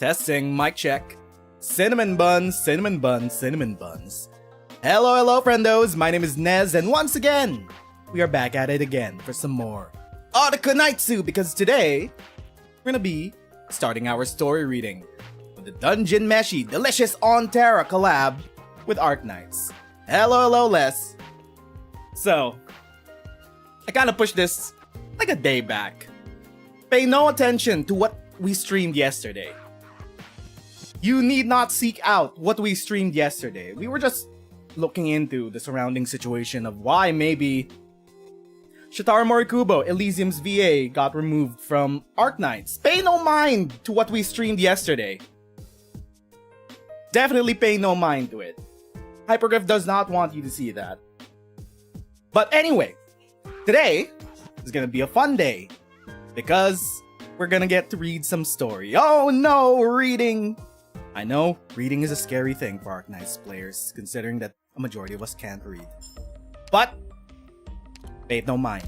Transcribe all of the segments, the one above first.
Testing, mic check. Cinnamon buns, cinnamon buns, cinnamon buns. Hello, hello, friendos. My name is Nez, and once again, we are back at it again for some more Arknights, because today, we're gonna be starting our story reading with the DUNMESHI Delicious on Terra collab with Arknights. Hello, hello, Les. So, I kinda pushed this like a day back. Pay no attention to what we streamed yesterday. You need not seek out what we streamed yesterday. We were just looking into the surrounding situation of why maybe Shitara Morikubo, Elysium's VA, got removed from Arknights. Pay no mind to what we streamed yesterday. Definitely pay no mind to it. Hypergriff does not want you to see that. But anyway, today is gonna be a fun day because we're gonna get to read some story. Oh no, reading! I know, reading is a scary thing for Arknights players, considering that a majority of us can't read. But, pay no mind.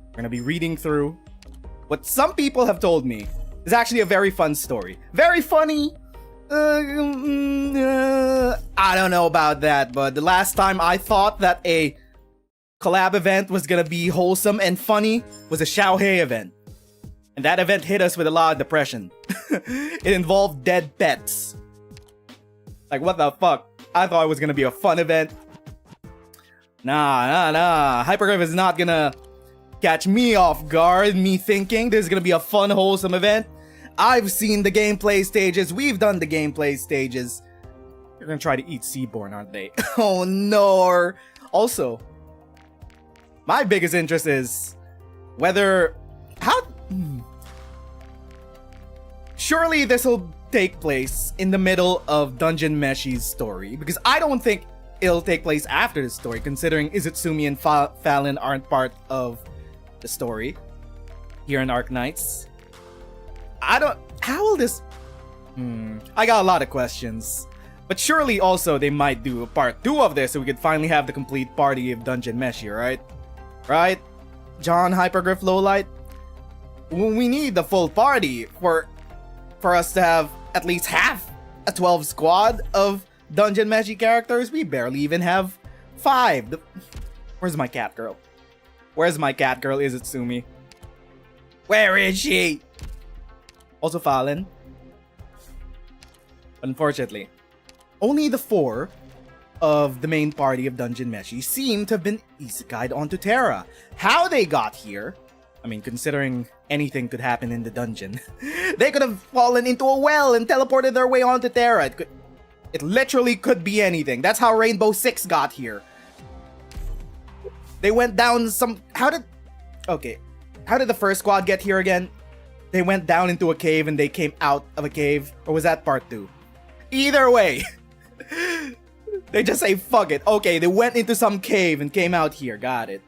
We're gonna be reading through what some people have told me is actually a very fun story. Very funny! I don't know about that, but the last time I thought that a collab event was gonna be wholesome and funny was a Xiaohei event. And that event hit us with a lot of depression. It involved dead pets. Like, what the fuck? I thought it was gonna be a fun event. Nah. Hypergriff is not gonna catch me off guard, me thinking there's gonna be a fun, wholesome event. I've seen the gameplay stages. We've done the gameplay stages. They're gonna try to eat Seaborn, aren't they? Oh no. Also, my biggest interest is whether... Surely this will take place in the middle of DUNMESHI's story, because I don't think it'll take place after the story, considering Izutsumi and Fallon aren't part of the story here in Arknights. How will this... I got a lot of questions. But surely also they might do a part 2 of this so we could finally have the complete party of DUNMESHI, right? Right? John, Hypergriff, Lowlight? We need the full party for us to have at least half a 12 squad of DUNMESHI characters. We barely even have 5. Where's my cat girl? Where's my cat girl, Izutsumi? Where is she? Also Fallon. Unfortunately, only the 4 of the main party of DUNMESHI seem to have been isekai'd onto Terra. How they got here, I mean, considering anything could happen in the dungeon, they could have fallen into a well and teleported their way onto Terra. It literally could be anything. That's how Rainbow Six got here. They went down some... How did the first squad get here again? They went down into a cave and they came out of a cave. Or was that part 2? Either way. They just say, fuck it. Okay, they went into some cave and came out here. Got it.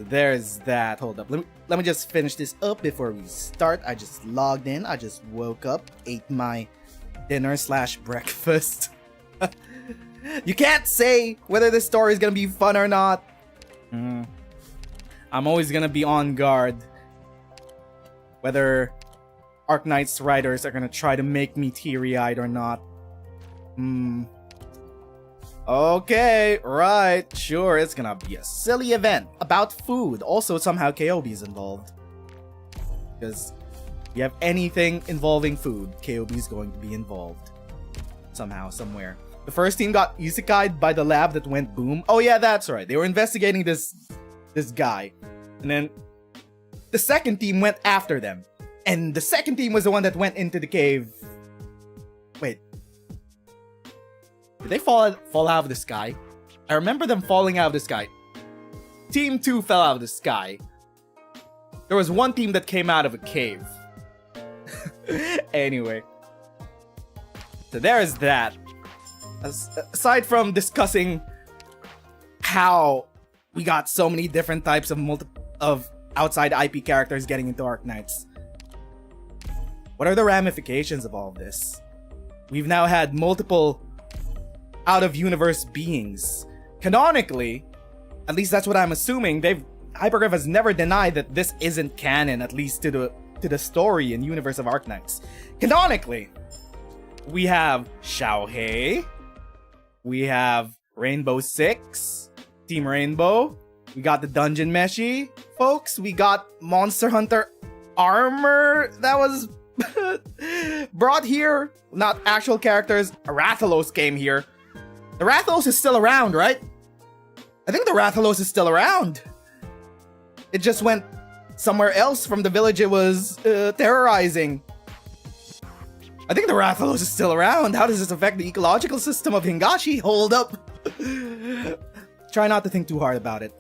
There's that. Hold up. Let me just finish this up before we start. I just logged in. I just woke up, ate my dinner/breakfast. You can't say whether this story is gonna be fun or not. I'm always gonna be on guard whether Arknights writers are gonna try to make me teary-eyed or not. Okay, right, sure, it's gonna be a silly event about food. Also, somehow KOB is involved. Because if you have anything involving food, KOB is going to be involved. Somehow, somewhere. The first team got isekai'd by the lab that went boom. Oh yeah, that's right. They were investigating this guy. And then the second team went after them. And the second team was the one that went into the cave. Wait. Did they fall out of the sky? I remember them falling out of the sky. Team 2 fell out of the sky. There was one team that came out of a cave. Anyway. So there's that. Aside from discussing how we got so many different types of outside IP characters getting into Arknights, what are the ramifications of all of this? We've now had multiple out-of-universe beings. Canonically, at least that's what I'm assuming, Hypergriff has never denied that this isn't canon, at least to the to the story and universe of Arknights. Canonically, we have Xiaohei, we have Rainbow Six, Team Rainbow, we got the DUNMESHI folks, we got Monster Hunter armor that was brought here, not actual characters. Rathalos came here. The Rathalos is still around, right? I think the Rathalos is still around. It just went somewhere else from the village it was terrorizing. I think the Rathalos is still around. How does this affect the ecological system of Hingashi? Hold up. Try not to think too hard about it.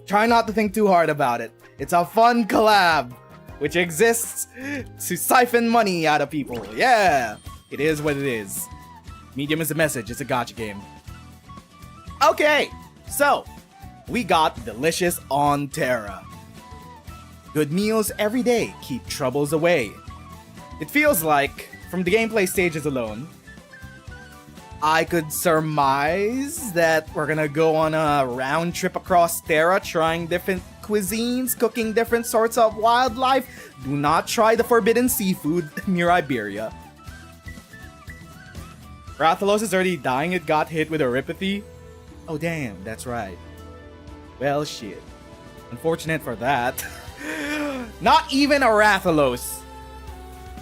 Try not to think too hard about it. It's a fun collab, which exists to siphon money out of people. Yeah, it is what it is. Medium is a message. It's a gacha game. Okay, so we got delicious on Terra. Good meals every day keep troubles away. It feels like, from the gameplay stages alone, I could surmise that we're gonna go on a round trip across Terra, trying different cuisines, cooking different sorts of wildlife. Do not try the forbidden seafood near Iberia. Rathalos is already dying. It got hit with Oripathy. Oh damn, that's right. Well shit. Unfortunate for that. Not even a Rathalos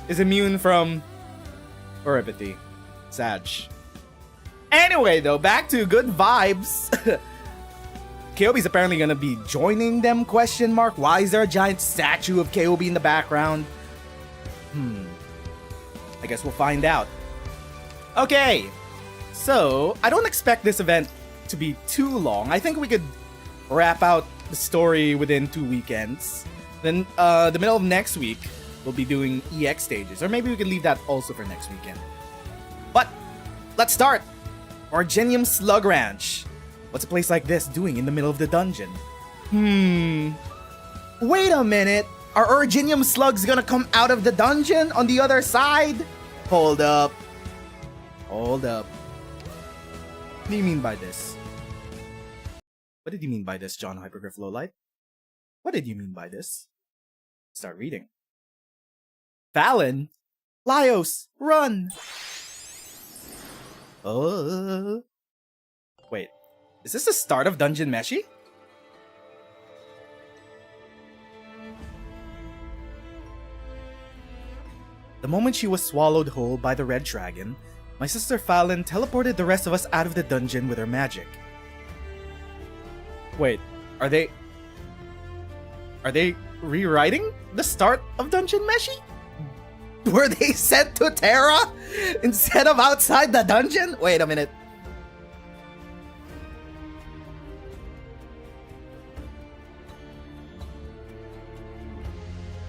is immune from Oripathy. Sag. Anyway though, back to good vibes. Kyobi's apparently gonna be joining them, question mark. Why is there a giant statue of Kyobi in the background? I guess we'll find out. Okay, so I don't expect this event to be too long. I think we could wrap out the story within 2 weekends. Then the middle of next week, we'll be doing EX stages. Or maybe we could leave that also for next weekend. But let's start. Originium Slug Ranch. What's a place like this doing in the middle of the dungeon? Wait a minute. Are Originium slugs gonna come out of the dungeon on the other side? Hold up. Hold up. What do you mean by this? What did you mean by this, John Hypergriff Lowlight? What did you mean by this? Start reading. Fallon? Laios, run! Wait, is this the start of DUNMESHI? The moment she was swallowed whole by the red dragon, my sister Fallon teleported the rest of us out of the dungeon with her magic. Wait, are they rewriting the start of DUNMESHI? Were they sent to Terra instead of outside the dungeon? Wait a minute.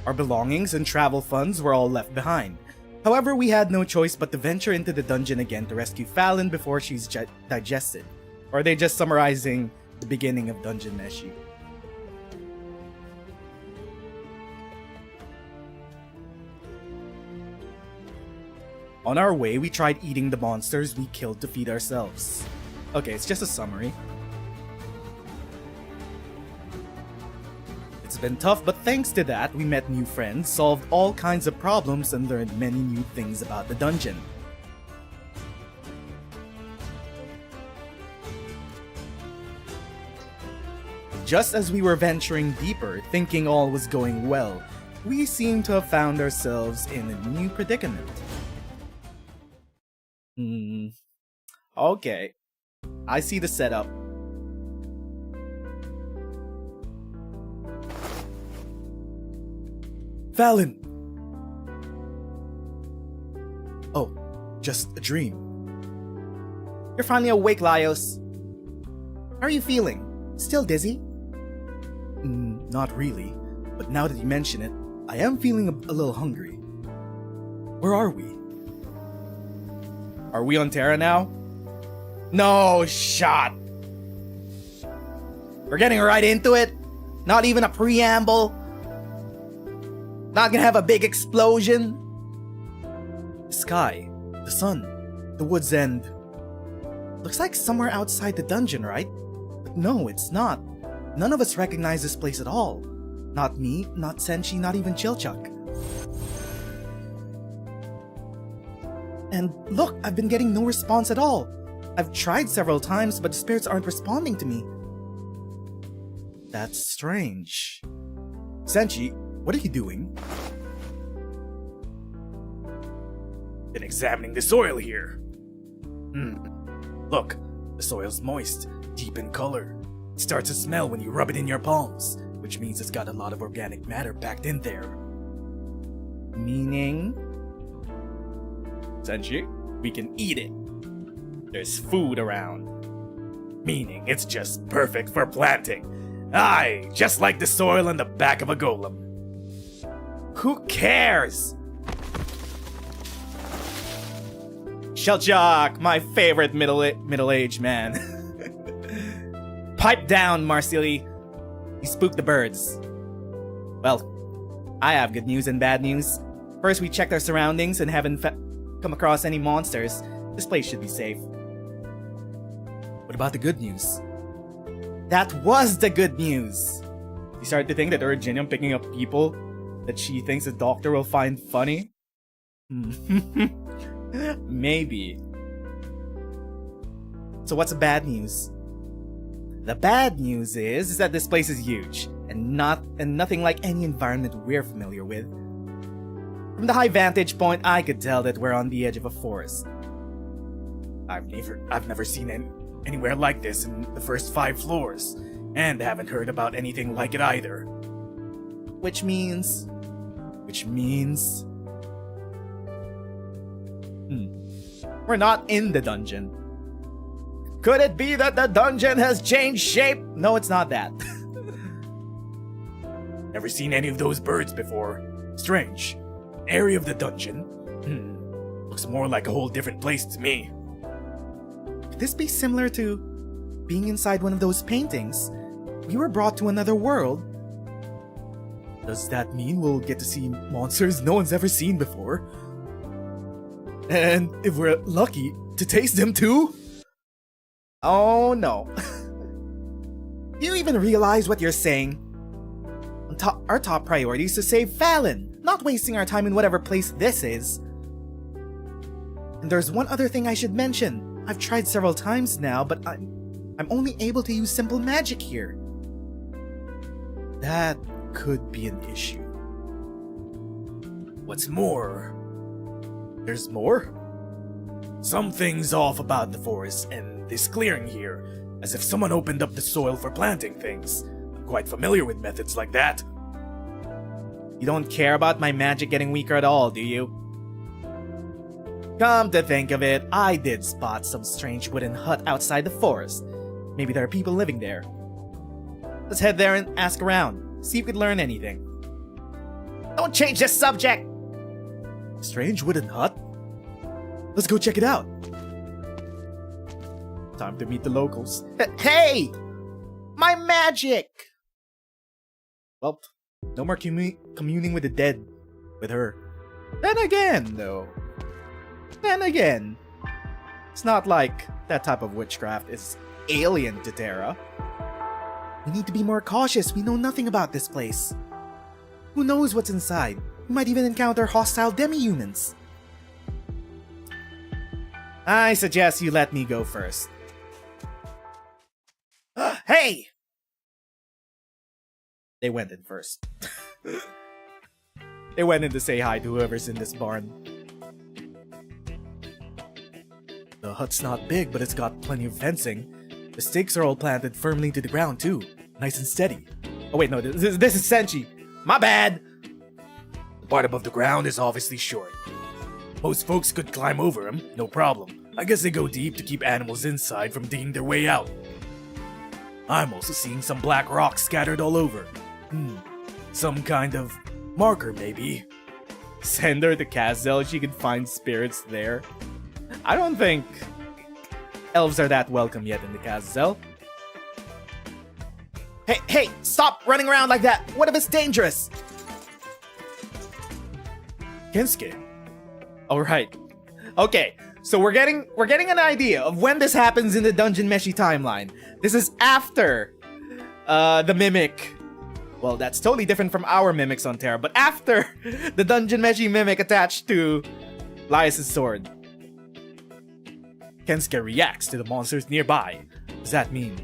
Our belongings and travel funds were all left behind. However, we had no choice but to venture into the dungeon again to rescue Fallon before she's digested. Or are they just summarizing the beginning of DUNMESHI? On our way, we tried eating the monsters we killed to feed ourselves. Okay, it's just a summary. It's been tough, but thanks to that, we met new friends, solved all kinds of problems, and learned many new things about the dungeon. Just as we were venturing deeper, thinking all was going well, we seemed to have found ourselves in a new predicament. Okay. I see the setup. Fallon! Oh, just a dream. You're finally awake, Laios. How are you feeling? Still dizzy? Not really, but now that you mention it, I am feeling a little hungry. Where are we? Are we on Terra now? No shot! We're getting right into it? Not even a preamble? Not gonna have a big explosion? The sky, the sun, the wood's end. Looks like somewhere outside the dungeon, right? But no, it's not. None of us recognize this place at all. Not me, not Senshi, not even Chilchuk. And look, I've been getting no response at all. I've tried several times, but the spirits aren't responding to me. That's strange. Senshi, what are you doing? Been examining the soil here. Look, the soil's moist, deep in color. It starts to smell when you rub it in your palms, which means it's got a lot of organic matter packed in there. Meaning? Senshi, we can eat it. There's food around. Meaning it's just perfect for planting. Aye, just like the soil on the back of a golem. Who cares? Sheljak, my favorite middle-aged man. Pipe down, Marsili. You spooked the birds. Well, I have good news and bad news. First, we checked our surroundings and haven't come across any monsters. This place should be safe. What about the good news? That was the good news! You started to think that Urginium picking up people that she thinks the doctor will find funny? Maybe. So what's the bad news? The bad news is that this place is huge, and nothing like any environment we're familiar with. From the high vantage point, I could tell that we're on the edge of a forest. I've never seen anywhere like this in the first 5 floors, and haven't heard about anything like it either. Which means... We're not in the dungeon. Could it be that the dungeon has changed shape? No, it's not that. Never seen any of those birds before. Strange. Area of the dungeon? Looks more like a whole different place to me. Could this be similar to being inside one of those paintings? We were brought to another world. Does that mean we'll get to see monsters no one's ever seen before? And if we're lucky, to taste them too? Oh no. Do you even realize what you're saying? Our top priority is to save Fallon, not wasting our time in whatever place this is. And there's one other thing I should mention. I've tried several times now, but I'm only able to use simple magic here. That could be an issue. What's more? There's more? Something's off about the forest and this clearing here, as if someone opened up the soil for planting things. I'm quite familiar with methods like that. You don't care about my magic getting weaker at all, do you? Come to think of it, I did spot some strange wooden hut outside the forest. Maybe there are people living there. Let's head there and ask around, see if we could learn anything. Don't change the subject! Strange wooden hut? Let's go check it out. Time to meet the locals. Hey! My magic! Well, no more communing with the dead with her. Then again, though. It's not like that type of witchcraft is alien to Terra. We need to be more cautious. We know nothing about this place. Who knows what's inside? We might even encounter hostile demi-humans. I suggest you let me go first. Hey! They went in first. They went in to say hi to whoever's in this barn. The hut's not big, but it's got plenty of fencing. The stakes are all planted firmly to the ground, too. Nice and steady. Oh wait, no, this is Senshi. My bad! The part above the ground is obviously short. Most folks could climb over them, no problem. I guess they go deep to keep animals inside from digging their way out. I'm also seeing some black rocks scattered all over. Some kind of marker, maybe. Send her to Castle, she could find spirits there. I don't think elves are that welcome yet in the Castle. Hey, stop running around like that! What if it's dangerous? Kensuke. Alright. Okay, so we're getting an idea of when this happens in the DUNMESHI timeline. This is after the mimic. Well, that's totally different from our mimics on Terra, but after the DUNMESHI mimic attached to Laius' sword. Kensuke reacts to the monsters nearby. Does that mean...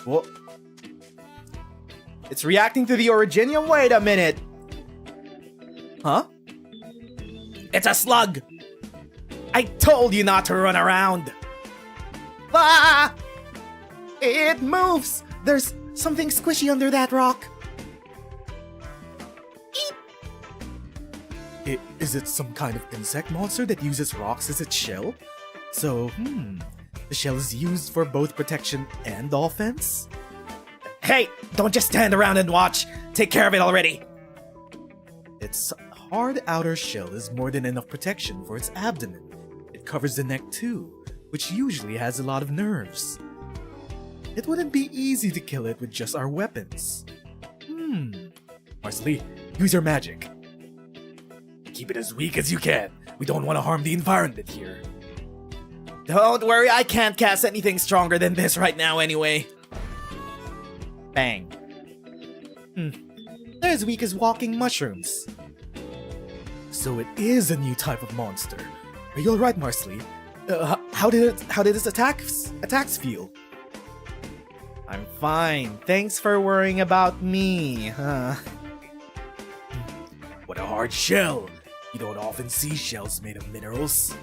What? It's reacting to the original? Wait a minute. Huh? It's a slug! I told you not to run around! Ah! It moves! There's something squishy under that rock. Is it some kind of insect monster that uses rocks as its shell? So, the shell is used for both protection and offense? Hey, don't just stand around and watch. Take care of it already. Its hard outer shell is more than enough protection for its abdomen. It covers the neck too, which usually has a lot of nerves. It wouldn't be easy to kill it with just our weapons. Marsley, use your magic. Keep it as weak as you can. We don't want to harm the environment here. Don't worry, I can't cast anything stronger than this right now anyway. Bang. They're as weak as walking mushrooms. So it is a new type of monster. Are you alright, Marsley? How did its attacks feel? I'm fine. Thanks for worrying about me, huh? What a hard shell! You don't often see shells made of minerals.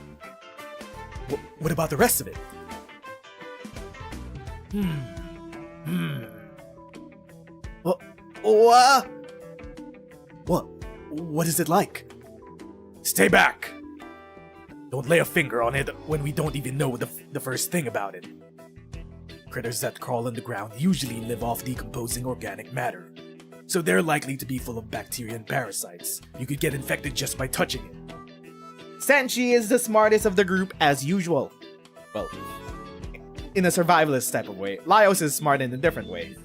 What about the rest of it? What is it like? Stay back! Don't lay a finger on it when we don't even know the first thing about it. Critters that crawl on the ground usually live off decomposing organic matter, so they're likely to be full of bacteria and parasites. You could get infected just by touching it. Senshi is the smartest of the group as usual. Well, in a survivalist type of way. Laios is smart in a different way.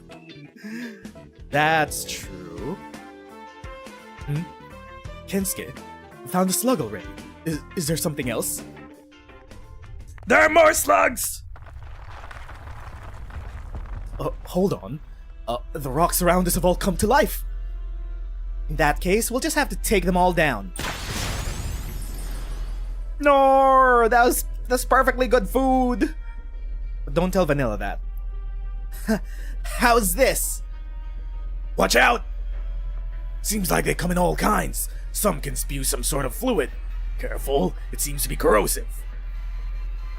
That's true. Kensuke, we found a slug already. Is there something else? There are more slugs! Hold on. The rocks around us have all come to life. In that case, we'll just have to take them all down. No, that's perfectly good food. But don't tell Vanilla that. How's this? Watch out! Seems like they come in all kinds. Some can spew some sort of fluid. Careful, it seems to be corrosive.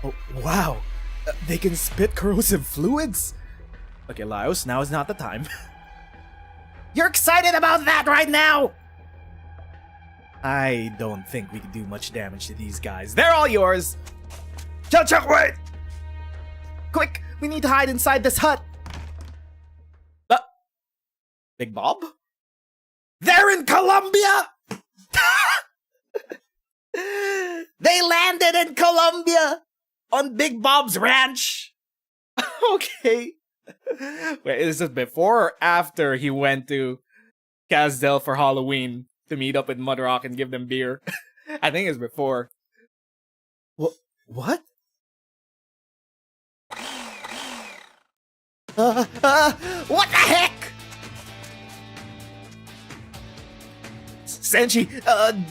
Oh, wow. They can spit corrosive fluids? Okay, Laios, now is not the time. You're excited about that right now? I don't think we can do much damage to these guys. They're all yours. Chuck, wait! Quick, we need to hide inside this hut. Big Bob? They're in Colombia! They landed in Colombia! On Big Bob's ranch! Okay. Wait, is this before or after he went to Casdell for Halloween to meet up with Mudrock and give them beer? I think it's before. What? What the heck? Senshi,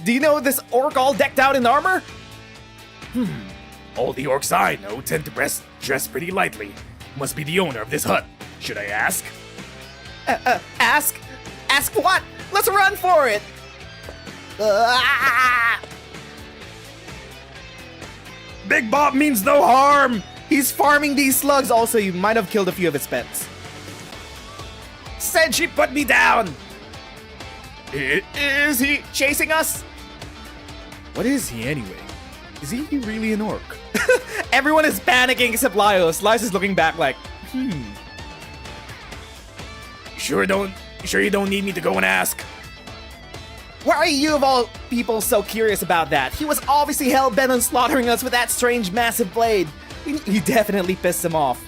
do you know this orc all decked out in armor? All the orcs I know tend to dress pretty lightly. Must be the owner of this hut. Should I ask? Ask? Ask what? Let's run for it! Big Bob means no harm! He's farming these slugs. Also, you might have killed a few of his pets. Senshi, put me down! Is he chasing us? What is he anyway? Is he really an orc? Everyone is panicking except Laios. Laios is looking back like, Sure you don't need me to go and ask? Why are you of all people so curious about that? He was obviously hell-bent on slaughtering us with that strange massive blade. You definitely pissed him off.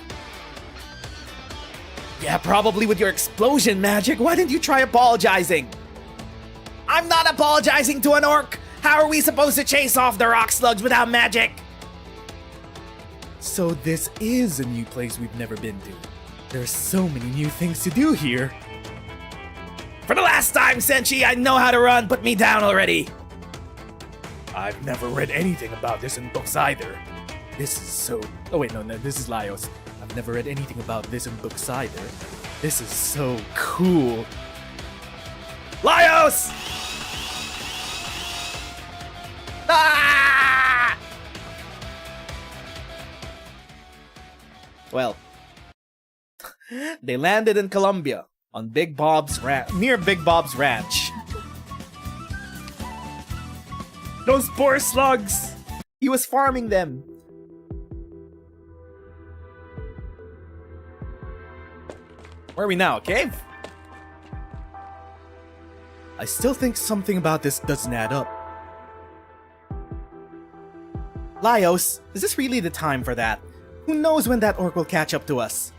Yeah, probably with your explosion magic. Why didn't you try apologizing? I'm not apologizing to an orc! How are we supposed to chase off the rock slugs without magic? So this is a new place we've never been to. There's so many new things to do here. For the last time, Senshi, I know how to run. Put me down already. I've never read anything about this in books either. This is so... Oh wait, no, this is Laios. I've never read anything about this in books either. This is so cool. Laios! Ah! Well, they landed in Colombia on near Big Bob's ranch. Those poor slugs! He was farming them. Where are we now? A cave? I still think something about this doesn't add up. Laios, is this really the time for that? Who knows when that orc will catch up to us?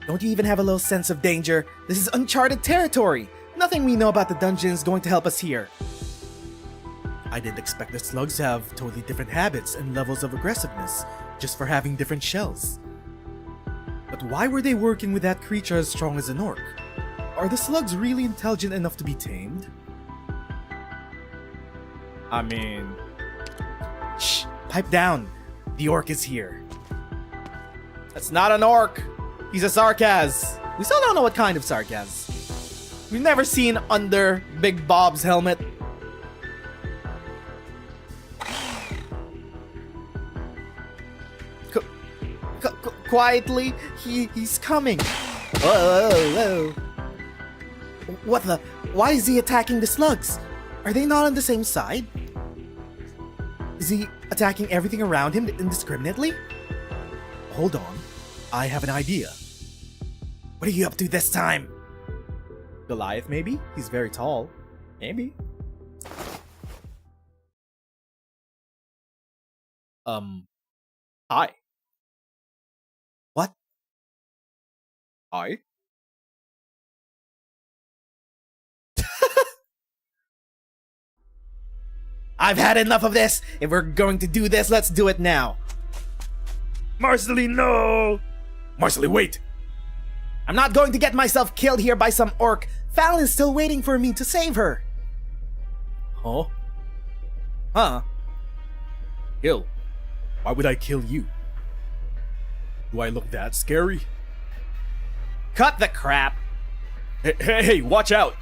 Don't you even have a little sense of danger? This is uncharted territory. Nothing we know about the dungeon is going to help us here. I didn't expect the slugs to have totally different habits and levels of aggressiveness, just for having different shells. But why were they working with that creature as strong as an orc? Are the slugs really intelligent enough to be tamed? I mean... Shh! Pipe down! The orc is here. That's not an orc! He's a sarcas! We still don't know what kind of sarcas. We've never seen under Big Bob's helmet. Quietly, he's coming. Whoa. What the? Why is he attacking the slugs? Are they not on the same side? Is he attacking everything around him indiscriminately? Hold on, I have an idea. What are you up to this time? Goliath, maybe? He's very tall. Maybe. Hi. What? Hi? I've had enough of this! If we're going to do this, let's do it now! Marcelly, no! Marcelly, wait! I'm not going to get myself killed here by some orc! Fallon's still waiting for me to save her! Huh? Huh? Kill? Why would I kill you? Do I look that scary? Cut the crap! Hey, watch out!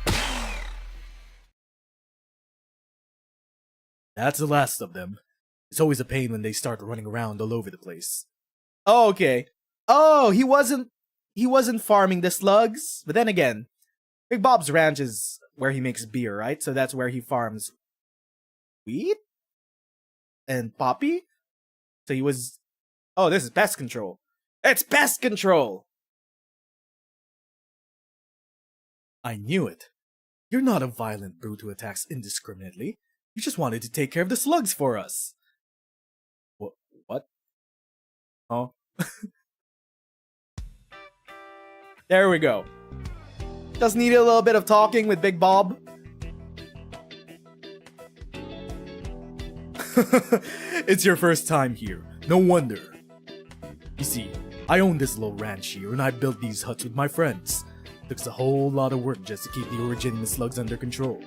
That's the last of them. It's always a pain when they start running around all over the place. Oh, okay. Oh, he wasn't farming the slugs? But then again, Big Bob's ranch is where he makes beer, right? So that's where he farms wheat? And poppy? So he was... Oh, this is pest control. It's pest control! I knew it. You're not a violent brute who attacks indiscriminately. You just wanted to take care of the slugs for us. What? Huh? There we go. Just need a little bit of talking with Big Bob. It's your first time here. No wonder. You see, I own this little ranch here and I built these huts with my friends. Took a whole lot of work just to keep the originating slugs under control.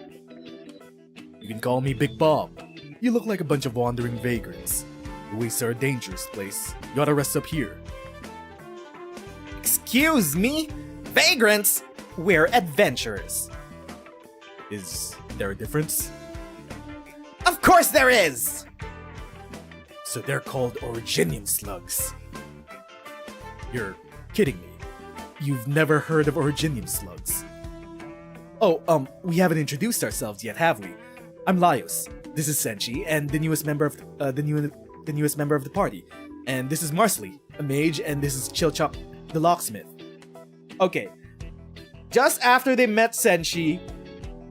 You can call me Big Bob. You look like a bunch of wandering vagrants. The wastes are a dangerous place. You gotta rest up here. Excuse me? Vagrants? We're adventurers. Is there a difference? Of course there is! So they're called Originian slugs. You're kidding me. You've never heard of Originian slugs. Oh, we haven't introduced ourselves yet, have we? I'm Laios. This is Senshi, and the newest member of the newest member of the party. And this is Marcelly, a mage, and this is Chilchop, the locksmith. Okay. Just after they met Senshi,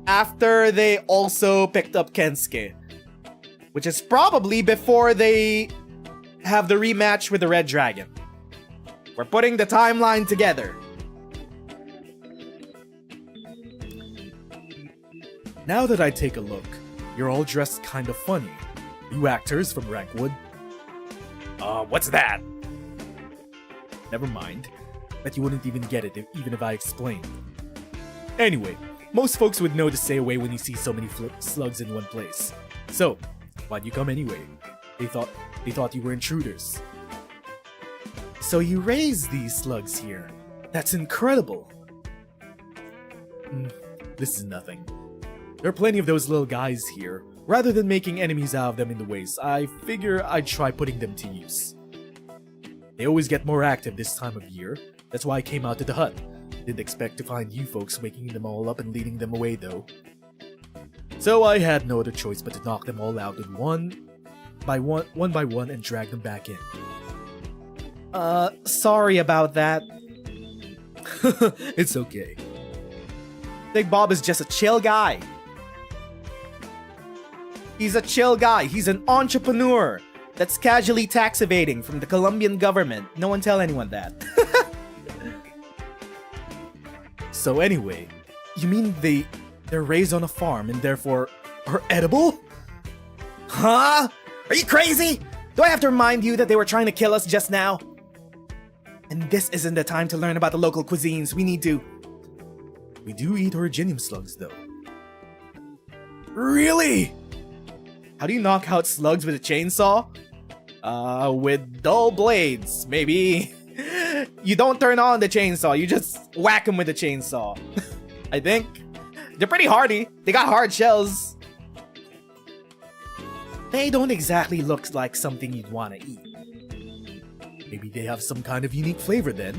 after they also picked up Kensuke, which is probably before they have the rematch with the Red Dragon. We're putting the timeline together. Now that I take a look, you're all dressed kind of funny. You actors from Rankwood? What's that? Never mind. Bet you wouldn't even get it even if I explained. Anyway, most folks would know to stay away when you see so many slugs in one place. So, why'd you come anyway? They thought you were intruders. So you raised these slugs here. That's incredible. This is nothing. There are plenty of those little guys here. Rather than making enemies out of them in the waste, I figure I'd try putting them to use. They always get more active this time of year. That's why I came out to the hut. Didn't expect to find you folks waking them all up and leading them away though. So I had no other choice but to knock them all out with one by one and drag them back in. Sorry about that. It's okay. Big Bob is just a chill guy. He's a chill guy. He's an entrepreneur that's casually tax evading from the Colombian government. No one tell anyone that. So anyway, You mean they're raised on a farm and therefore are edible? Huh? Are you crazy? Do I have to remind you that they were trying to kill us just now? And this isn't the time to learn about the local cuisines. We do eat originium slugs though. Really? How do you knock out slugs with a chainsaw? With dull blades, maybe. You don't turn on the chainsaw, you just whack them with the chainsaw. I think. They're pretty hardy. They got hard shells. They don't exactly look like something you'd want to eat. Maybe they have some kind of unique flavor then?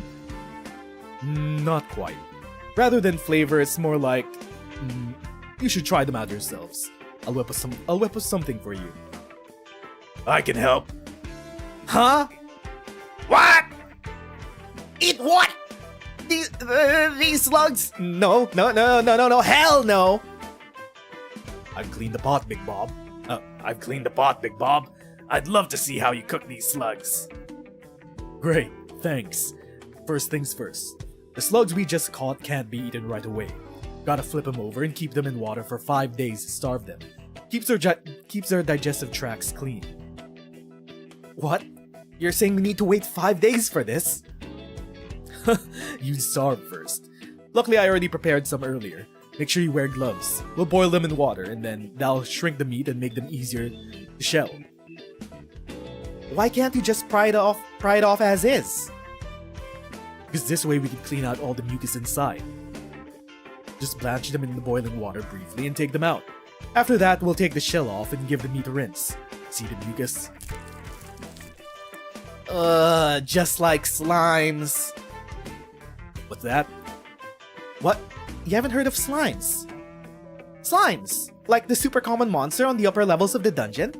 Not quite. Rather than flavor, it's more like... you should try them out yourselves. I'll whip up something for you. I can help. Huh? What? Eat what? These slugs? No, hell no! I've cleaned the pot, Big Bob. I've cleaned the pot, Big Bob. I'd love to see how you cook these slugs. Great, thanks. First things first. The slugs we just caught can't be eaten right away. Gotta flip them over and keep them in water for 5 days to starve them. Keeps their digestive tracts clean. What? You're saying we need to wait 5 days for this? You'd starve first. Luckily, I already prepared some earlier. Make sure you wear gloves. We'll boil them in water, and then that'll shrink the meat and make them easier to shell. Why can't you just pry it off as is? Because this way we can clean out all the mucus inside. Just blanch them in the boiling water briefly and take them out. After that, we'll take the shell off and give the meat a rinse. See the mucus? Just like slimes. What's that? What? You haven't heard of slimes? Slimes! Like the super common monster on the upper levels of the dungeon?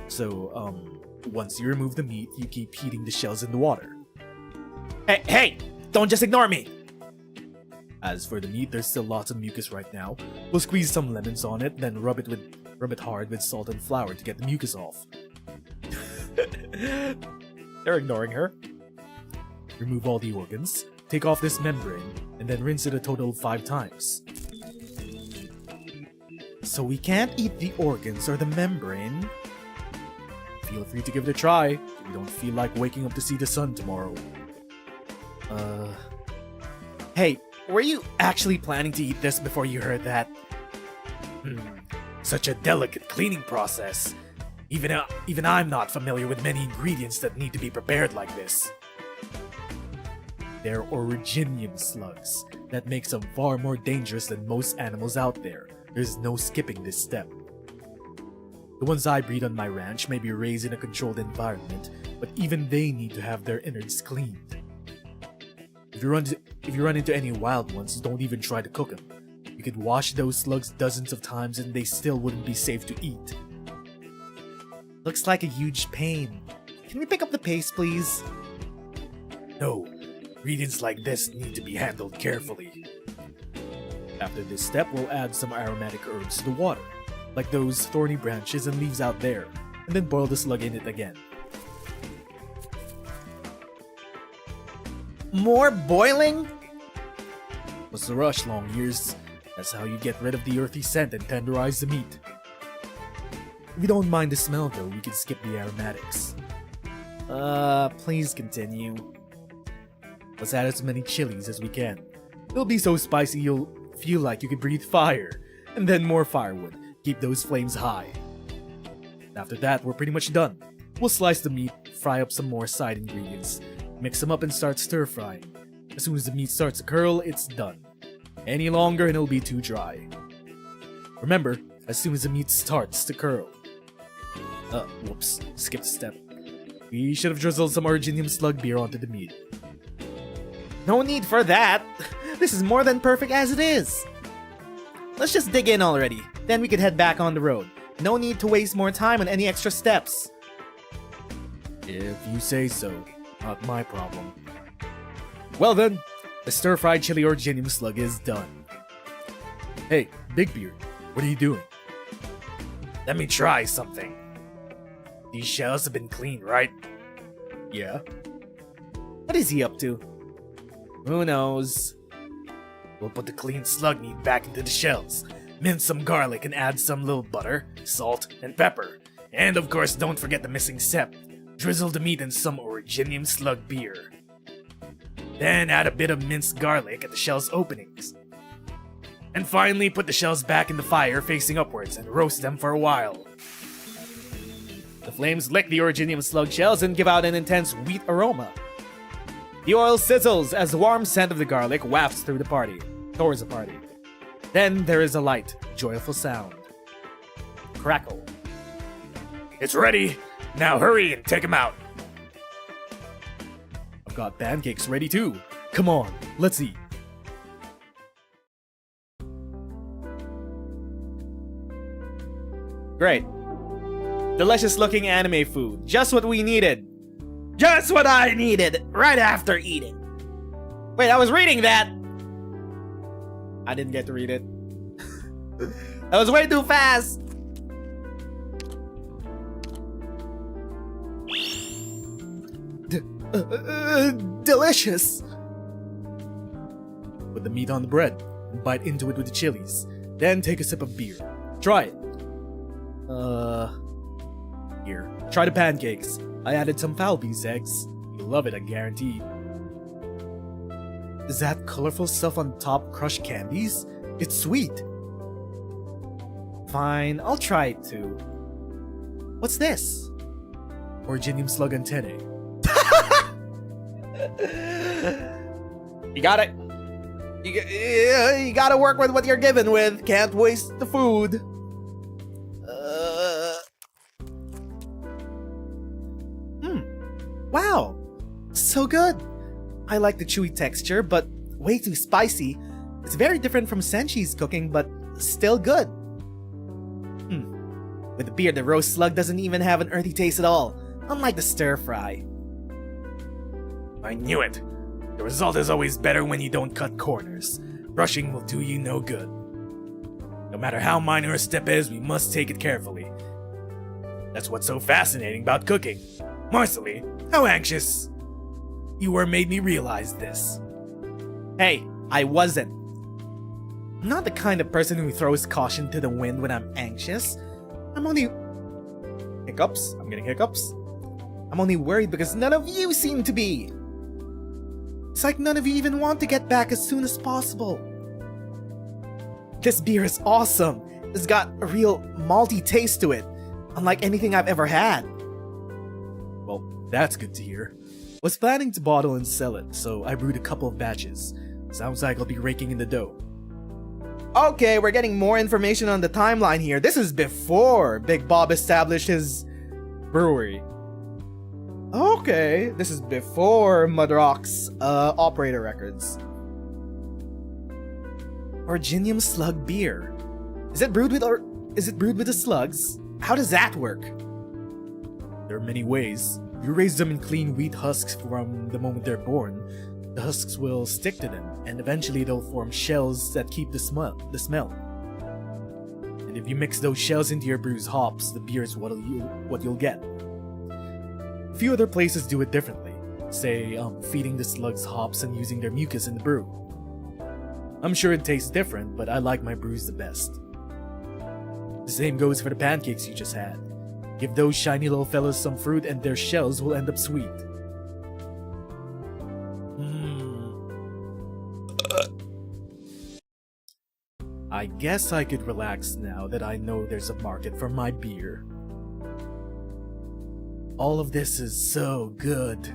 So, once you remove the meat, you keep heating the shells in the water. Hey! Don't just ignore me! As for the meat, there's still lots of mucus right now. We'll squeeze some lemons on it, then rub it hard with salt and flour to get the mucus off. They're ignoring her. Remove all the organs, take off this membrane, and then rinse it a total of 5 times. So we can't eat the organs or the membrane? Feel free to give it a try if you don't feel like waking up to see the sun tomorrow. Hey, were you actually planning to eat this before you heard that? Such a delicate cleaning process. Even I'm not familiar with many ingredients that need to be prepared like this. They're originium slugs. That makes them far more dangerous than most animals out there. There's no skipping this step. The ones I breed on my ranch may be raised in a controlled environment, but even they need to have their innards cleaned. If you run into any wild ones, don't even try to cook them. You could wash those slugs dozens of times and they still wouldn't be safe to eat. Looks like a huge pain. Can we pick up the pace, please? No, ingredients like this need to be handled carefully. After this step, we'll add some aromatic herbs to the water, like those thorny branches and leaves out there, and then boil the slug in it again. More boiling? What's the rush, long ears? That's how you get rid of the earthy scent and tenderize the meat. If you don't mind the smell though, we can skip the aromatics. Please continue. Let's add as many chilies as we can. They'll be so spicy you'll feel like you could breathe fire. And then more firewood. Keep those flames high. After that, we're pretty much done. We'll slice the meat, fry up some more side ingredients, mix them up and start stir-frying. As soon as the meat starts to curl, it's done. Any longer and it'll be too dry. Remember, as soon as the meat starts to curl. Whoops, skipped a step. We should have drizzled some Originium slug beer onto the meat. No need for that. This is more than perfect as it is. Let's just dig in already. Then we can head back on the road. No need to waste more time on any extra steps. If you say so, not my problem. Well then, the stir-fried chili Originium slug is done. Hey, Big Beard, what are you doing? Let me try something. These shells have been cleaned, right? Yeah? What is he up to? Who knows? We'll put the clean slug meat back into the shells, mince some garlic and add some little butter, salt, and pepper. And of course, don't forget the missing step. Drizzle the meat in some Originium slug beer. Then add a bit of minced garlic at the shell's openings. And finally, put the shells back in the fire facing upwards and roast them for a while. The flames lick the Originium slug shells and give out an intense wheat aroma. The oil sizzles as the warm scent of the garlic wafts towards the party. Then there is a light, joyful sound. Crackle. It's ready! Now hurry and take them out! I've got pancakes ready too. Come on, let's eat. Great. Delicious looking anime food. Just what we needed. Just what I needed right after eating. Wait, I was reading that! I didn't get to read it. That was way too fast! Delicious! Put the meat on the bread and bite into it with the chilies. Then take a sip of beer. Try it. Here, try the pancakes. I added some Falby's eggs. You'll love it, I guarantee. Is that colorful stuff on top crushed candies? It's sweet. Fine, I'll try it too. What's this? Originium slug antennae. You gotta... You gotta work with what you're given with. Can't waste the food. Wow, so good. I like the chewy texture, but way too spicy. It's very different from Senshi's cooking, but still good. With the beer, the roast slug doesn't even have an earthy taste at all, unlike the stir-fry. I knew it. The result is always better when you don't cut corners. Rushing will do you no good. No matter how minor a step is, we must take it carefully. That's what's so fascinating about cooking. Marcelly, how anxious you were made me realize this. Hey, I wasn't. I'm not the kind of person who throws caution to the wind when I'm anxious. I'm only... Hiccups? I'm getting hiccups. I'm only worried because none of you seem to be. It's like none of you even want to get back as soon as possible. This beer is awesome. It's got a real malty taste to it, unlike anything I've ever had. Well, that's good to hear. Was planning to bottle and sell it, so I brewed a couple of batches. Sounds like I'll be raking in the dough. Okay, we're getting more information on the timeline here. This is before Big Bob established his brewery. Okay, this is before Mudrock's operator records. Originium slug beer. Is it brewed with the slugs? How does that work? There are many ways. You raise them in clean wheat husks from the moment they're born. The husks will stick to them, and eventually they'll form shells that keep the smell. And if you mix those shells into your brew's hops, the beer is what you'll get. A few other places do it differently, say feeding the slugs hops and using their mucus in the brew. I'm sure it tastes different, but I like my brews the best. The same goes for the pancakes you just had. Give those shiny little fellas some fruit and their shells will end up sweet. I guess I could relax now that I know there's a market for my beer. All of this is so good.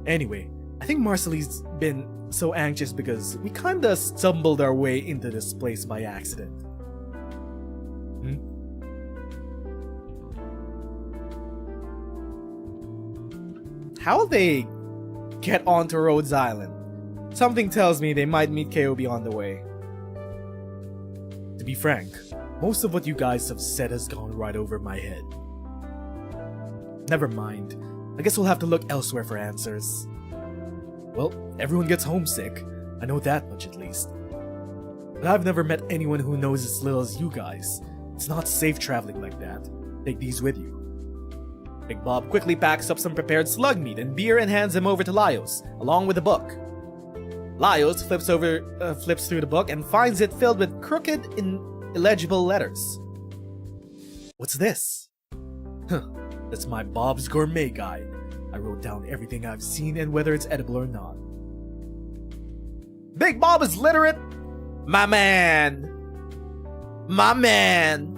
Anyway, I think Marceli's been so anxious because we kinda stumbled our way into this place by accident. How'll they get onto Rhodes Island? Something tells me they might meet KOB on the way. To be frank, most of what you guys have said has gone right over my head. Never mind. I guess we'll have to look elsewhere for answers. Well, everyone gets homesick. I know that much at least. But I've never met anyone who knows as little as you guys. It's not safe traveling like that. Take these with you. Big Bob quickly packs up some prepared slug meat and beer and hands him over to Laios, along with a book. Laios flips through the book and finds it filled with crooked, illegible letters. What's this? That's my Bob's Gourmet Guide. I wrote down everything I've seen and whether it's edible or not. Big Bob is literate? My man! My man!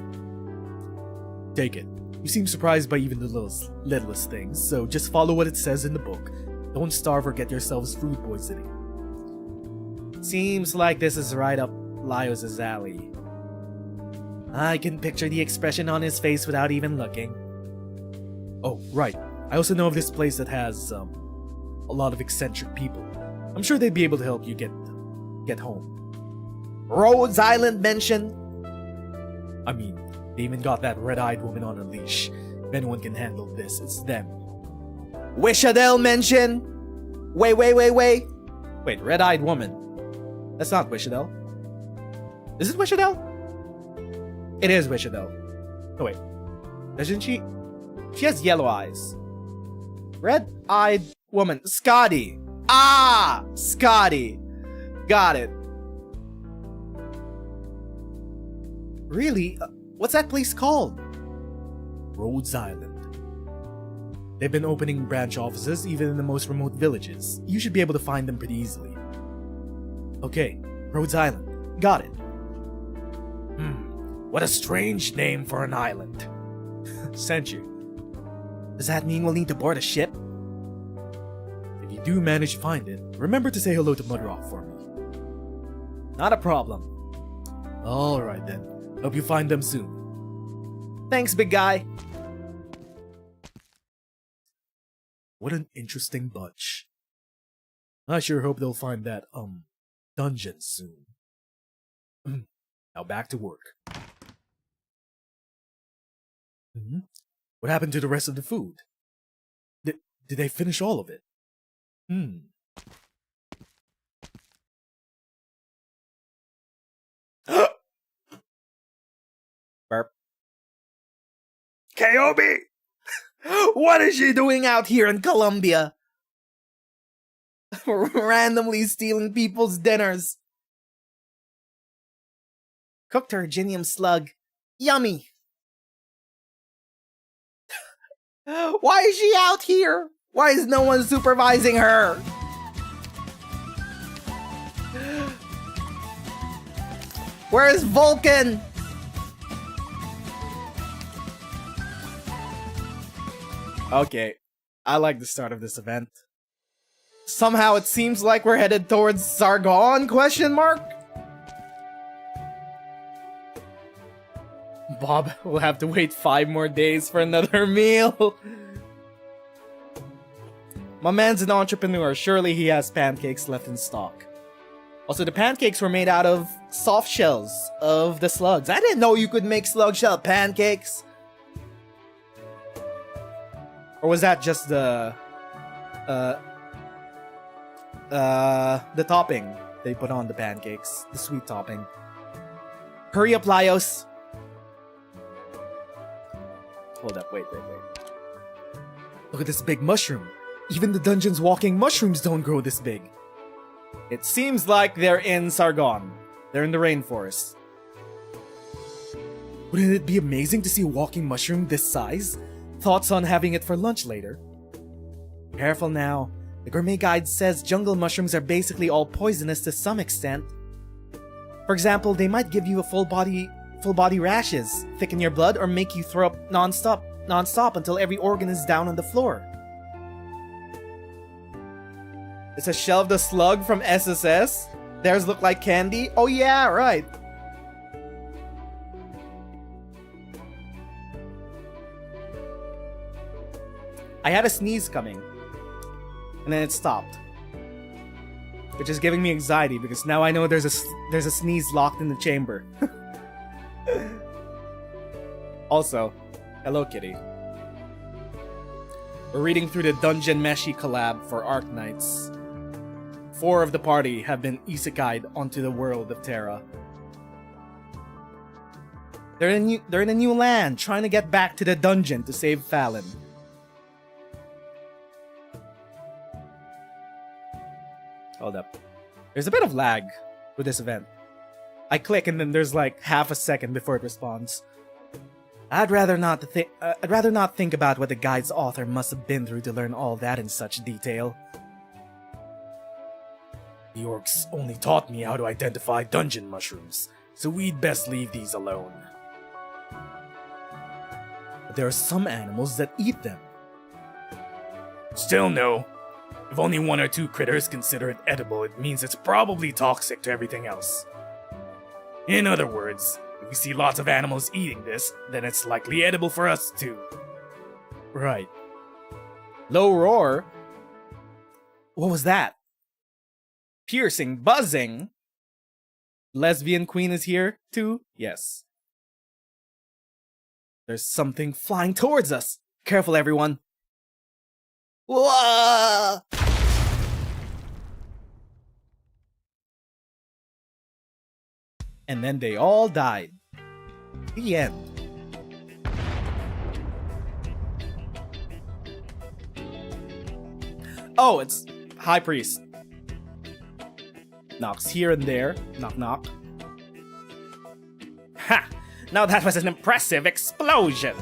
Take it. You seem surprised by even the littlest things, so just follow what it says in the book. Don't starve or get yourselves food poisoning. Seems like this is right up Laios' alley. I can picture the expression on his face without even looking. Oh, right. I also know of this place that has, a lot of eccentric people. I'm sure they'd be able to help you get home. Rhodes Island mention? I mean, they even got that red-eyed woman on a leash. If anyone can handle this, it's them. Wishadel mention? Wait. Wait, red-eyed woman. That's not Wishadel. Is it Wishadel? It is Wishadel. Oh wait. Doesn't she? She has yellow eyes. Red-eyed woman. Scotty. Ah! Scotty. Got it. Really? What's that place called? Rhodes Island. They've been opening branch offices even in the most remote villages. You should be able to find them pretty easily. Okay, Rhodes Island. Got it. What a strange name for an island. Sent you. Does that mean we'll need to board a ship? If you do manage to find it, remember to say hello to Mudrock for me. Not a problem. Alright then. Hope you find them soon. Thanks, big guy. What an interesting bunch. I sure hope they'll find that, dungeon soon. Now back to work. What happened to the rest of the food? Did they finish all of it? Burp. KOB! What is she doing out here in Colombia? Randomly stealing people's dinners. Cooked Virginium slug. Yummy. Why is she out here? Why is no one supervising her? Where is Vulcan? Okay, I like the start of this event. Somehow it seems like we're headed towards Sargon, question mark? Bob will have to wait 5 more days for another meal. My man's an entrepreneur, surely he has pancakes left in stock. Also, the pancakes were made out of soft shells of the slugs. I didn't know you could make slug shell pancakes. Or was that just the topping they put on the pancakes? The sweet topping. Hurry up, Laios. Hold up, wait. Look at this big mushroom. Even the dungeon's walking mushrooms don't grow this big. It seems like they're in Sargon. They're in the rainforest. Wouldn't it be amazing to see a walking mushroom this size? Thoughts on having it for lunch later? Careful now. The gourmet guide says jungle mushrooms are basically all poisonous to some extent. For example, they might give you a full body rashes, thicken your blood, or make you throw up non-stop non-stop until every organ is down on the floor. It's a shelved a slug from SSS. Theirs look like candy. Oh yeah, right. I had a sneeze coming, and then it stopped, which is giving me anxiety because now I know there's a sneeze locked in the chamber. Also, hello kitty. We're reading through the DUNMESHI collab for Arknights. 4 of the party have been isekai'd onto the world of Terra. They're in a new land, trying to get back to the dungeon to save Fallon. Hold up. There's a bit of lag with this event. I click and then there's like half a second before it responds. I'd rather not think about what the guide's author must have been through to learn all that in such detail. The orcs only taught me how to identify dungeon mushrooms, so we'd best leave these alone. But there are some animals that eat them. Still no. If only 1 or 2 critters consider it edible, it means it's probably toxic to everything else. In other words, if we see lots of animals eating this, then it's likely edible for us too. Right. Low roar? What was that? Piercing, buzzing. Lesbian queen is here too? Yes. There's something flying towards us. Careful, everyone. Whoa! And then they all died. The end. Oh, it's High Priest. Knocks here and there. Knock, knock. Ha! Now that was an impressive explosion!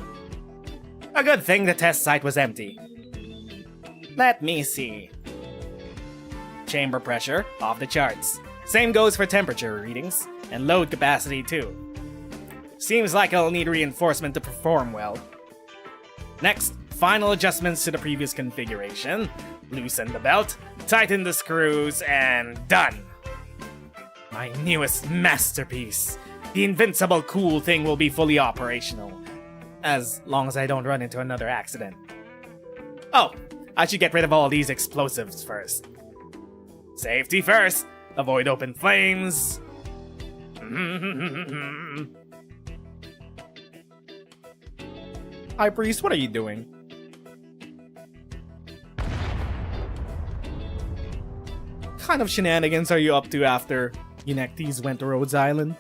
A good thing the test site was empty. Let me see. Chamber pressure, off the charts. Same goes for temperature readings, and load capacity too. Seems like I'll need reinforcement to perform well. Next, final adjustments to the previous configuration. Loosen the belt, tighten the screws, and done! My newest masterpiece. The invincible cool thing will be fully operational. As long as I don't run into another accident. Oh, I should get rid of all these explosives first. Safety first. Avoid open flames. High Priest, what are you doing? What kind of shenanigans are you up to after Unectes went to Rhodes Island?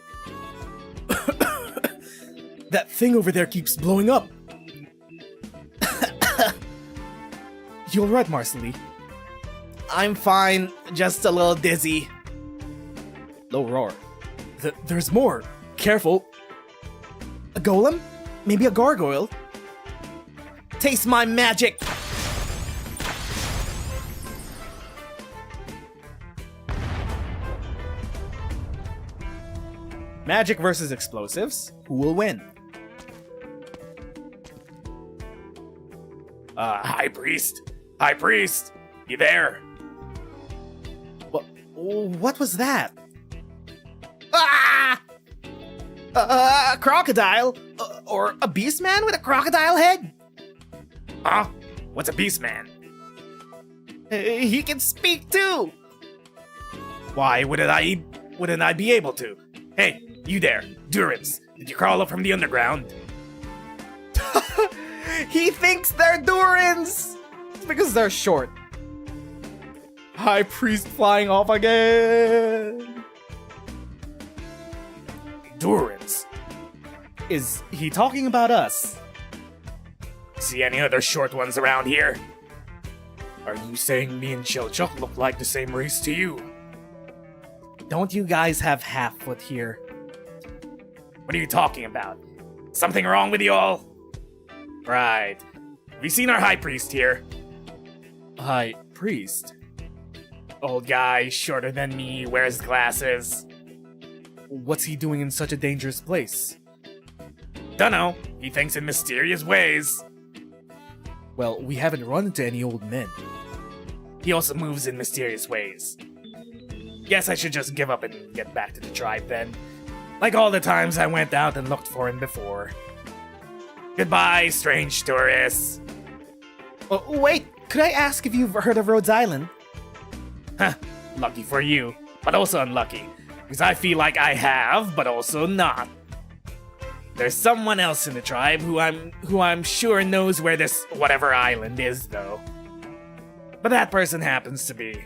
That thing over there keeps blowing up. You alright, Marcelly? I'm fine, just a little dizzy. Low roar. There's more. Careful. A golem? Maybe a gargoyle? Taste my magic! Magic versus explosives. Who will win? High Priest? High Priest? You there? What was that? Ah! A crocodile? Or a beast man with a crocodile head? Huh? What's a beast man? He can speak too! Why wouldn't I be able to? Hey, you there, Durans, did you crawl up from the underground? He thinks they're Durans! It's because they're short. High Priest flying off again! Durans? Is he talking about us? See any other short ones around here? Are you saying me and Shellchuck look like the same race to you? Don't you guys have half-foot here? What are you talking about? Something wrong with you all? Right. Have you seen our High Priest here? High Priest? Old guy, shorter than me, wears glasses. What's he doing in such a dangerous place? Dunno. He thinks in mysterious ways. Well, we haven't run into any old men. He also moves in mysterious ways. Guess I should just give up and get back to the tribe then. Like all the times I went out and looked for him before. Goodbye, strange tourists. Oh, wait, could I ask if you've heard of Rhodes Island? Huh, lucky for you, but also unlucky. Because I feel like I have, but also not. There's someone else in the tribe who I'm sure knows where this whatever island is, though. But that person happens to be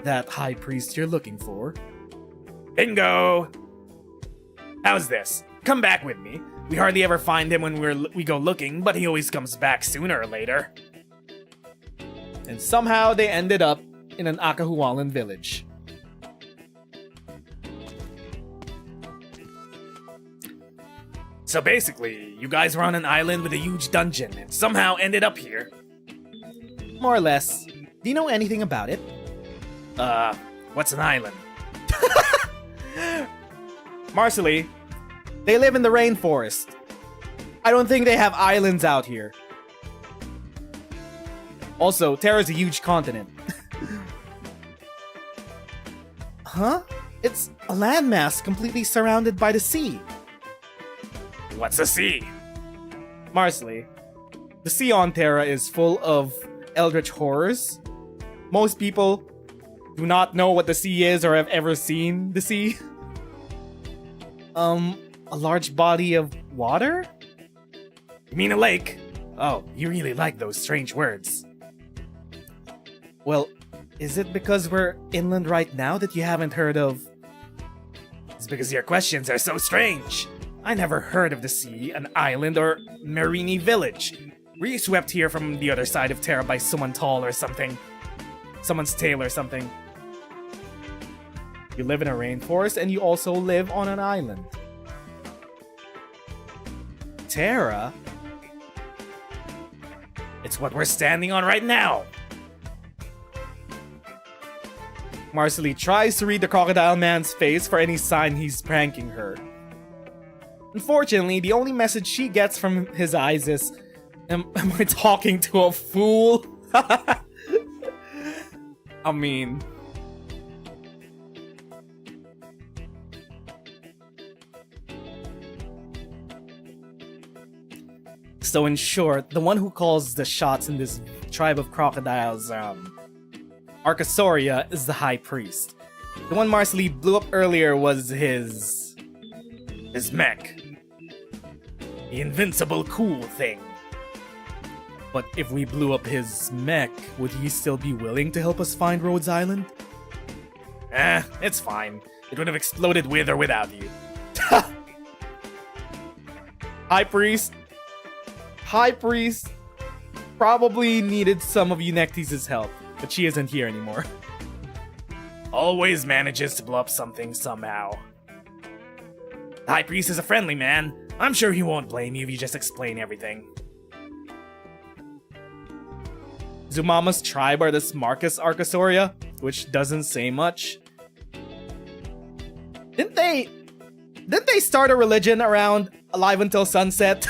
That high priest you're looking for? Bingo! How's this? Come back with me. We hardly ever find him when we go looking, but he always comes back sooner or later. And somehow they ended up in an Akahualan village. So basically, you guys were on an island with a huge dungeon and somehow ended up here. More or less. Do you know anything about it? What's an island? Marcely, they live in the rainforest. I don't think they have islands out here. Also, Terra's a huge continent. Huh? It's a landmass completely surrounded by the sea. What's a sea? Marcely, the sea on Terra is full of eldritch horrors. Most people do not know what the sea is or have ever seen the sea. A large body of water? You mean a lake? Oh, you really like those strange words. Well, is it because we're inland right now that you haven't heard of... It's because your questions are so strange. I never heard of the sea, an island, or Marini village. Were you swept here from the other side of Terra by someone tall or something? Someone's tail or something? You live in a rainforest and you also live on an island. Terra? It's what we're standing on right now. Marcely tries to read the crocodile man's face for any sign he's pranking her. Unfortunately, the only message she gets from his eyes is, am I talking to a fool? I mean... So in short, the one who calls the shots in this tribe of crocodiles, Archosaurus is the high priest. The one Marcely blew up earlier was his mech. The invincible cool thing. But if we blew up his mech, would he still be willing to help us find Rhodes Island? It's fine. It would have exploded with or without you. High priest probably needed some of Eunectes' help, but she isn't here anymore. Always manages to blow up something somehow. The High Priest is a friendly man. I'm sure he won't blame you if you just explain everything. Zumama's tribe are the Smarkus Archosaurus, which doesn't say much. Didn't they start a religion around Alive Until Sunset?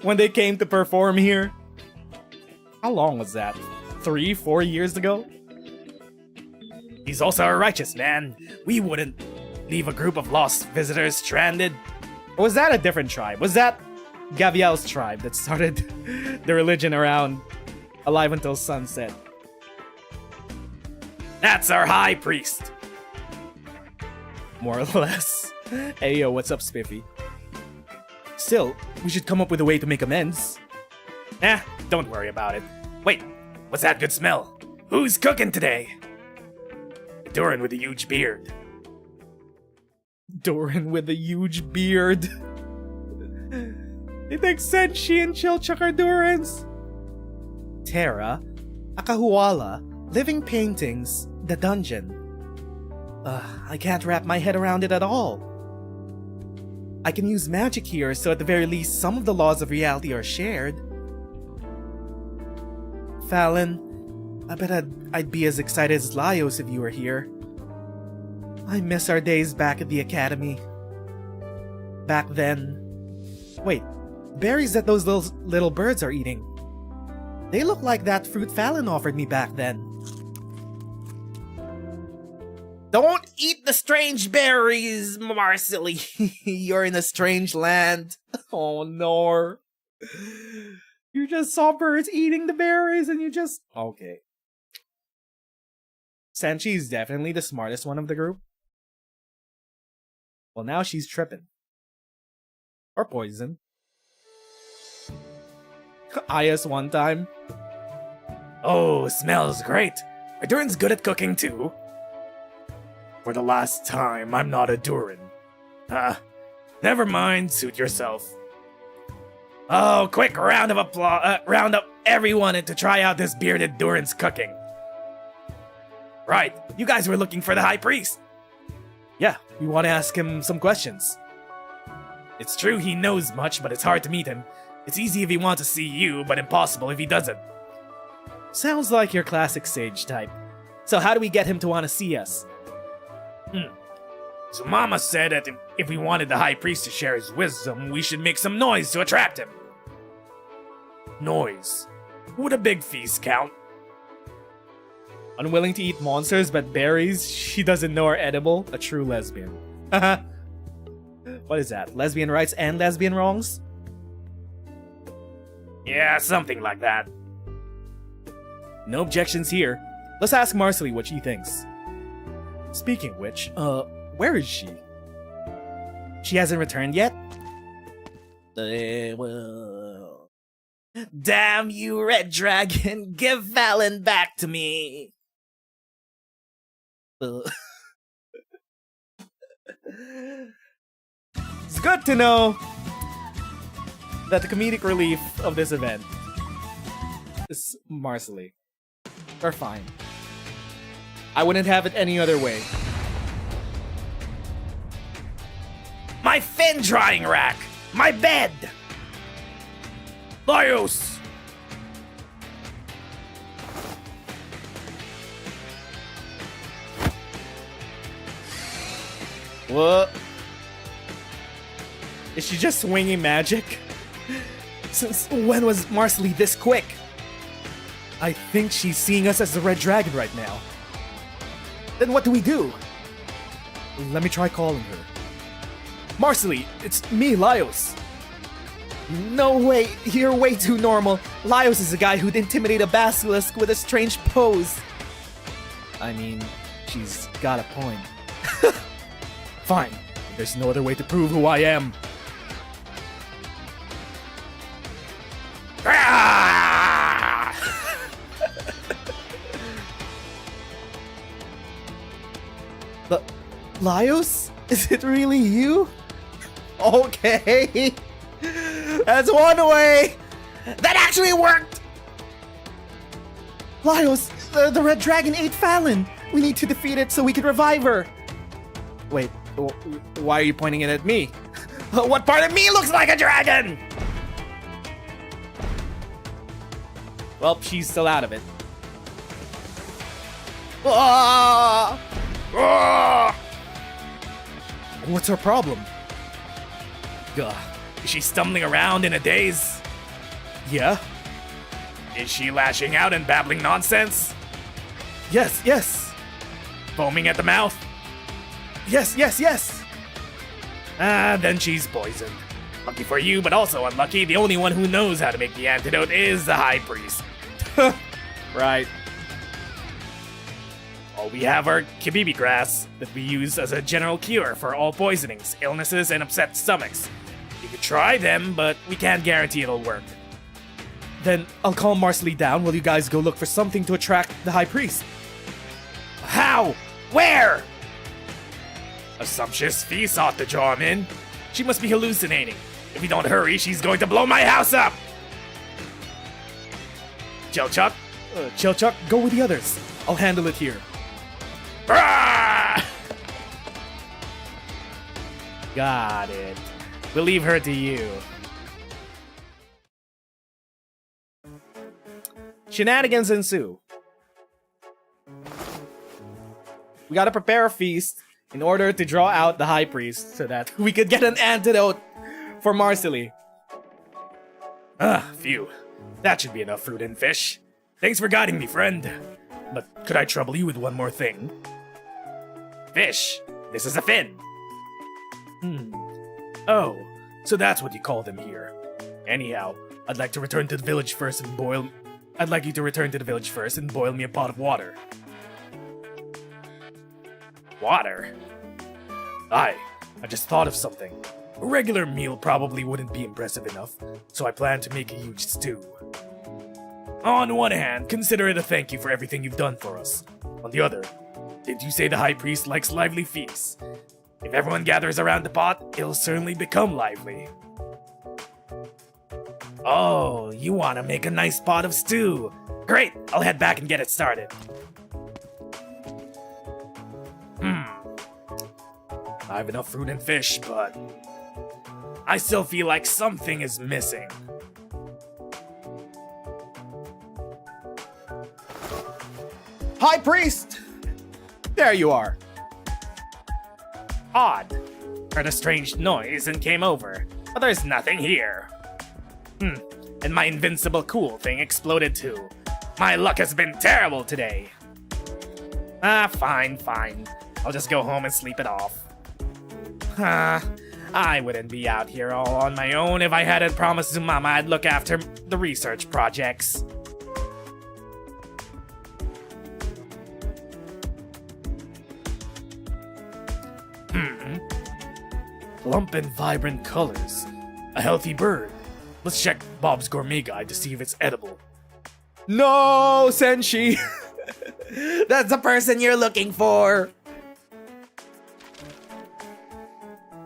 When they came to perform here? How long was that? 3-4 years ago? He's also a righteous man. We wouldn't leave a group of lost visitors stranded. Or was that a different tribe? Was that Gavial's tribe that started the religion around Alive Until Sunset? That's our High Priest. More or less. Hey yo, what's up, Spiffy? Still, we should come up with a way to make amends. Don't worry about it. Wait, what's that good smell? Who's cooking today? Durin with a huge beard. Durin with a huge beard. It makes sense she and Chilchuk are Durins. Terra, Akahuala, living paintings, the dungeon. I can't wrap my head around it at all. I can use magic here, so at the very least some of the laws of reality are shared. Fallon, I bet I'd be as excited as Laios if you were here. I miss our days back at the academy. Back then... Wait, berries that those little birds are eating. They look like that fruit Fallon offered me back then. Don't eat the strange berries, Marcely. You're in a strange land. Oh no. You just saw birds eating the berries and you just... Okay. Senshi is definitely the smartest one of the group. Well, now she's tripping. Or poison. Aya's one time. Oh, smells great. Are Durin's good at cooking too? For the last time, I'm not a Durin. Never mind, suit yourself. Oh, quick round of applause, round up everyone to try out this bearded Durin's cooking. Right, you guys were looking for the High Priest. Yeah, we want to ask him some questions. It's true he knows much, but it's hard to meet him. It's easy if he wants to see you, but impossible if he doesn't. Sounds like your classic sage type. So how do we get him to want to see us? So Mama said that if we wanted the High Priest to share his wisdom, we should make some noise to attract him. Noise. Would a big feast count? Unwilling to eat monsters but berries she doesn't know are edible? A true lesbian. What is that? Lesbian rights and lesbian wrongs? Yeah, something like that. No objections here. Let's ask Marcely what she thinks. Speaking of which, where is she? She hasn't returned yet? Well... Damn you, Red Dragon! Give Fallon back to me! It's good to know that the comedic relief of this event is Marcely. They're fine. I wouldn't have it any other way. My fin drying rack! My bed! Laios! What? Is she just swinging magic? Since when was Marcely this quick? I think she's seeing us as the Red Dragon right now. Then what do we do? Let me try calling her. Marcely, it's me, Laios. No way, you're way too normal. Laios is a guy who'd intimidate a basilisk with a strange pose. I mean, she's got a point. Fine, there's no other way to prove who I am. Laios? Is it really you? Okay. That's one way. That actually worked. Laios, the Red Dragon ate Fallon. We need to defeat it so we can revive her. Wait, why are you pointing it at me? What part of me looks like a dragon? Well, she's still out of it. Ah! Ah! What's her problem? Gah. Is she stumbling around in a daze? Yeah? Is she lashing out and babbling nonsense? Yes. Foaming at the mouth? Yes. Then she's poisoned. Lucky for you, but also unlucky. The only one who knows how to make the antidote is the High Priest. Right. All we have are kibibi grass that we use as a general cure for all poisonings, illnesses, and upset stomachs. You could try them, but we can't guarantee it'll work. Then I'll calm Marcely down while you guys go look for something to attract the High Priest. How? Where? A sumptuous feast ought to draw him in. She must be hallucinating. If we don't hurry, she's going to blow my house up! Chelchuck? Chelchuck, go with the others. I'll handle it here. Ah! Got it. We'll leave her to you. Shenanigans ensue. We gotta prepare a feast in order to draw out the High Priest so that we could get an antidote for Marcely. Ah, phew. That should be enough fruit and fish. Thanks for guiding me, friend. But could I trouble you with one more thing? Fish. This is a fin. Oh, so that's what you call them here. Anyhow, I'd like to return to the village first and boil... I'd like you to return to the village first and boil me a pot of water. Water? Aye, I just thought of something. A regular meal probably wouldn't be impressive enough, so I plan to make a huge stew. On one hand, consider it a thank you for everything you've done for us. On the other, did you say the High Priest likes lively feasts? If everyone gathers around the pot, it'll certainly become lively. Oh, you want to make a nice pot of stew. Great, I'll head back and get it started. I have enough fruit and fish, but I still feel like something is missing. High Priest! There you are. Odd. Heard a strange noise and came over, but there's nothing here. And my invincible cool thing exploded too. My luck has been terrible today. Ah, fine. I'll just go home and sleep it off. I wouldn't be out here all on my own if I hadn't promised to Mama I'd look after the research projects. Plump and vibrant colors. A healthy bird. Let's check Bob's Gourmet Guide to see if it's edible. No, Senshi! That's the person you're looking for!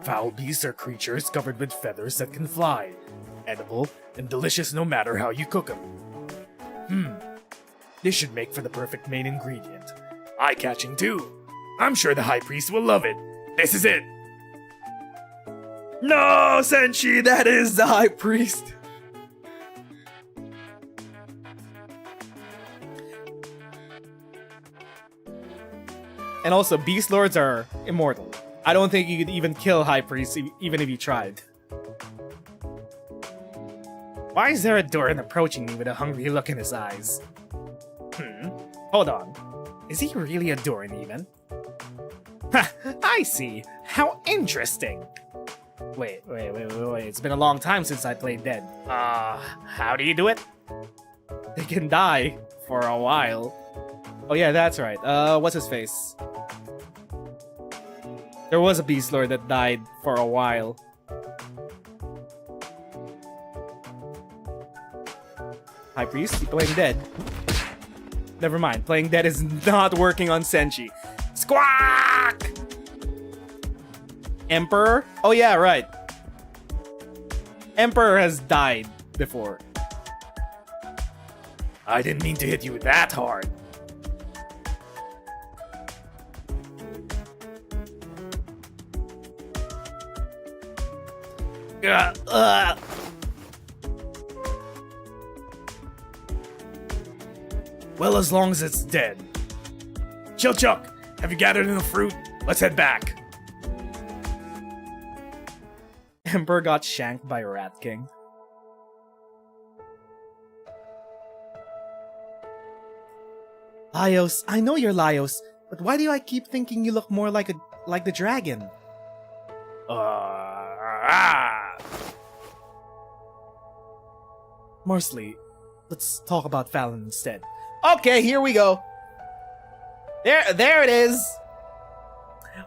Foul beasts are creatures covered with feathers that can fly. Edible and delicious no matter how you cook them. This should make for the perfect main ingredient. Eye-catching too. I'm sure the High Priest will love it. This is it. No, Senshi, that is the High Priest! And also, Beast Lords are immortal. I don't think you could even kill High Priest even if you tried. Why is there a Doran approaching me with a hungry look in his eyes? Hold on. Is he really a Doran even? Ha! I see. How interesting. Wait. It's been a long time since I played Dead. How do you do it? They can die for a while. Oh yeah, that's right. What's his face? There was a Beast Lord that died for a while. High Priest, you playing Dead? Never mind, playing Dead is not working on Senshi. Squawk! Emperor? Oh yeah, right. Emperor has died before. I didn't mean to hit you that hard. Well, as long as it's dead. Chilchuck, have you gathered enough fruit? Let's head back. Emperor got shanked by Rat King. Laios, I know you're Laios, but why do I keep thinking you look more like the dragon? Marsley, let's talk about Fallon instead. Okay, here we go. There it is.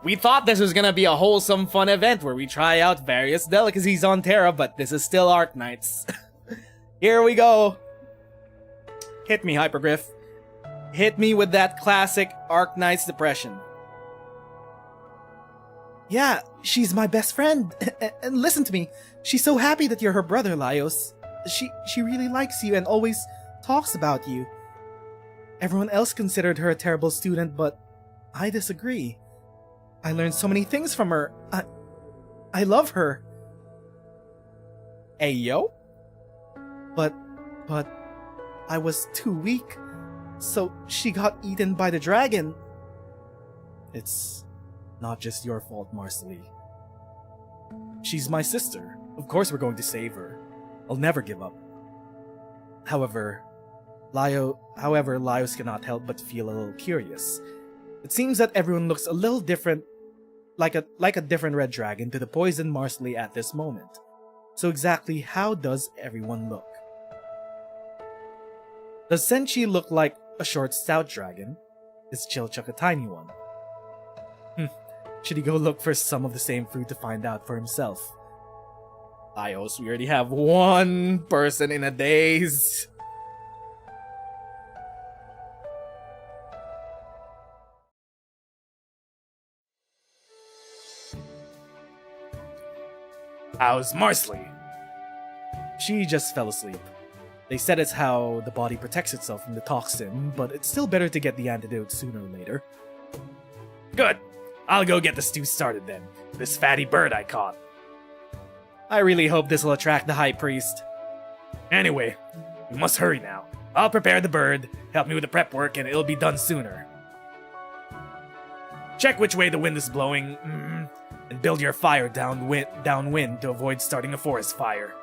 We thought this was gonna be a wholesome, fun event where we try out various delicacies on Terra, but this is still Arknights. Here we go. Hit me, Hypergriff. Hit me with that classic Arknights depression. Yeah, she's my best friend. And listen to me, she's so happy that you're her brother, Laios. She really likes you and always talks about you. Everyone else considered her a terrible student, but I disagree. I learned so many things from her. I love her. Ayo? But I was too weak, so she got eaten by the dragon. It's not just your fault, Marcelly. She's my sister. Of course we're going to save her. I'll never give up. However, Laios cannot help but feel a little curious. It seems that everyone looks a little different, like a different red dragon to the poisoned Marsley at this moment. So exactly how does everyone look? Does Senshi look like a short, stout dragon? Is Chilchuk a tiny one? Should he go look for some of the same fruit to find out for himself? Laios, we already have one person in a daze. How's Marsley? She just fell asleep. They said it's how the body protects itself from the toxin, but it's still better to get the antidote sooner or later. Good. I'll go get the stew started then. This fatty bird I caught. I really hope this will attract the High Priest. Anyway, we must hurry now. I'll prepare the bird, help me with the prep work, and it'll be done sooner. Check which way the wind is blowing, and build your fire downwind to avoid starting a forest fire.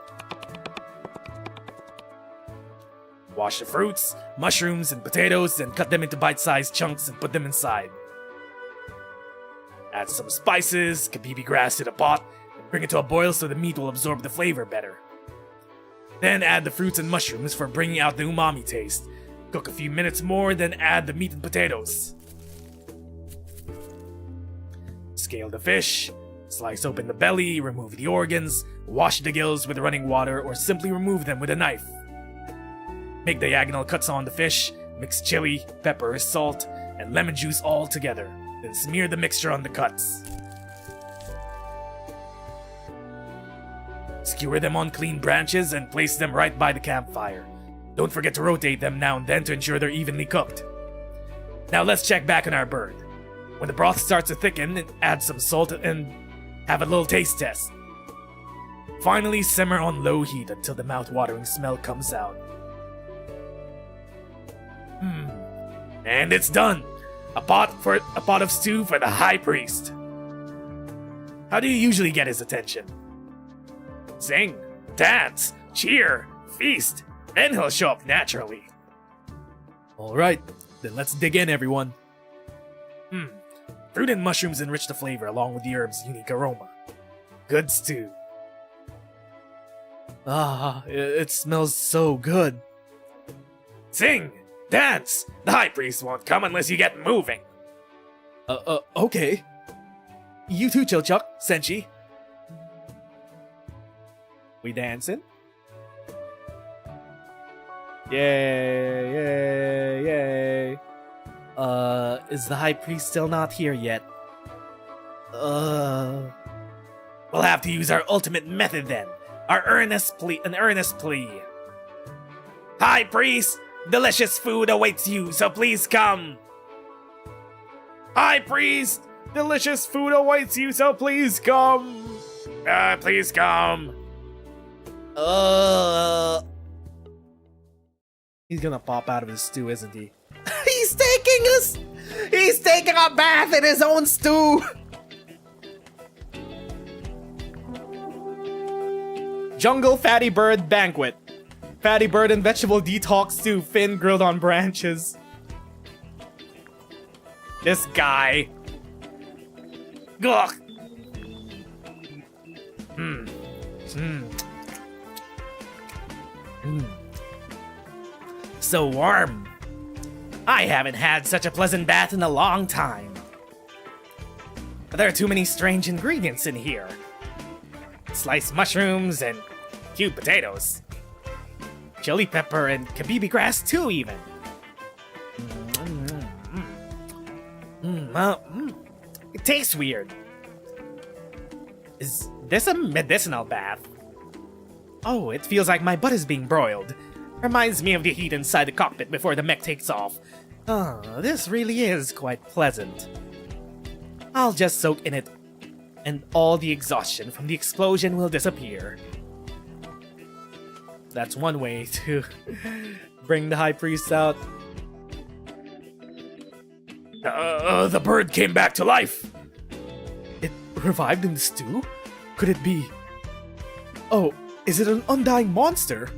Wash the fruits, mushrooms, and potatoes, and cut them into bite-sized chunks and put them inside. Add some spices, kabibi grass in a pot, and bring it to a boil so the meat will absorb the flavor better. Then add the fruits and mushrooms for bringing out the umami taste. Cook a few minutes more, then add the meat and potatoes. Scale the fish, slice open the belly, remove the organs, wash the gills with running water, or simply remove them with a knife. Make diagonal cuts on the fish, mix chili, pepper, salt, and lemon juice all together, then smear the mixture on the cuts. Skewer them on clean branches and place them right by the campfire. Don't forget to rotate them now and then to ensure they're evenly cooked. Now let's check back on our bird. When the broth starts to thicken, add some salt and have a little taste test. Finally, simmer on low heat until the mouth-watering smell comes out. And it's done! A pot of stew for the High Priest. How do you usually get his attention? Sing, dance, cheer, feast, then he'll show up naturally. Alright, then let's dig in, everyone. Fruit and mushrooms enrich the flavor along with the herb's unique aroma. Good stew. Ah, it smells so good. Sing! Dance! The High Priest won't come unless you get moving. Okay. You too, Chilchuk, Senshi. We dancing? Yay, yay, yay. Is the High Priest still not here yet? We'll have to use our ultimate method then. An earnest plea. High Priest, delicious food awaits you, so please come. High Priest, delicious food awaits you, so please come. Please come. He's gonna pop out of his stew, isn't he? He's taking a bath in his own stew! Jungle Fatty Bird Banquet. Fatty bird and vegetable detox stew, fin grilled on branches. This guy. Gugh. So warm. I haven't had such a pleasant bath in a long time. There are too many strange ingredients in here. Sliced mushrooms and cute potatoes. Chili pepper and kabibi grass too, even. It tastes weird. Is this a medicinal bath? Oh, it feels like my butt is being broiled. Reminds me of the heat inside the cockpit before the mech takes off. Oh, this really is quite pleasant. I'll just soak in it, and all the exhaustion from the explosion will disappear. That's one way to bring the High Priest out. The bird came back to life. It revived in the stew? Could it be... Oh, is it an undying monster?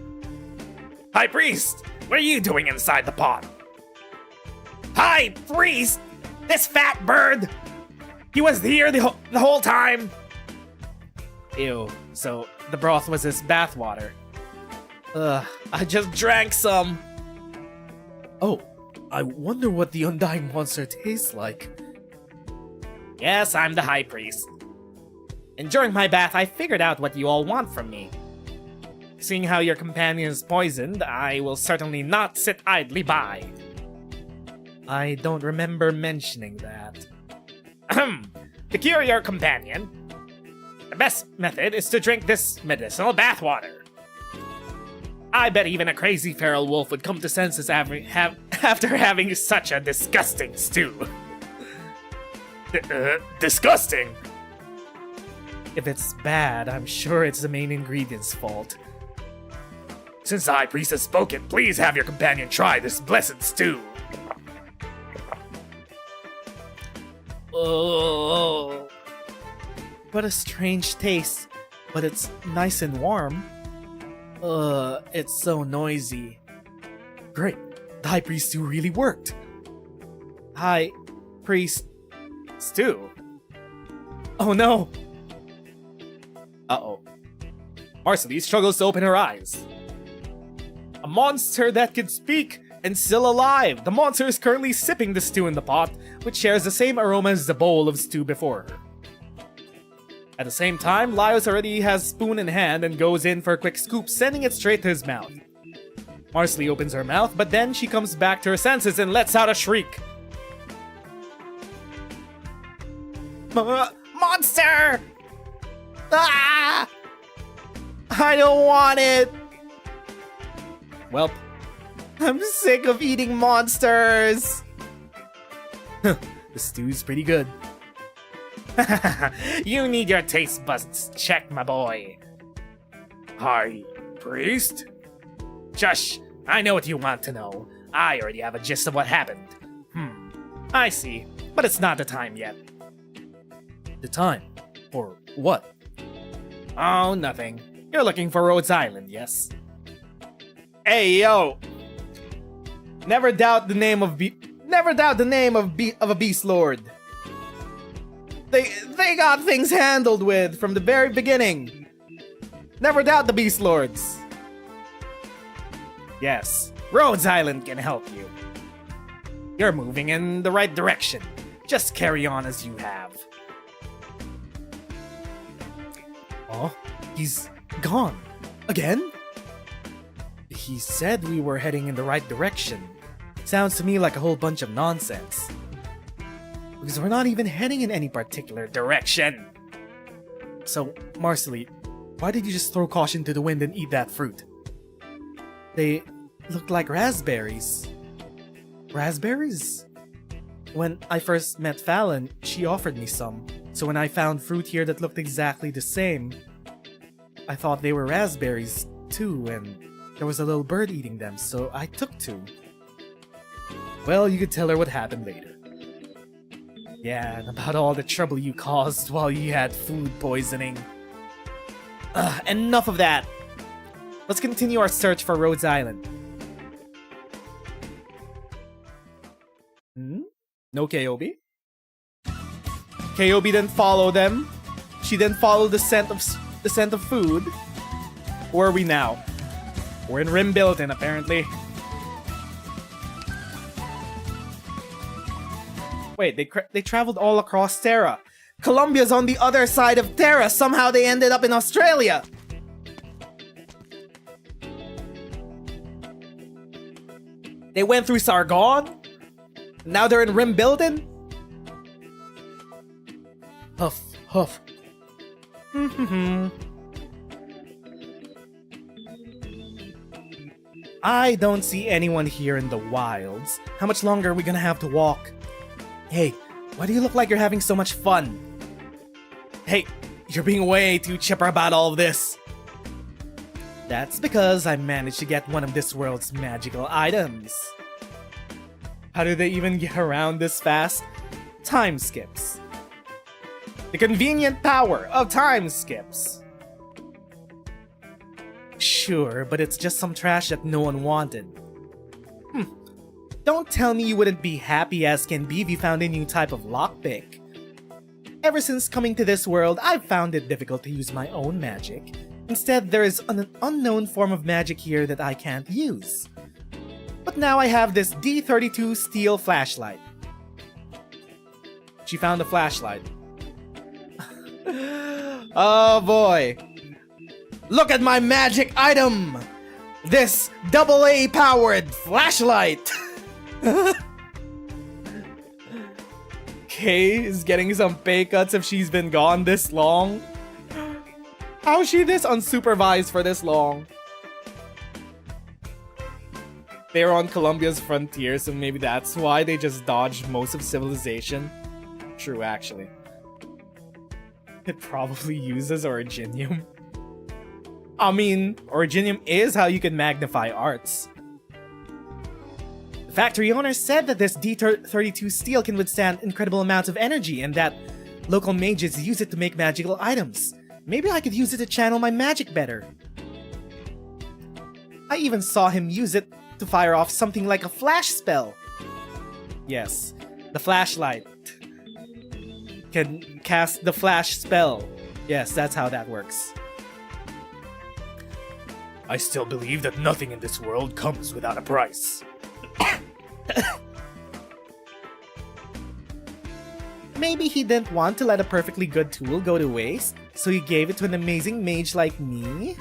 High Priest, what are you doing inside the pot? High Priest! This fat bird! He was here the whole time! Ew, so the broth was his bathwater. I just drank some. Oh, I wonder what the undying monster tastes like. Yes, I'm the High Priest. And during my bath, I figured out what you all want from me. Seeing how your companion is poisoned, I will certainly not sit idly by. I don't remember mentioning that. To cure your companion, the best method is to drink this medicinal bathwater. I bet even a crazy feral wolf would come to senses after having such a disgusting stew. Disgusting? If it's bad, I'm sure it's the main ingredient's fault. Since the High Priest has spoken, please have your companion try this blessed stew. Oh, what a strange taste, but it's nice and warm. It's so noisy. Great, the High Priest stew really worked. High Priest Stew? Oh no! Uh-oh. Marceline struggles to open her eyes. A monster that can speak and still alive! The monster is currently sipping the stew in the pot, which shares the same aroma as the bowl of stew before her. At the same time, Laios already has spoon in hand and goes in for a quick scoop, sending it straight to his mouth. Marceline opens her mouth, but then she comes back to her senses and lets out a shriek. Monster! Ah! I don't want it! Welp, I'm sick of eating monsters! The stew's pretty good. You need your taste buds checked, my boy. High Priest? Shush, I know what you want to know. I already have a gist of what happened. I see, but it's not the time yet. The time? For what? Oh, nothing. You're looking for Rhodes Island, yes? Hey, yo! Never doubt the name of a beast lord. They got things handled with from the very beginning. Never doubt the beast lords. Yes, Rhodes Island can help you. You're moving in the right direction. Just carry on as you have. Oh, he's gone. Again? He said we were heading in the right direction. Sounds to me like a whole bunch of nonsense. Because we're not even heading in any particular Direction. So, Marceline, why did you just throw caution to the wind and eat that fruit? They look like raspberries. Raspberries? When I first met Fallon, she offered me some. So when I found fruit here that looked exactly the same, I thought they were raspberries too, and there was a little bird eating them, so I took two. Well, you could tell her what happened later. Yeah, and about all the trouble you caused while you had food poisoning. Enough of that! Let's continue our search for Rhodes Island. No KOB? KOB didn't follow them. She didn't follow the scent of food. Where are we now? We're in Rimbilton, apparently. Wait, they traveled all across Terra. Columbia's on the other side of Terra. Somehow they ended up in Australia. They went through Sargon. Now they're in Rimbilton. Huff, huff. I don't see anyone here in the wilds. How much longer are we gonna have to walk? Hey, why do you look like you're having so much fun? Hey, you're being way too chipper about all of this. That's because I managed to get one of this world's magical items. How do they even get around this fast? Time skips. The convenient power of time skips. Sure, but it's just some trash that no one wanted. Don't tell me you wouldn't be happy as can be if you found a new type of lockpick. Ever since coming to this world, I've found it difficult to use my own magic. Instead, there is an unknown form of magic here that I can't use. But now I have this D32 steel flashlight. She found a flashlight. Oh boy. Look at my magic item! This AA powered flashlight! Kay is getting some pay cuts if she's been gone this long. How is she this unsupervised for this long? They're on Columbia's frontier, so maybe that's why they just dodged most of civilization. True, actually. It probably uses Originium. I mean, Originium is how you can magnify arts. The factory owner said that this D32 steel can withstand incredible amounts of energy and that local mages use it to make magical items. Maybe I could use it to channel my magic better. I even saw him use it to fire off something like a flash spell. Yes, the flashlight can cast the flash spell. Yes, that's how that works. I still believe that nothing in this world comes without a price. Maybe he didn't want to let a perfectly good tool go to waste, so he gave it to an amazing mage like me?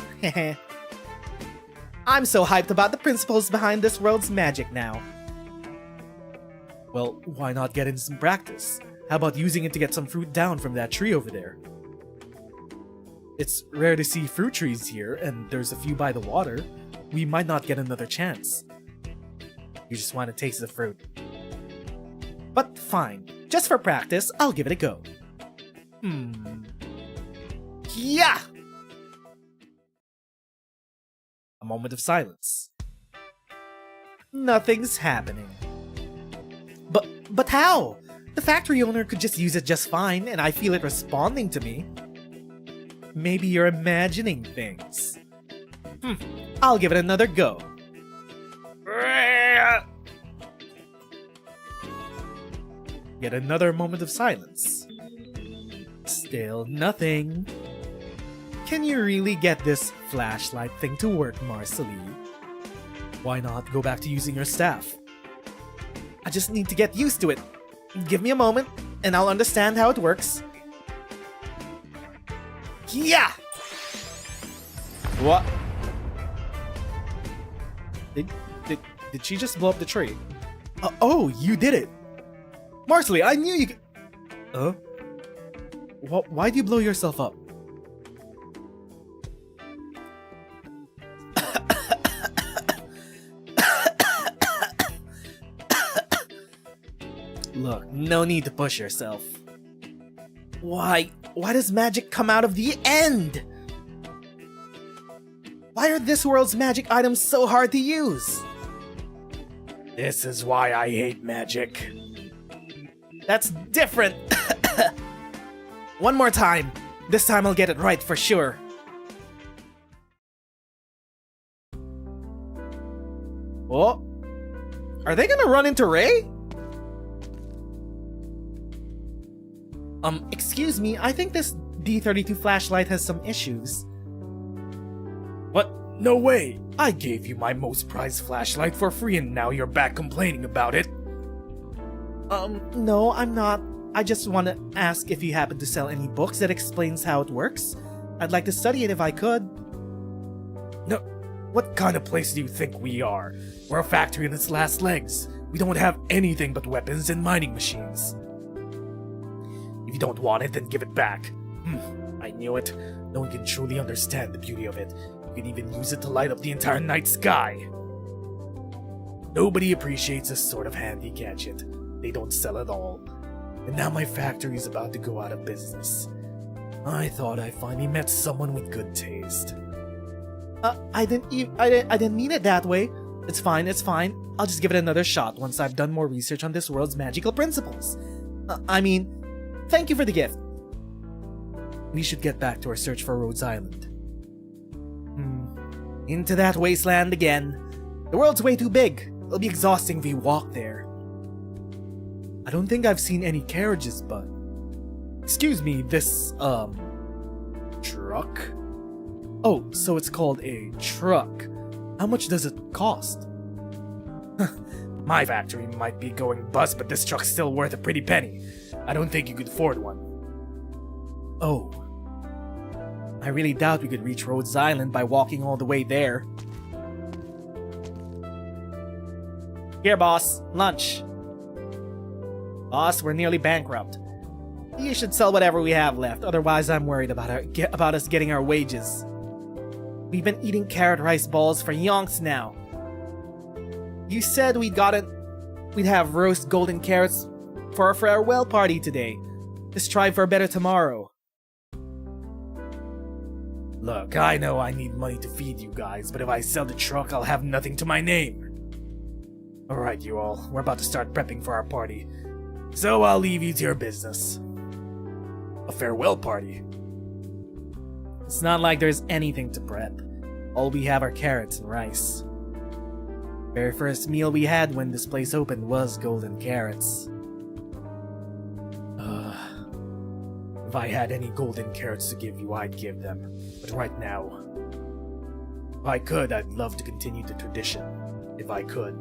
I'm so hyped about the principles behind this world's magic now. Well, why not get in some practice? How about using it to get some fruit down from that tree over there? It's rare to see fruit trees here, and there's a few by the water. We might not get another chance. You just want to taste the fruit. But fine, just for practice, I'll give it a go. Yeah! A moment of silence. Nothing's happening. But how? The factory owner could just use it just fine, and I feel it responding to me. Maybe you're imagining things. I'll give it another go. Yet another moment of silence. Still nothing. Can you really get this flashlight thing to work, Marcelie? Why not go back to using your staff? I just need to get used to it. Give me a moment, and I'll understand how it works. Yeah! What? Did she just blow up the tree? Oh, you did it! Marcelie, I knew you could... Huh? Why do you blow yourself up? Look, no need to push yourself. Why does magic come out of the end? Why are this world's magic items so hard to use? This is why I hate magic. That's different. One more time. This time I'll get it right for sure. Oh? Are they gonna run into Ray? Excuse me, I think this D32 flashlight has some issues. What? No way! I gave you my most prized flashlight for free and now you're back complaining about it. No, I'm not. I just want to ask if you happen to sell any books that explains how it works. I'd like to study it if I could. No, what kind of place do you think we are? We're a factory in its last legs. We don't have anything but weapons and mining machines. If you don't want it, then give it back. I knew it. No one can truly understand the beauty of it. You can even use it to light up the entire night sky. Nobody appreciates this sort of handy gadget. They don't sell it all. And now my factory is about to go out of business. I thought I finally met someone with good taste. I didn't mean it that way. It's fine, it's fine. I'll just give it another shot once I've done more research on this world's magical principles. Thank you for the gift. We should get back to our search for Rhodes Island. Into that wasteland again. The world's way too big. It'll be exhausting if we walk there. I don't think I've seen any carriages, but... Excuse me, this, truck? Oh, so it's called a truck. How much does it cost? My factory might be going bust, but this truck's still worth a pretty penny. I don't think you could afford one. Oh. I really doubt we could reach Rhodes Island by walking all the way there. Here, boss. Lunch. Boss, we're nearly bankrupt. You should sell whatever we have left, otherwise I'm worried about us getting our wages. We've been eating carrot rice balls for yonks now. You said we'd have roast golden carrots for our farewell party today. Let's strive for a better tomorrow. Look, I know I need money to feed you guys, but if I sell the truck, I'll have nothing to my name. Alright, you all, we're about to start prepping for our party. So I'll leave you to your business. A farewell party? It's not like there's anything to prep. All we have are carrots and rice. Very first meal we had when this place opened was golden carrots. If I had any golden carrots to give you, I'd give them. But right now, if I could, I'd love to continue the tradition. If I could.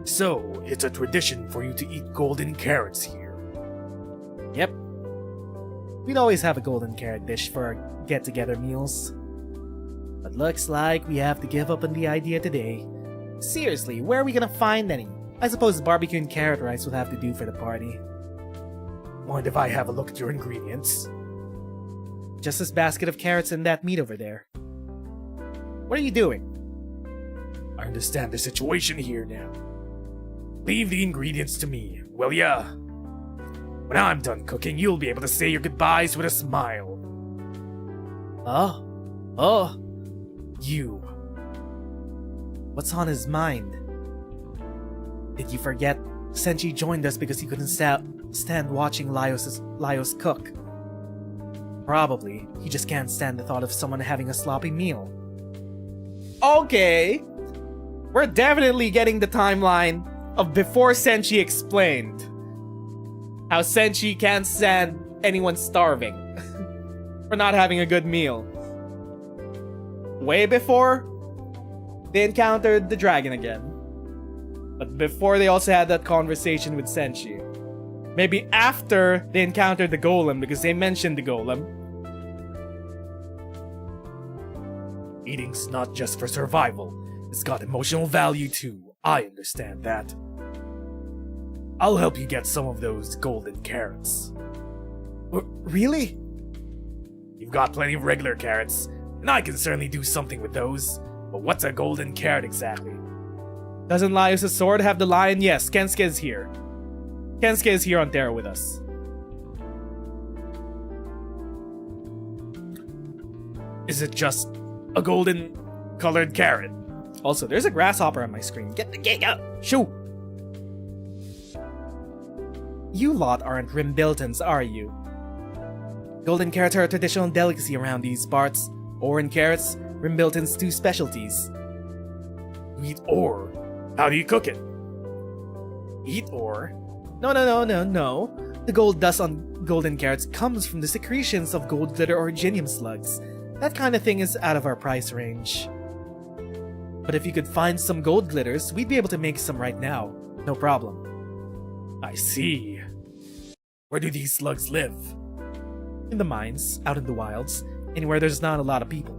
So, it's a tradition for you to eat golden carrots here. Yep. We'd always have a golden carrot dish for our get-together meals. But looks like we have to give up on the idea today. Seriously, where are we gonna find any? I suppose barbecue and carrot rice would have to do for the party. Mind if I have a look at your ingredients? Just this basket of carrots and that meat over there. What are you doing? I understand the situation here now. Leave the ingredients to me, will ya? When I'm done cooking, you'll be able to say your goodbyes with a smile. Oh. You. What's on his mind? Did you forget Senshi joined us because he couldn't stand watching Laios cook? Probably. He just can't stand the thought of someone having a sloppy meal. Okay. We're definitely getting the timeline of before Senshi explained how Senshi can't stand anyone starving for not having a good meal. Way before they encountered the dragon again. But before they also had that conversation with Senshi. Maybe after they encountered the golem, because they mentioned the golem. Eating's not just for survival. It's got emotional value too. I understand that. I'll help you get some of those golden carrots. Really? You've got plenty of regular carrots, and I can certainly do something with those. But what's a golden carrot exactly? Doesn't Laios' sword have the lion? Yes, Kensuke is here. Kensuke is here on Terra with us. Is it just a golden colored carrot? Also, there's a grasshopper on my screen. Get the gate out! Shoo! You lot aren't Rimbiltons, are you? Golden carrots are a traditional delicacy around these parts. Ore and carrots, Rimbiltons' two specialties. You eat ore? How do you cook it? Eat ore? No. The gold dust on golden carrots comes from the secretions of gold glitter or genium slugs. That kind of thing is out of our price range. But if you could find some gold glitters, we'd be able to make some right now. No problem. I see. Where do these slugs live? In the mines, out in the wilds, anywhere there's not a lot of people.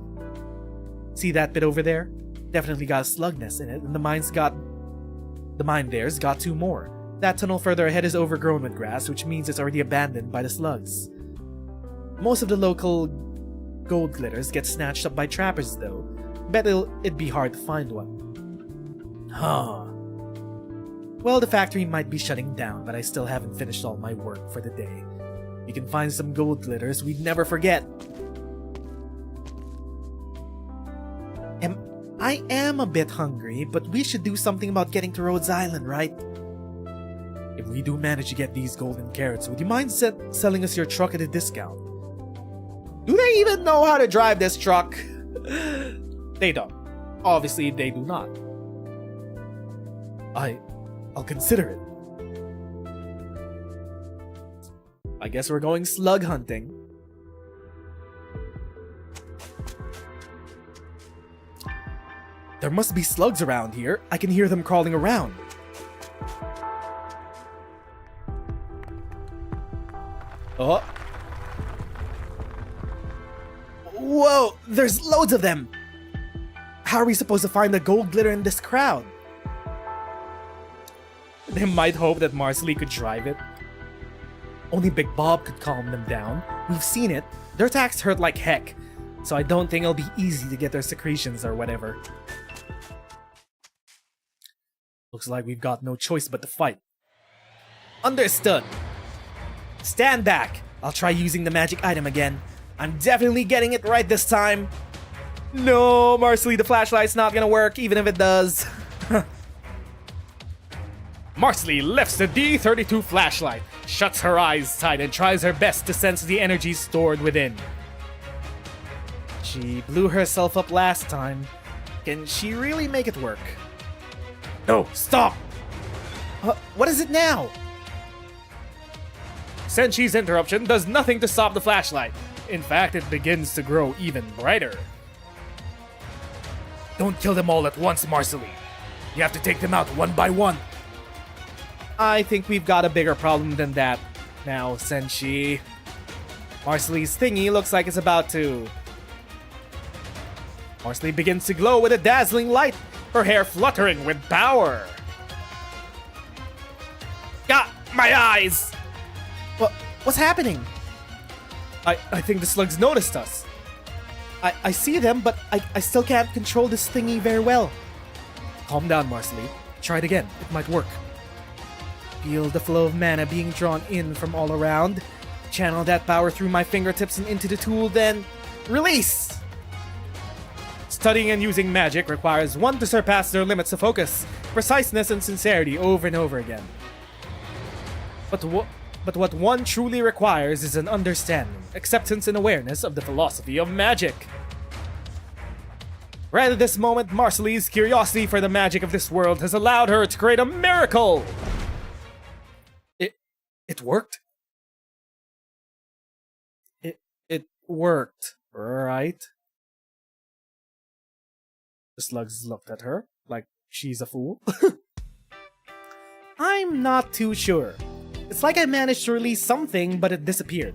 See that bit over there? Definitely got a slug nest in it, and the mine there's got two more. That tunnel further ahead is overgrown with grass, which means it's already abandoned by the slugs. Most of the local gold glitters get snatched up by trappers though. Bet it'd be hard to find one. Huh. Well, the factory might be shutting down, but I still haven't finished all my work for the day. You can find some gold glitters we'd never forget. I am a bit hungry, but we should do something about getting to Rhodes Island, right? If we do manage to get these golden carrots, would you mind selling us your truck at a discount? Do they even know how to drive this truck? They don't. Obviously, they do not. I'll consider it. I guess we're going slug hunting. There must be slugs around here. I can hear them crawling around. Oh. Whoa, there's loads of them. How are we supposed to find the gold glitter in this crowd? They might hope that Marsley could drive it. Only Big Bob could calm them down. We've seen it. Their attacks hurt like heck, so I don't think it'll be easy to get their secretions or whatever. Looks like we've got no choice but to fight. Understood. Stand back. I'll try using the magic item again. I'm definitely getting it right this time. No, Marsley, the flashlight's not gonna work, even if it does. Marsley lifts the D-32 flashlight, shuts her eyes tight, and tries her best to sense the energy stored within. She blew herself up last time. Can she really make it work? No, stop! What is it now? Senshi's interruption does nothing to stop the flashlight. In fact, it begins to grow even brighter. Don't kill them all at once, Marsley. You have to take them out one by one. I think we've got a bigger problem than that now, Senshi. Marsley's thingy looks like it's about to... Marsley begins to glow with a dazzling light, her hair fluttering with power. Got my eyes! What's happening? I think the slugs noticed us. I see them, but I still can't control this thingy very well. Calm down, Marsley. Try it again. It might work. Feel the flow of mana being drawn in from all around. Channel that power through my fingertips and into the tool, then release! Studying and using magic requires one to surpass their limits of focus, preciseness, and sincerity over and over again. But what one truly requires is an understanding, acceptance, and awareness of the philosophy of magic. Right at this moment, Marsley's curiosity for the magic of this world has allowed her to create a miracle! It worked? It worked, right? The slugs looked at her like she's a fool. I'm not too sure. It's like I managed to release something, but it disappeared.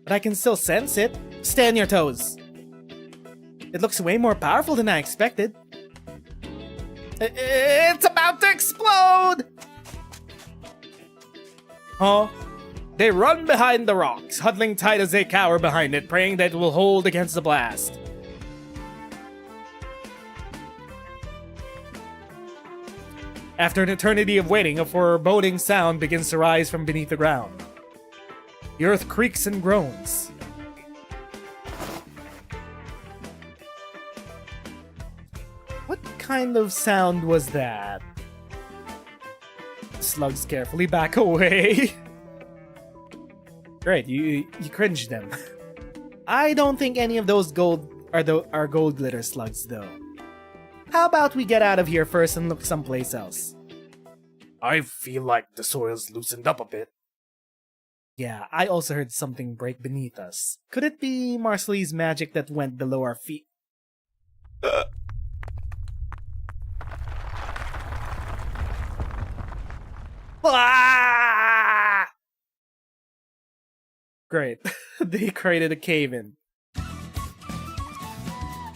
But I can still sense it. Stay on your toes. It looks way more powerful than I expected. It's about to explode! Huh? They run behind the rocks, huddling tight as they cower behind it, praying that it will hold against the blast. After an eternity of waiting, a foreboding sound begins to rise from beneath the ground. The earth creaks and groans. What kind of sound was that? The slugs carefully back away. Great, you cringed them. I don't think any of those are gold glitter slugs, though. How about we get out of here first and look someplace else? I feel like the soil's loosened up a bit. Yeah, I also heard something break beneath us. Could it be Marsley's magic that went below our feet? Ah! Great. They created a cave-in.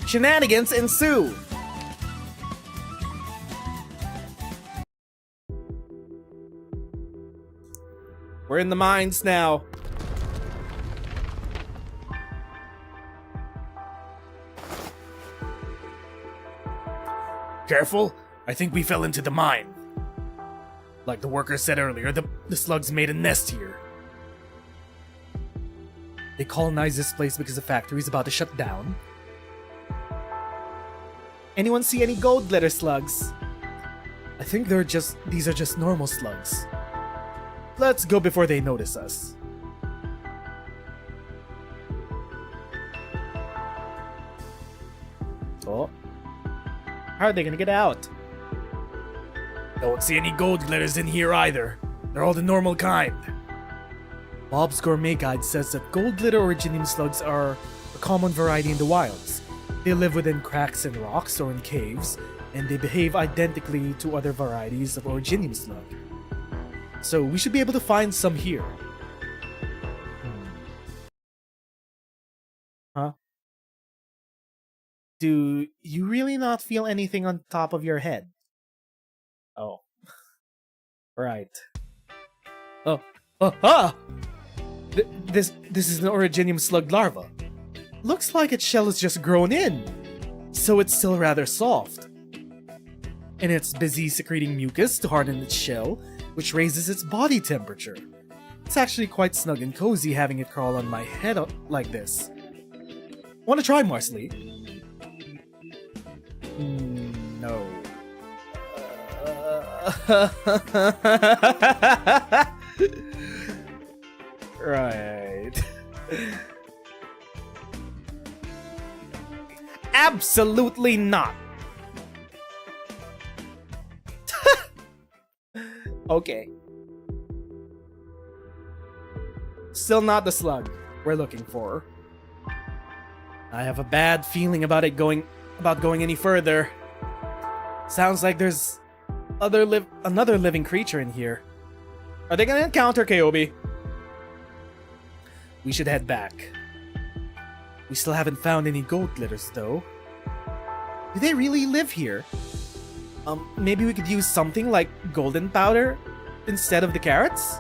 Shenanigans ensue! We're in the mines now. Careful! I think we fell into the mine. Like the worker said earlier, the slugs made a nest here. They colonized this place because the factory's about to shut down. Anyone see any gold glitter slugs? I think these are just normal slugs. Let's go before they notice us. Oh. How are they gonna get out? Don't see any gold glitters in here either. They're all the normal kind. Bob's Gourmet Guide says that gold glitter originium slugs are a common variety in the wilds. They live within cracks in rocks or in caves, and they behave identically to other varieties of originium slug. So we should be able to find some here. Huh? Do you really not feel anything on top of your head? Oh. Right. Oh. Oh, ah! This is an originium slug larva. Looks like its shell is just grown in, so it's still rather soft. And it's busy secreting mucus to harden its shell, which raises its body temperature. It's actually quite snug and cozy having it crawl on my head like this. Want to try, Marsley? No. Right. Absolutely not. Okay. Still not the slug we're looking for. I have a bad feeling about going any further. Sounds like there's another living creature in here. Are they gonna encounter Kaobi? We should head back. We still haven't found any gold glitters though. Do they really live here? Maybe we could use something like golden powder instead of the carrots?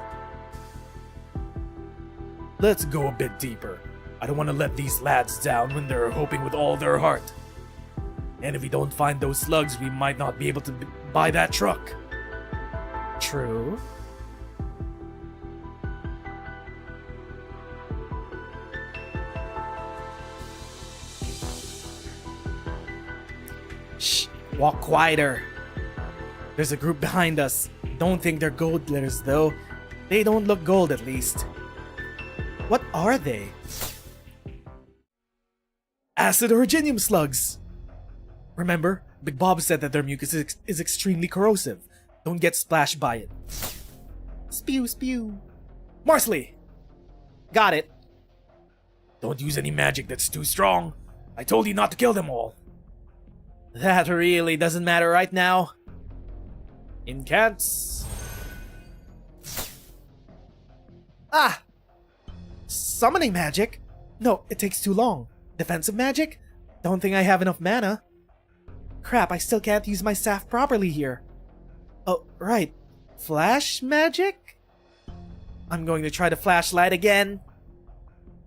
Let's go a bit deeper. I don't want to let these lads down when they're hoping with all their heart. And if we don't find those slugs, we might not be able to buy that truck. True. Shh, walk quieter. There's a group behind us. Don't think they're gold glitters though. They don't look gold at least. What are they? Acid originium slugs! Remember, Big Bob said that their mucus is extremely corrosive. Don't get splashed by it. Spew, spew. Marsley! Got it. Don't use any magic that's too strong. I told you not to kill them all. That really doesn't matter right now. Incants. Ah! Summoning magic? No, it takes too long. Defensive magic? Don't think I have enough mana. Crap, I still can't use my staff properly here. Oh, right. Flash magic? I'm going to try the flashlight again.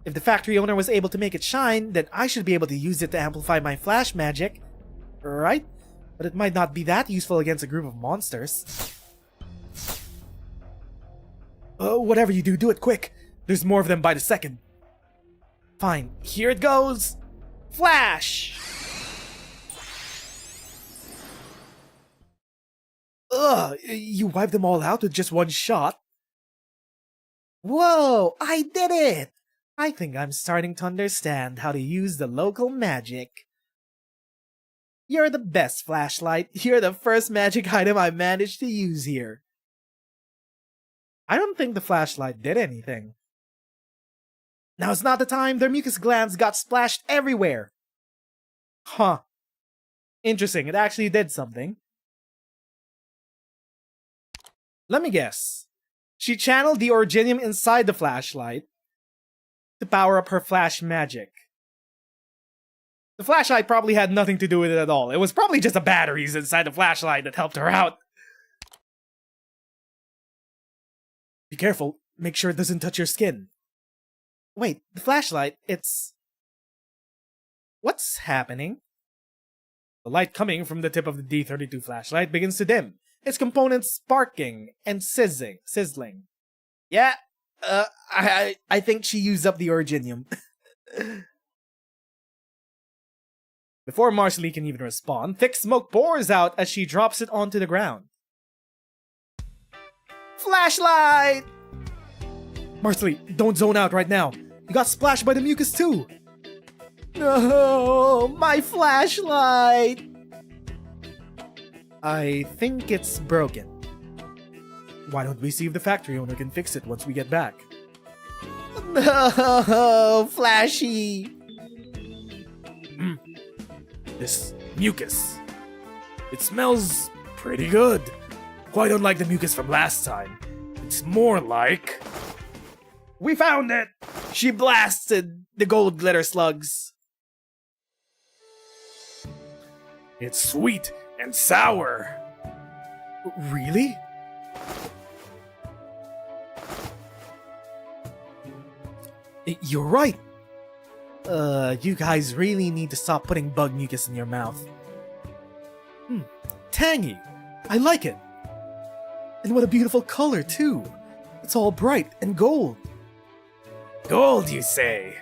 If the factory owner was able to make it shine, then I should be able to use it to amplify my flash magic. Right? But it might not be that useful against a group of monsters. Oh, whatever you do, do it quick. There's more of them by the second. Fine, here it goes. Flash! Ugh, you wiped them all out with just one shot? Whoa, I did it! I think I'm starting to understand how to use the local magic. You're the best, Flashlight. You're the first magic item I managed to use here. I don't think the flashlight did anything. Now's not the time. Their mucus glands got splashed everywhere. Huh. Interesting. It actually did something. Let me guess. She channeled the originium inside the flashlight to power up her flash magic. The flashlight probably had nothing to do with it at all. It was probably just the batteries inside the flashlight that helped her out. Be careful. Make sure it doesn't touch your skin. Wait, the flashlight, it's... What's happening? The light coming from the tip of the D-32 flashlight begins to dim, its components sparking and sizzling. Yeah, I think she used up the originium. Before Marsley can even respond, thick smoke pours out as she drops it onto the ground. Flashlight! Marsley, don't zone out right now. You got splashed by the mucus too. No, my flashlight! I think it's broken. Why don't we see if the factory owner can fix it once we get back? No, Flashy! This mucus. It smells pretty good. Quite unlike the mucus from last time. It's more like... We found it! She blasted the gold glitter slugs. It's sweet and sour. Really? You're right. You guys really need to stop putting bug mucus in your mouth. Tangy. I like it. And what a beautiful color, too. It's all bright and gold. Gold, you say?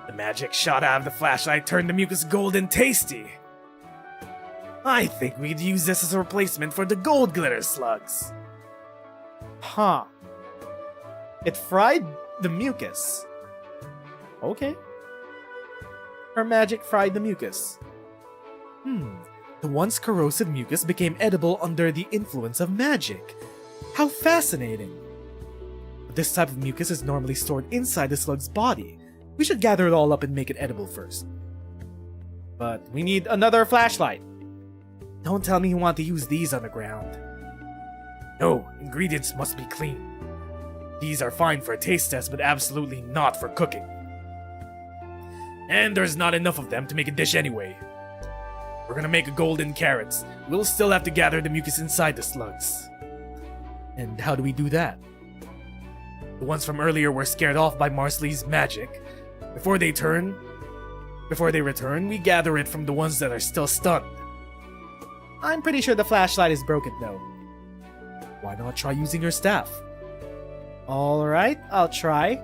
The magic shot out of the flashlight turned the mucus gold and tasty. I think we'd use this as a replacement for the gold glitter slugs. Huh. It fried the mucus. Okay. Her magic fried the mucus. The once corrosive mucus became edible under the influence of magic. How fascinating. But this type of mucus is normally stored inside the slug's body. We should gather it all up and make it edible first. But we need another flashlight. Don't tell me you want to use these on the ground. No, ingredients must be clean. These are fine for a taste test, but absolutely not for cooking. And there's not enough of them to make a dish anyway. We're gonna make a golden carrots. We'll still have to gather the mucus inside the slugs. And how do we do that? The ones from earlier were scared off by Marsley's magic. Before they return, we gather it from the ones that are still stunned. I'm pretty sure the flashlight is broken though. Why not try using your staff? Alright, I'll try.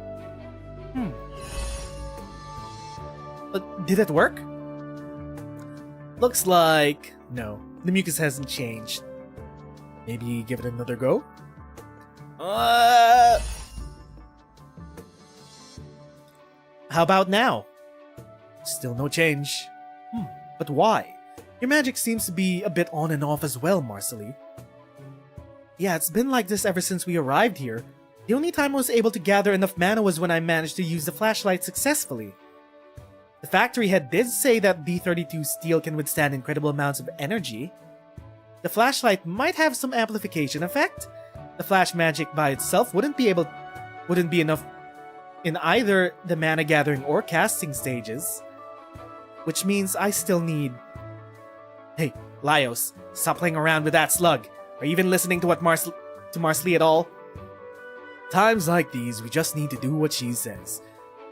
Did it work? Looks like... no, the mucus hasn't changed. Maybe give it another go? How about now? Still no change. But why? Your magic seems to be a bit on and off as well, Marcelly. Yeah, it's been like this ever since we arrived here. The only time I was able to gather enough mana was when I managed to use the flashlight successfully. The factory head did say that D32 steel can withstand incredible amounts of energy. The flashlight might have some amplification effect. The flash magic by itself wouldn't be enough in either the mana gathering or casting stages. Which means I still need... Hey, Laios, stop playing around with that slug. Are you even listening to what Marsley at all? Times like these, we just need to do what she says.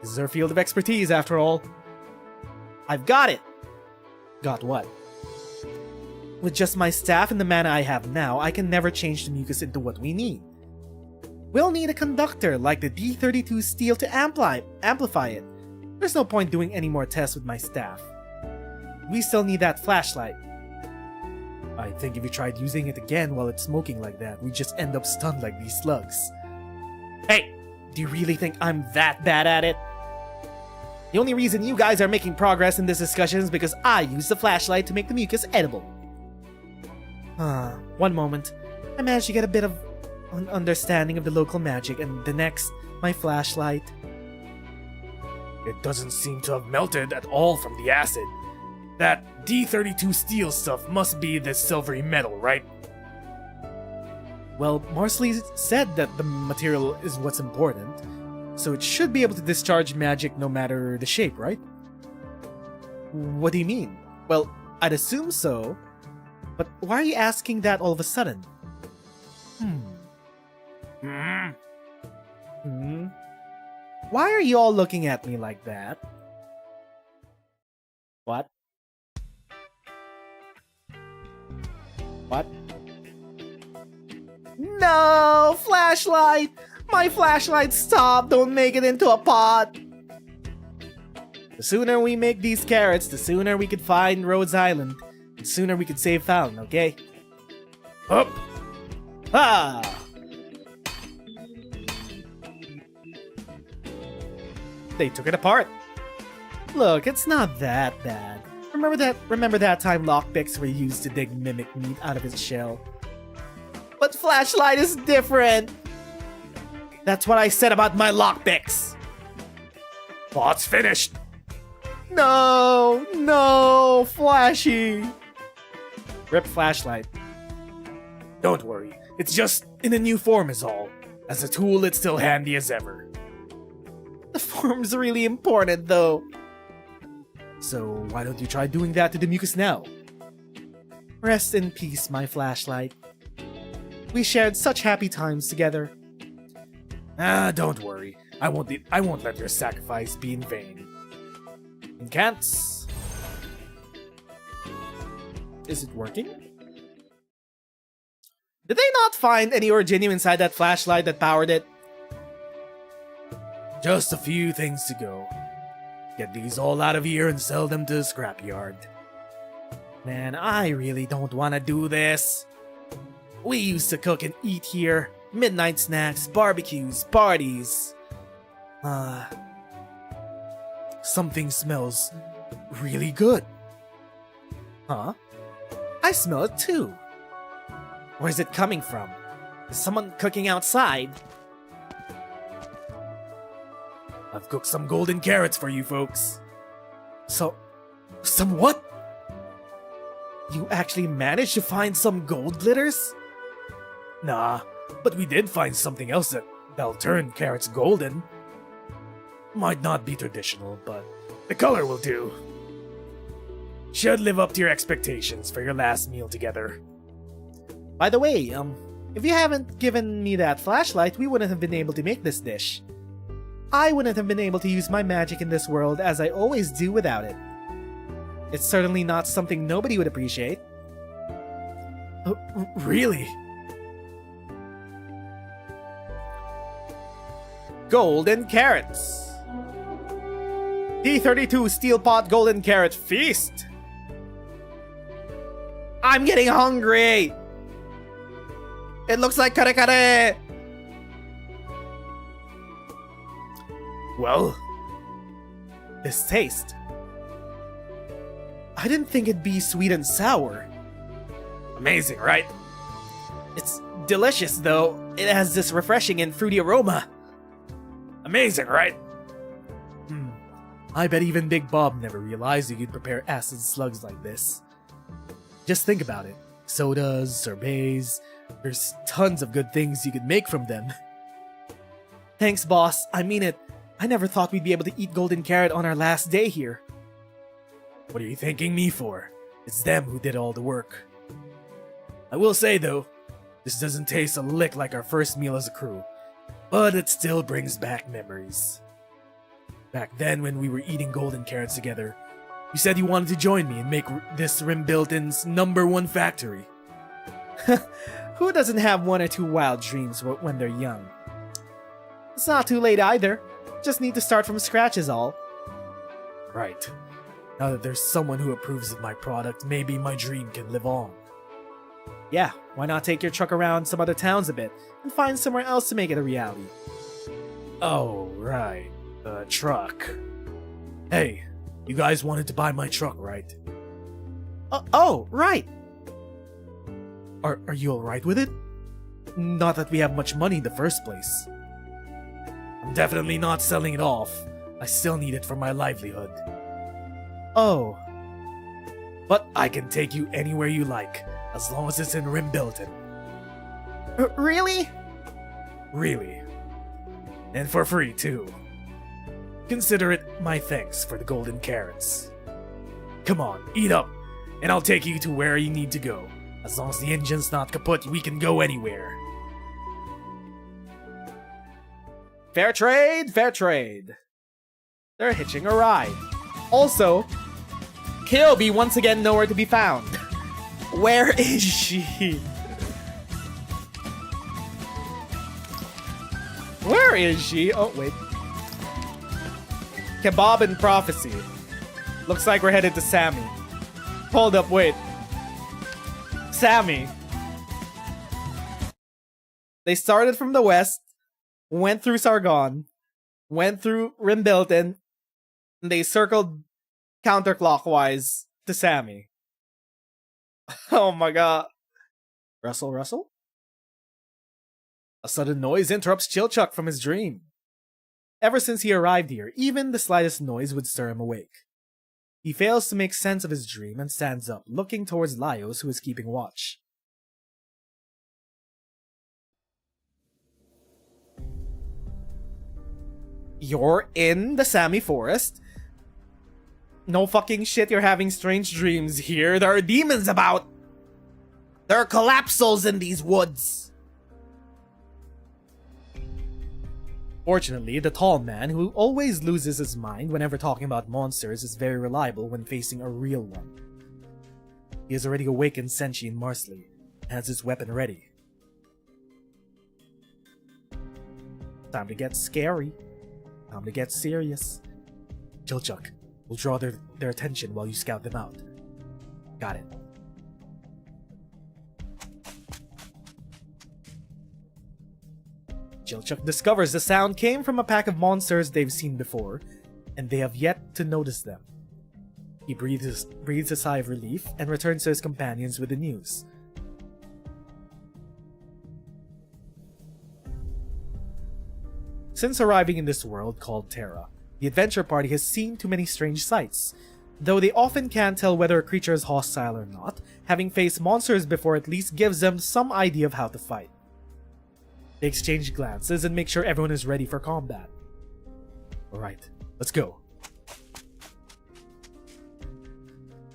This is her field of expertise, after all. I've got it! Got what? With just my staff and the mana I have now, I can never change the mucus into what we need. We'll need a conductor like the D32 steel to amplify it. There's no point doing any more tests with my staff. We still need that flashlight. I think if you tried using it again while it's smoking like that, we'd just end up stunned like these slugs. Hey, do you really think I'm that bad at it? The only reason you guys are making progress in this discussion is because I used the flashlight to make the mucus edible. One moment. I managed to get a bit of an understanding of the local magic, and the next, my flashlight. It doesn't seem to have melted at all from the acid. That D32 steel stuff must be the silvery metal, right? Well, Marsley said that the material is what's important, so it should be able to discharge magic no matter the shape, right? What do you mean? Well, I'd assume so. But why are you asking that all of a sudden? Why are you all looking at me like that? What? What? No! Flashlight! My flashlight, stop! Don't make it into a pot! The sooner we make these carrots, the sooner we could find Rhodes Island. The sooner we could save Fallon, okay? Up! Ah! They took it apart. Look, it's not that bad. Remember that time lockpicks were used to dig mimic meat out of its shell? But flashlight is different! That's what I said about my lockpicks! Bot's finished. No, Flashy! Rip flashlight. Don't worry, it's just in a new form is all. As a tool, it's still handy as ever. The form's really important, though. So why don't you try doing that to the mucus now? Rest in peace, my flashlight. We shared such happy times together. Don't worry. I won't let your sacrifice be in vain. Incants. Is it working? Did they not find any originium inside that flashlight that powered it? Just a few things to go. Get these all out of here and sell them to the scrapyard. Man, I really don't want to do this. We used to cook and eat here. Midnight snacks, barbecues, parties. Something smells really good. Huh? I smell it too. Where's it coming from? Is someone cooking outside? I've cooked some golden carrots for you folks. Some what? You actually managed to find some gold glitters? Nah, but we did find something else that'll turn carrots golden. Might not be traditional, but the color will do. Should live up to your expectations for your last meal together. By the way, if you haven't given me that flashlight, we wouldn't have been able to make this dish. I wouldn't have been able to use my magic in this world as I always do without it. It's certainly not something nobody would appreciate. Really? Golden carrots. D32 Steel Pot Golden Carrot Feast. I'm getting hungry. It looks like kare kare. Well, This taste. I didn't think it'd be sweet and sour. amazing, right? It's delicious though. It has this refreshing and fruity aroma. Amazing, right? I bet even Big Bob never realized you could prepare acid slugs like this. Just think about it. Sodas, sorbets, there's tons of good things you could make from them. Thanks, boss. I mean it. I never thought we'd be able to eat golden carrot on our last day here. What are you thanking me for? It's them who did all the work. I will say though, this doesn't taste a lick like our first meal as a crew, but it still brings back memories. Back then when we were eating golden carrots together, you said you wanted to join me and make this Rimbilton's #1 factory. Who doesn't have one or two wild dreams when they're young? It's not too late either. Just need to start from scratch is all. Right. Now that there's someone who approves of my product, maybe my dream can live on. Yeah, why not take your truck around some other towns a bit and find somewhere else to make it a reality? Oh, right. The truck. Hey, you guys wanted to buy my truck, right? Oh, right. Are you alright with it? Not that we have much money in the first place. I'm definitely not selling it off. I still need it for my livelihood. Oh, But I can take you anywhere you like, as long as it's in Rimbilton. really? Really. And for free, too. Consider it my thanks for the golden carrots. Come on, eat up, and I'll take you to where you need to go. As long as the engine's not kaput, we can go anywhere. Fair trade, fair trade. They're hitching a ride. Also, Kilby once again nowhere to be found. Where is she? Where is she? Oh, wait. Kebab and Prophecy. Looks like we're headed to Sammy. Hold up, wait. Sammy. They started from the west, went through Sargon, went through Rimbilton, And they circled counterclockwise to Sammy. Oh my god. Russell? A sudden noise interrupts Chilchuck from his dream. Ever since he arrived here, even the slightest noise would stir him awake. He fails to make sense of his dream and stands up, looking towards Laios, who is keeping watch. You're in the Sammy Forest? No fucking shit, you're having strange dreams here. There are demons about! There are collapsals in these woods! Fortunately, the tall man, who always loses his mind whenever talking about monsters, is very reliable when facing a real one. He has already awakened Senshi and Marsley, and has his weapon ready. Time to get scary. Time to get serious. Chilchuck will draw their attention while you scout them out. Got it. Chilchuck discovers the sound came from a pack of monsters they've seen before, and they have yet to notice them. He breathes a sigh of relief and returns to his companions with the news. Since arriving in this world called Terra, the adventure party has seen too many strange sights. Though they often can't tell whether a creature is hostile or not, having faced monsters before at least gives them some idea of how to fight. They exchange glances and make sure everyone is ready for combat. Alright, let's go.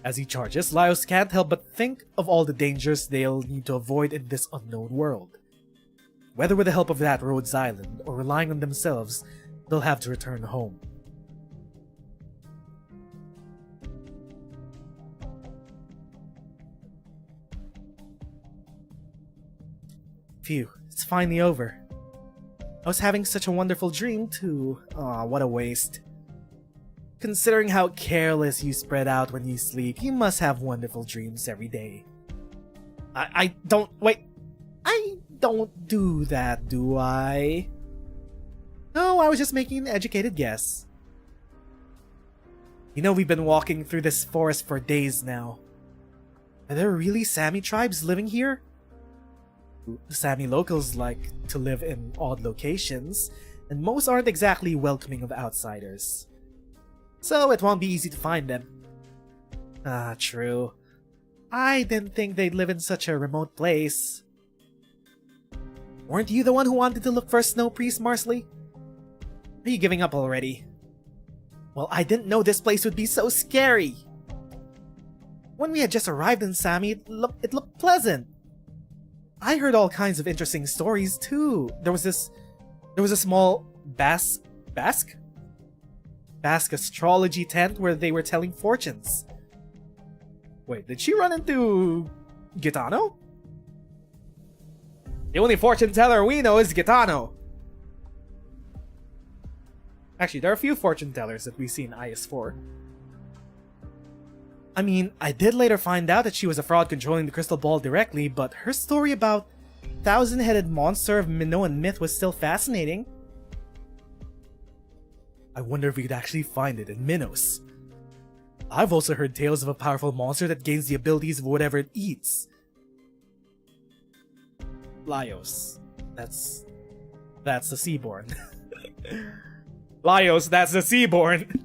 As he charges, Laios can't help but think of all the dangers they'll need to avoid in this unknown world. Whether with the help of that Rhodes Island or relying on themselves, they'll have to return home. Phew, it's finally over. I was having such a wonderful dream too. Aw, what a waste. Considering how careless you spread out when you sleep, you must have wonderful dreams every day. I don't do that, do I? No, I was just making an educated guess. You know, we've been walking through this forest for days now. Are there really Sami tribes living here? The Sami locals like to live in odd locations, and most aren't exactly welcoming of outsiders. So it won't be easy to find them. Ah, true. I didn't think they'd live in such a remote place. Weren't you the one who wanted to look for a snow priest, Marsley? Are you giving up already? Well, I didn't know this place would be so scary. When we had just arrived in Sami, it looked pleasant. I heard all kinds of interesting stories too. There was a small Basque astrology tent where they were telling fortunes. Wait, did she run into Gitano? The only fortune teller we know is Gitano. Actually, there are a few fortune tellers that we see in IS4. I mean, I did later find out that she was a fraud controlling the crystal ball directly, but her story about thousand-headed monster of Minoan myth was still fascinating. I wonder if we could actually find it in Minos. I've also heard tales of a powerful monster that gains the abilities of whatever it eats. Laios. That's the Seaborn. Laios, that's the Seaborn!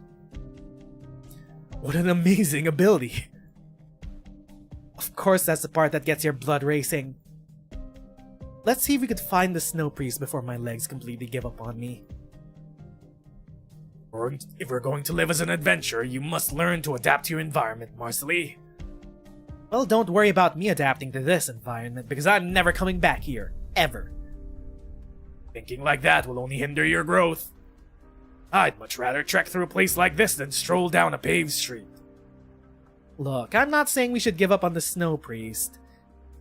What an amazing ability! Of course that's the part that gets your blood racing. Let's see if we could find the Snow Priest before my legs completely give up on me. If we're going to live as an adventurer, you must learn to adapt to your environment, Marsley. Well, don't worry about me adapting to this environment, because I'm never coming back here. Ever. Thinking like that will only hinder your growth. I'd much rather trek through a place like this than stroll down a paved street. Look, I'm not saying we should give up on the Snow Priest,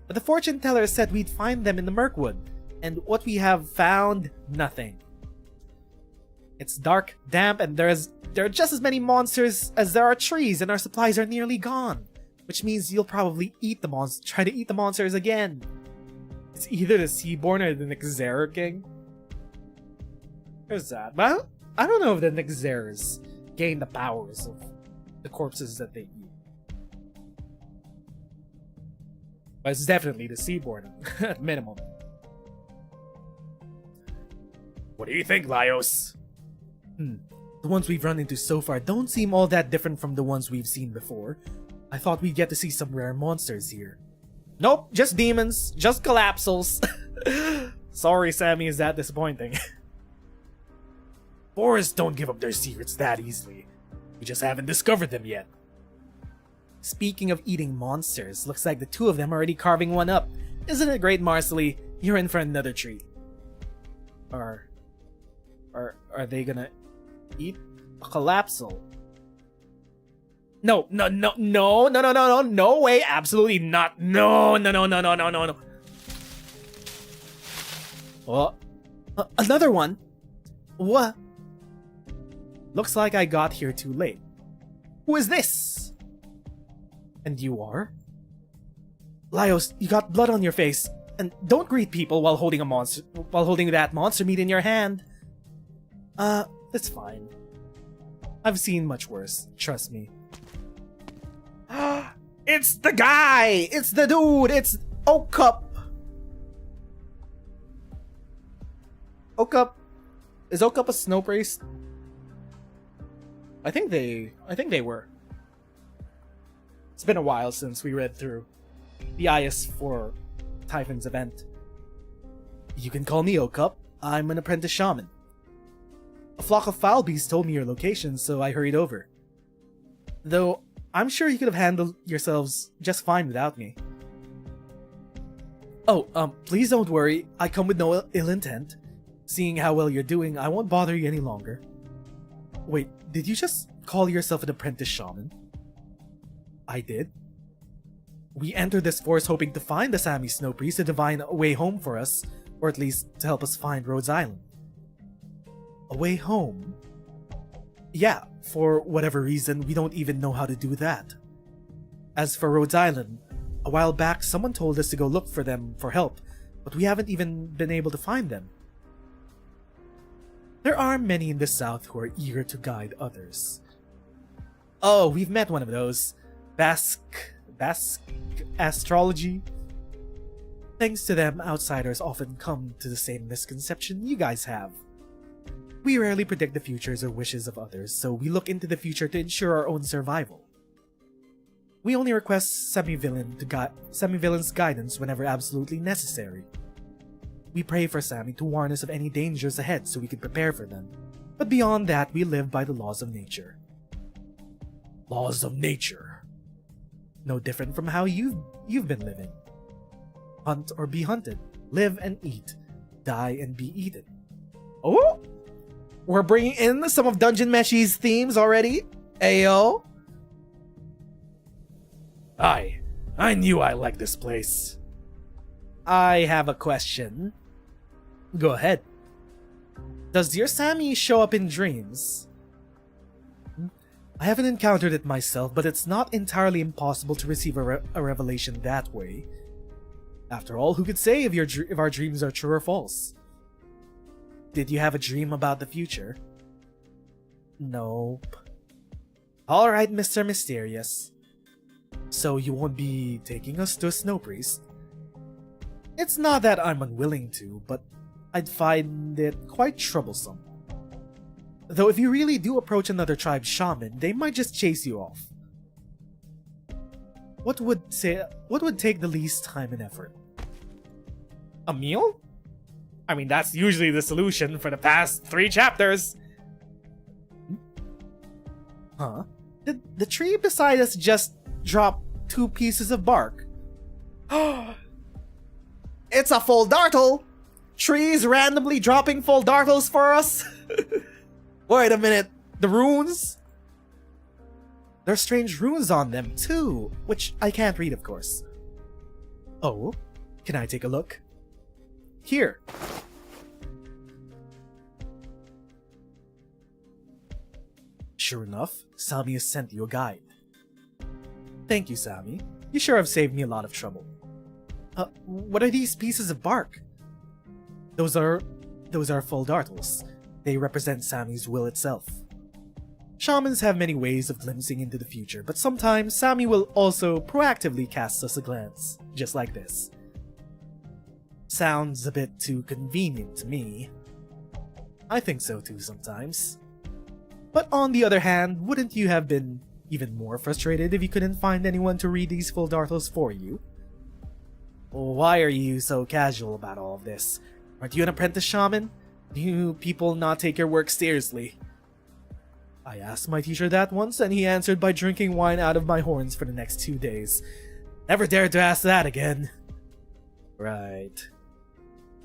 but the fortune teller said we'd find them in the Mirkwood, and what we have found, nothing. It's dark, damp, and there are just as many monsters as there are trees, and our supplies are nearly gone, which means you'll probably try to eat the monsters again. It's either the Seaborn or the Nezeru King. There's that. Well, I don't know if the Nezerus gain the powers of the corpses that they eat. But it's definitely the Seaborn, at minimum. What do you think, Laios? The ones we've run into so far don't seem all that different from the ones we've seen before. I thought we'd get to see some rare monsters here. Nope, just demons, just collapsals. Sorry, Sammy, is that disappointing? Forests don't give up their secrets that easily. We just haven't discovered them yet. Speaking of eating monsters, looks like the two of them are already carving one up. Isn't it great, Marcelly? You're in for another treat. Are they gonna eat a collapsal? No way, absolutely not. No. Oh, another one? What? Looks like I got here too late. Who is this? And you are? Laios, you got blood on your face. And don't greet people while holding that monster meat in your hand. That's fine. I've seen much worse, trust me. It's the guy! It's the dude! It's Okup! Okup? Is Okup a snow priest? I think they were. It's been a while since we read through the IS-4 Typhon's event. You can call me Okup. I'm an apprentice shaman. A flock of foul beasts told me your location, so I hurried over. Though, I'm sure you could have handled yourselves just fine without me. Oh, please don't worry. I come with no ill intent. Seeing how well you're doing, I won't bother you any longer. Wait, did you just call yourself an apprentice shaman? I did. We entered this forest hoping to find the Sami Snow Priest, a divine way home for us, or at least to help us find Rhodes Island. A way home? Yeah, for whatever reason, we don't even know how to do that. As for Rhodes Island, a while back someone told us to go look for them for help, but we haven't even been able to find them. There are many in the south who are eager to guide others. Oh, we've met one of those. Basque astrology. Thanks to them, outsiders often come to the same misconception you guys have. We rarely predict the futures or wishes of others, so we look into the future to ensure our own survival. We only request semi-villain's guidance whenever absolutely necessary. We pray for Sammy to warn us of any dangers ahead so we can prepare for them. But beyond that, we live by the laws of nature. Laws of nature. No different from how you've been living. Hunt or be hunted. Live and eat. Die and be eaten. Oh! We're bringing in some of DUNMESHI's themes already. Ayo. I knew I liked this place. I have a question. Go ahead. Does your Sammy show up in dreams? I haven't encountered it myself, but it's not entirely impossible to receive a revelation that way. After all, who could say if our dreams are true or false? Did you have a dream about the future? Nope. Alright, Mr. Mysterious. So you won't be taking us to a snow priest? It's not that I'm unwilling to, but I'd find it quite troublesome. Though if you really do approach another tribe's shaman, they might just chase you off. What would take the least time and effort? A meal? I mean, that's usually the solution for the past 3 chapters. Huh? Did the tree beside us just drop 2 pieces of bark? It's a full dartle! Trees randomly dropping full dartles for us? Wait a minute, the runes? There's strange runes on them too, which I can't read, of course. Oh, can I take a look? Here. Sure enough, Sami has sent you a guide. Thank you, Sami. You sure have saved me a lot of trouble. What are these pieces of bark? Those are full dartles. They represent Sami's will itself. Shamans have many ways of glimpsing into the future, but sometimes Sami will also proactively cast us a glance, just like this. Sounds a bit too convenient to me. I think so too sometimes. But on the other hand, wouldn't you have been even more frustrated if you couldn't find anyone to read these full dartles for you? Why are you so casual about all of this? Aren't you an apprentice shaman? Do you people not take your work seriously? I asked my teacher that once, and he answered by drinking wine out of my horns for the next 2 days. Never dared to ask that again. Right.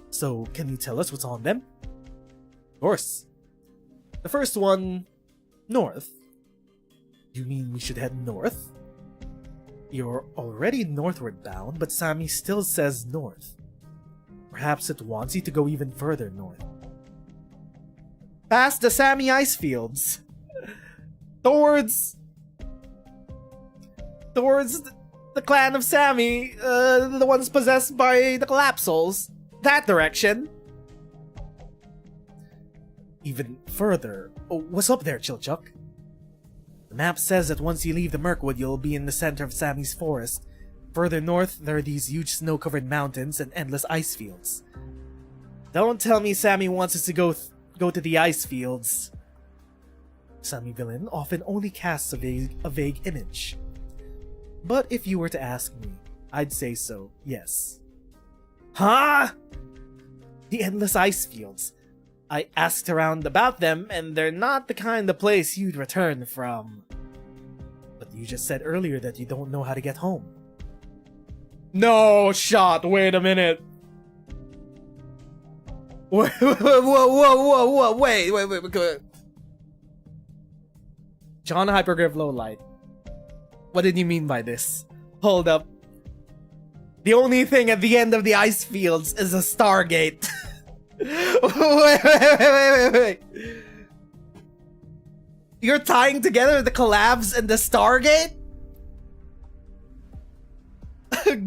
So, can you tell us what's on them? Of course. The first one, north. You mean we should head north? You're already northward bound, but Sami still says north. Perhaps it wants you to go even further north. Past the Sami ice fields. Towards the clan of Sami, the ones possessed by the Collapsals. That direction. Even further. Oh, what's up there, Chilchuck? The map says that once you leave the Mirkwood, you'll be in the center of Sami's forest. Further north, there are these huge snow-covered mountains and endless ice fields. Don't tell me Sami wants us to go to the ice fields. Sami villain often only casts a vague image. But if you were to ask me, I'd say so, yes. Huh? The endless ice fields. I asked around about them, and they're not the kind of place you'd return from. But you just said earlier that you don't know how to get home. No shot, wait a minute. Whoa, wait. John Hypergraph Lowlight. What did you mean by this? Hold up. The only thing at the end of the ice fields is a Stargate. wait. You're tying together the collabs and the Stargate?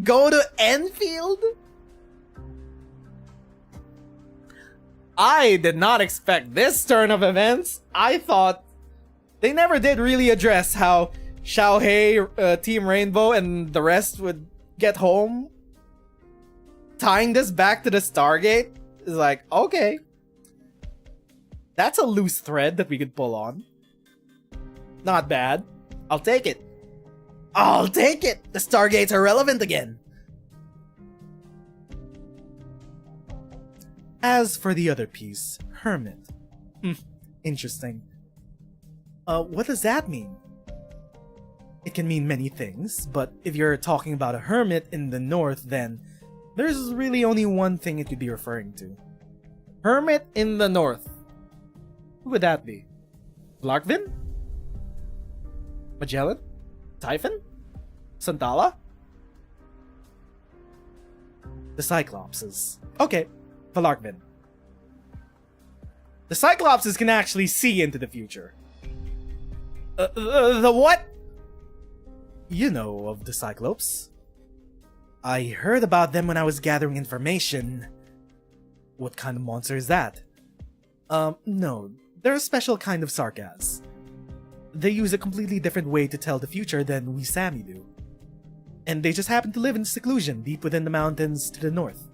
Go to Enfield? I did not expect this turn of events. I thought they never did really address how Xiaohei, Team Rainbow, and the rest would get home. Tying this back to the Stargate is like, okay. That's a loose thread that we could pull on. Not bad. I'll take it. I'll take it! The Stargates are relevant again. As for the other piece, Hermit. Interesting. What does that mean? It can mean many things, but if you're talking about a hermit in the north, then there's really only one thing it could be referring to. Hermit in the north. Who would that be? Larkvin? Magellan? Typhon? Santala? The Cyclopses. Okay, Valarkvin. The Cyclopses can actually see into the future. The what? You know of the Cyclops. I heard about them when I was gathering information. What kind of monster is that? No. They're a special kind of Sarkaz. They use a completely different way to tell the future than we Sami do. And they just happen to live in seclusion deep within the mountains to the north.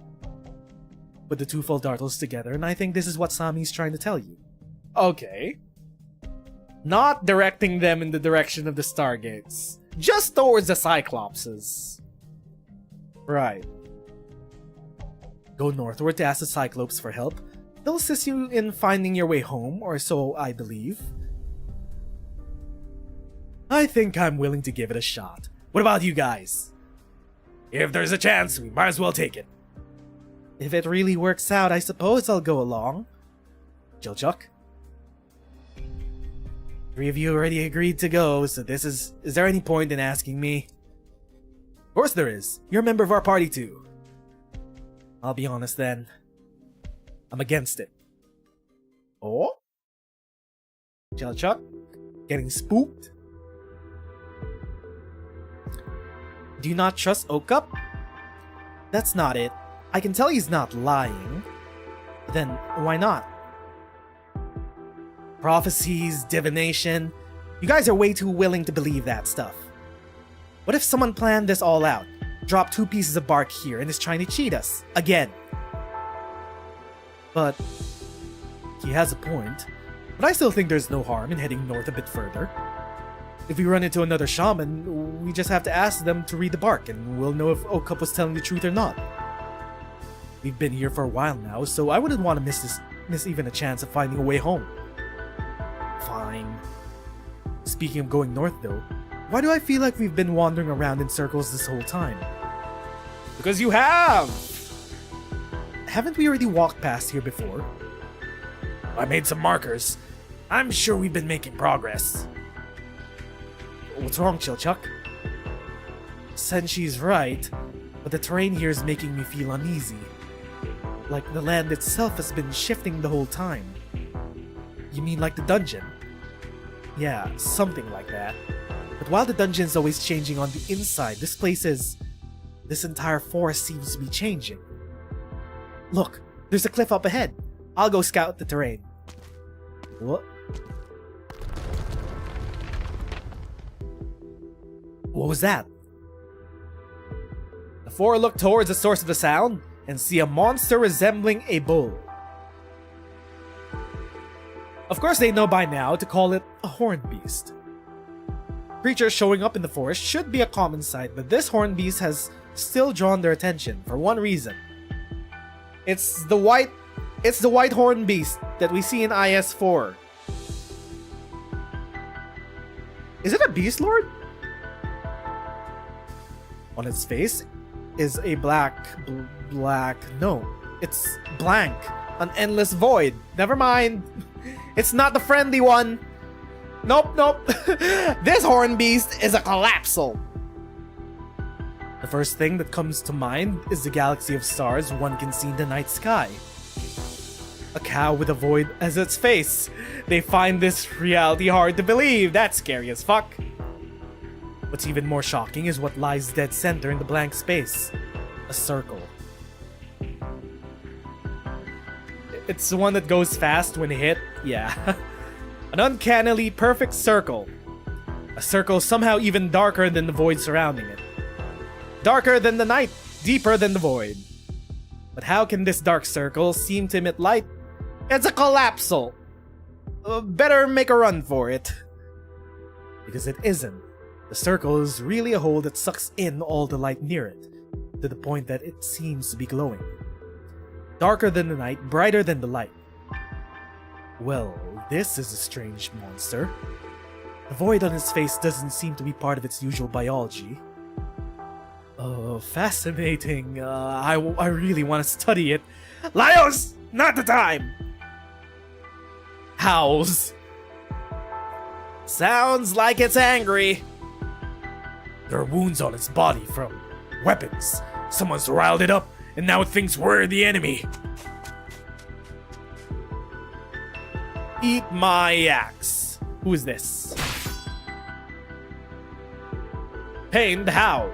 Put the two full dartles together, and I think this is what Sami's trying to tell you. Okay. Not directing them in the direction of the Stargates. Just towards the Cyclopses. Right. Go northward to ask the Cyclops for help. They'll assist you in finding your way home, or so I believe. I think I'm willing to give it a shot. What about you guys? If there's a chance, we might as well take it. If it really works out, I suppose I'll go along. Jilchuck? 3 of you already agreed to go, so is there any point in asking me? Of course there is. You're a member of our party too. I'll be honest then. I'm against it. Oh? Jilchuck? Getting spooked? Do you not trust Okup? That's not it. I can tell he's not lying. Then why not? Prophecies, divination, You guys are way too willing to believe that stuff. What if someone planned this all out, dropped 2 pieces of bark here, and is trying to cheat us? Again. But he has a point. But I still think there's no harm in heading north a bit further. If we run into another shaman, we just have to ask them to read the bark, and we'll know if Okup was telling the truth or not. We've been here for a while now, so I wouldn't want to miss even a chance of finding a way home. Fine. Speaking of going north though, why do I feel like we've been wandering around in circles this whole time? Because you have! Haven't we already walked past here before? I made some markers. I'm sure we've been making progress. What's wrong, Chilchuck? Senshi's right, but the terrain here is making me feel uneasy. Like the land itself has been shifting the whole time. You mean like the dungeon? Yeah, something like that. But while the dungeon's always changing on the inside, this entire forest seems to be changing. Look, there's a cliff up ahead. I'll go scout the terrain. What? What was that? The 4 look towards the source of the sound and see a monster resembling a bull. Of course they know by now to call it a horned beast. Creatures showing up in the forest should be a common sight, but this horned beast has still drawn their attention for one reason. It's the white horned beast that we see in IS-4. Is it a beast lord? On its face is a no, it's blank, an endless void. Never mind. It's not the friendly one. Nope. This horned beast is a collapsal. The first thing that comes to mind is the galaxy of stars one can see in the night sky. A cow with a void as its face. They find this reality hard to believe. That's scary as fuck. What's even more shocking is what lies dead center in the blank space. A circle. It's the one that goes fast when hit. Yeah. An uncannily perfect circle. A circle somehow even darker than the void surrounding it. Darker than the night, deeper than the void. But how can this dark circle seem to emit light? It's a collapsal. Better make a run for it. Because it isn't. The circle is really a hole that sucks in all the light near it, to the point that it seems to be glowing. Darker than the night, brighter than the light. Well, this is a strange monster. The void on its face doesn't seem to be part of its usual biology. Oh, fascinating. I really want to study it. Laios! Not the time! Howls. Sounds like it's angry. There are wounds on its body from weapons. Someone's riled it up, and now it thinks we're the enemy. Eat my axe. Who is this? Pained how?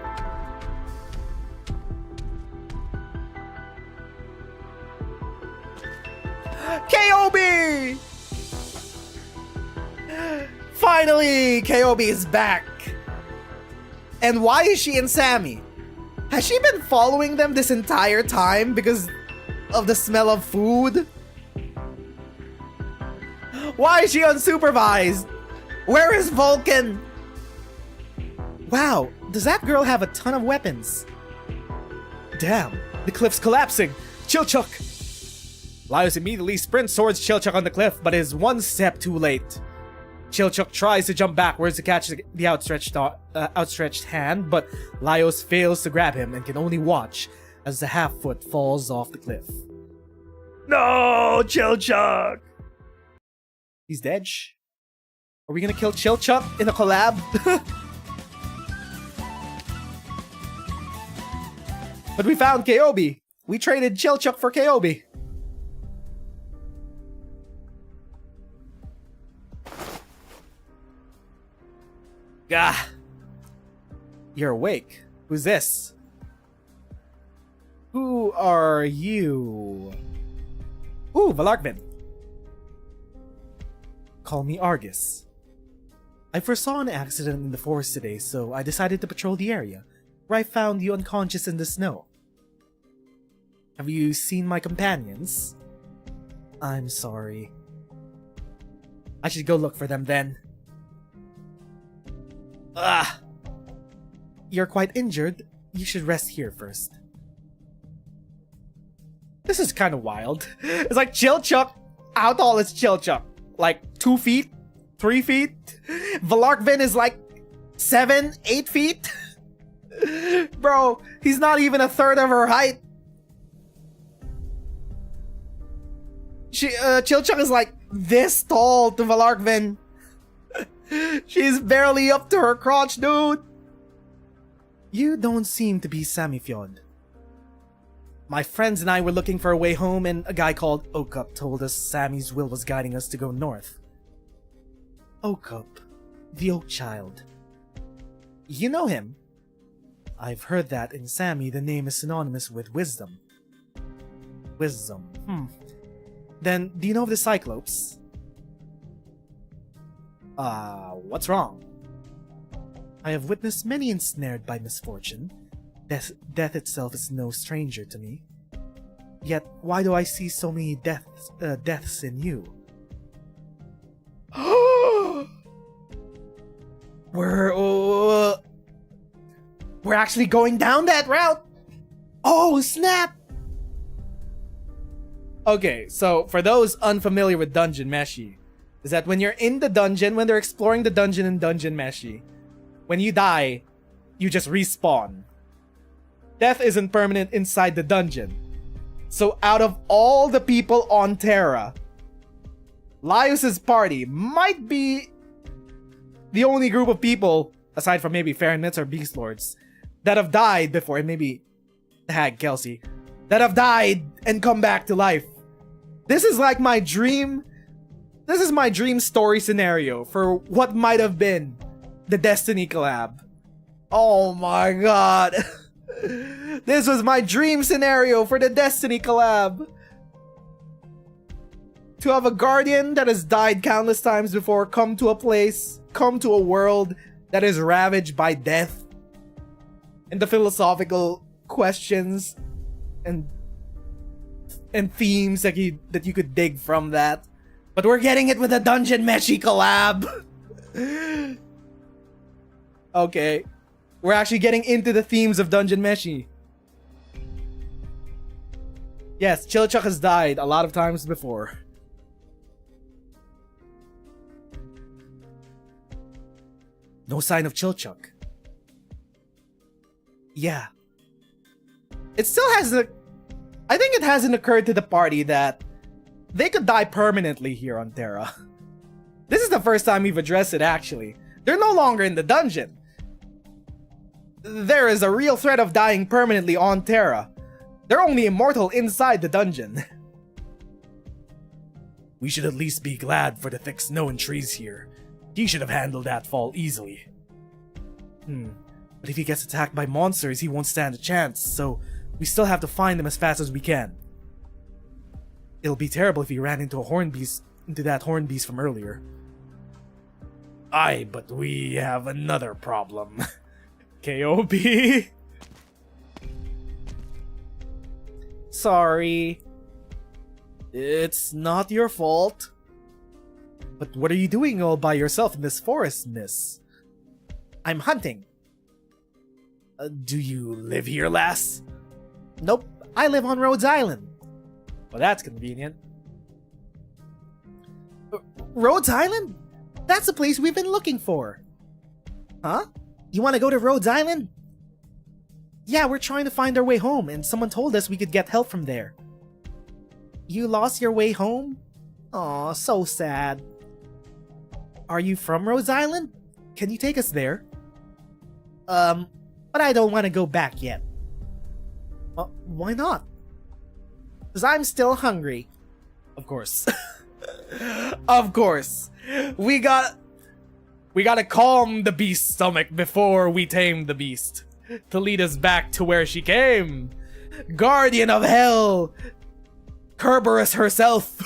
KOB! Finally, KOB is back. And why is she in Sammy? Has she been following them this entire time because of the smell of food? Why is she unsupervised? Where is Vulcan? Wow, does that girl have a ton of weapons? Damn, the cliff's collapsing. Chilchuck! Laios immediately sprints towards Chilchuck on the cliff, but is one step too late. Chilchuck tries to jump backwards to catch the outstretched hand, but Laios fails to grab him and can only watch as the half-foot falls off the cliff. No, Chilchuck! He's dead. Are we gonna kill Chilchuck in a collab? But we found KOB. We traded Chilchuck for KOB. Gah. You're awake. Who's this? Who are you? Ooh, Valarkvin. Call me Argus. I foresaw an accident in the forest today, so I decided to patrol the area, where I found you unconscious in the snow. Have you seen my companions? I'm sorry. I should go look for them then. Ah! You're quite injured. You should rest here first. This is kind of wild. It's like Chilchuck. How tall is Chilchuck? Like 2 feet? 3 feet? Valarkvin is like 7, 8 feet? Bro, he's not even a third of her height. Chilchuck is like this tall to Valarkvin. She's barely up to her crotch, dude. You don't seem to be Samifjord. My friends and I were looking for a way home, and a guy called Okup told us Sammy's will was guiding us to go north. Okup, the Oak Child. You know him? I've heard that in Sammy the name is synonymous with wisdom. Wisdom, Then, do you know of the Cyclopes? What's wrong? I have witnessed many ensnared by misfortune. Death itself is no stranger to me. Yet, why do I see so many deaths in you? We're actually going down that route! Oh, snap! Okay, so for those unfamiliar with Dungeon Meshi, is that when you're in the dungeon, when they're exploring the dungeon in Dungeon Meshi, when you die, you just respawn. Death isn't permanent inside the dungeon. So out of all the people on Terra, Laius's party might be the only group of people, aside from maybe Farinmits or Beast Lords, that have died before, and maybe Hag Kelsey, that have died and come back to life. This is like my dream. This is my dream story scenario for what might have been the Destiny collab. Oh my god. This was my dream scenario for the Destiny collab. To have a guardian that has died countless times before come to a place, come to a world that is ravaged by death. And the philosophical questions and themes that you could dig from that. But we're getting it with a Dungeon Meshi collab. Okay. We're actually getting into the themes of Dungeon Meshi. Yes, Chilchuck has died a lot of times before. No sign of Chilchuck. Yeah. It still hasn't... I think it hasn't occurred to the party that they could die permanently here on Terra. This is the first time we've addressed it, actually. They're no longer in the dungeon. There is a real threat of dying permanently on Terra. They're only immortal inside the dungeon. We should at least be glad for the thick snow and trees here. He should have handled that fall easily. But if he gets attacked by monsters, he won't stand a chance, so we still have to find him as fast as we can. It'll be terrible if he ran into that horn beast from earlier. Aye, but we have another problem. KOB. Sorry. It's not your fault. But what are you doing all by yourself in this forest, miss? I'm hunting. Do you live here, lass? Nope, I live on Rhodes Island. Well, that's convenient. Rhodes Island? That's the place we've been looking for. Huh? You want to go to Rhodes Island? Yeah, we're trying to find our way home, and someone told us we could get help from there. You lost your way home? Aw, so sad. Are you from Rhodes Island? Can you take us there? But I don't want to go back yet. Why not? Because I'm still hungry. Of course. Of course. We gotta calm the beast's stomach before we tame the beast. To lead us back to where she came. Guardian of Hell. Kerberos herself.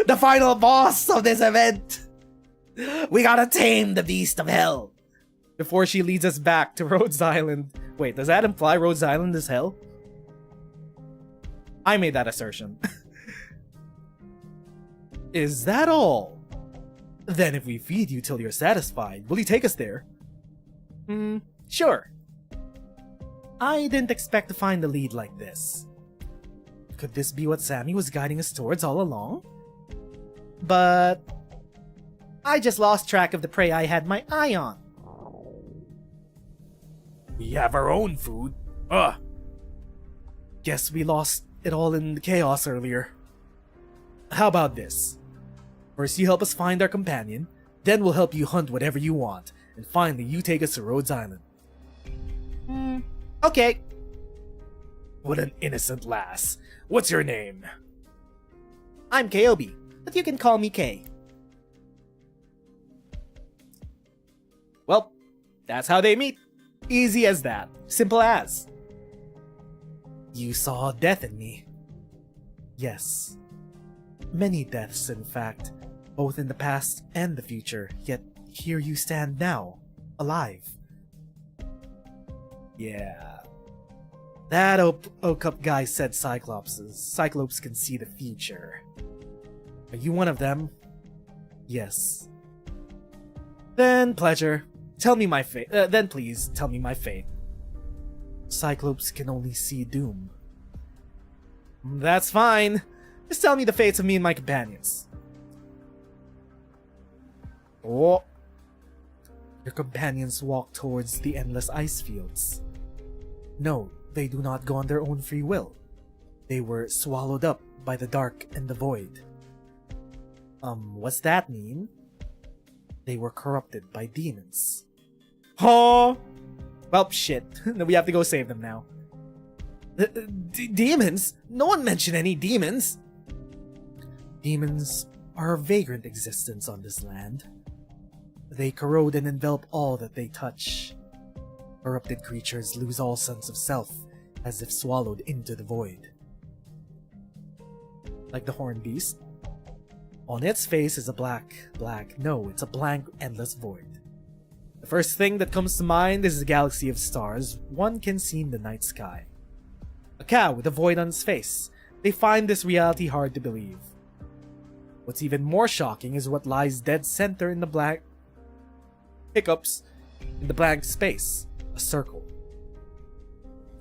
The final boss of this event. We gotta tame the beast of hell! Before she leads us back to Rhodes Island. Wait, does that imply Rhodes Island is hell? I made that assertion. Is that all? Then if we feed you till you're satisfied, will you take us there? Sure. I didn't expect to find a lead like this. Could this be what Sammy was guiding us towards all along? But I just lost track of the prey I had my eye on. We have our own food. Guess we lost it all in the chaos earlier. How about this? First you help us find our companion, then we'll help you hunt whatever you want, and finally you take us to Rhodes Island. Okay. What an innocent lass. What's your name? I'm Kobe, but you can call me Kay. Well, that's how they meet. Easy as that. Simple as. You saw death in me. Yes. Many deaths, in fact, both in the past and the future, yet here you stand now, alive. Yeah. That O-Cup guy said Cyclopes can see the future. Are you one of them? Yes. Then pleasure. Tell me my fate. Then please tell me my fate. Cyclopes can only see doom. That's fine. Just tell me the fates of me and my companions. Oh. Your companions walk towards the endless ice fields. No, they do not go on their own free will. They were swallowed up by the dark and the void. What's that mean? They were corrupted by demons. Oh! Well, shit. We have to go save them now. Demons? No one mentioned any demons! Demons are a vagrant existence on this land. They corrode and envelop all that they touch. Corrupted creatures lose all sense of self, as if swallowed into the void. Like the horned beast? On its face is a it's a blank, endless void. The first thing that comes to mind is a galaxy of stars one can see in the night sky. A cow with a void on its face. They find this reality hard to believe. What's even more shocking is what lies dead center in the blank space. A circle.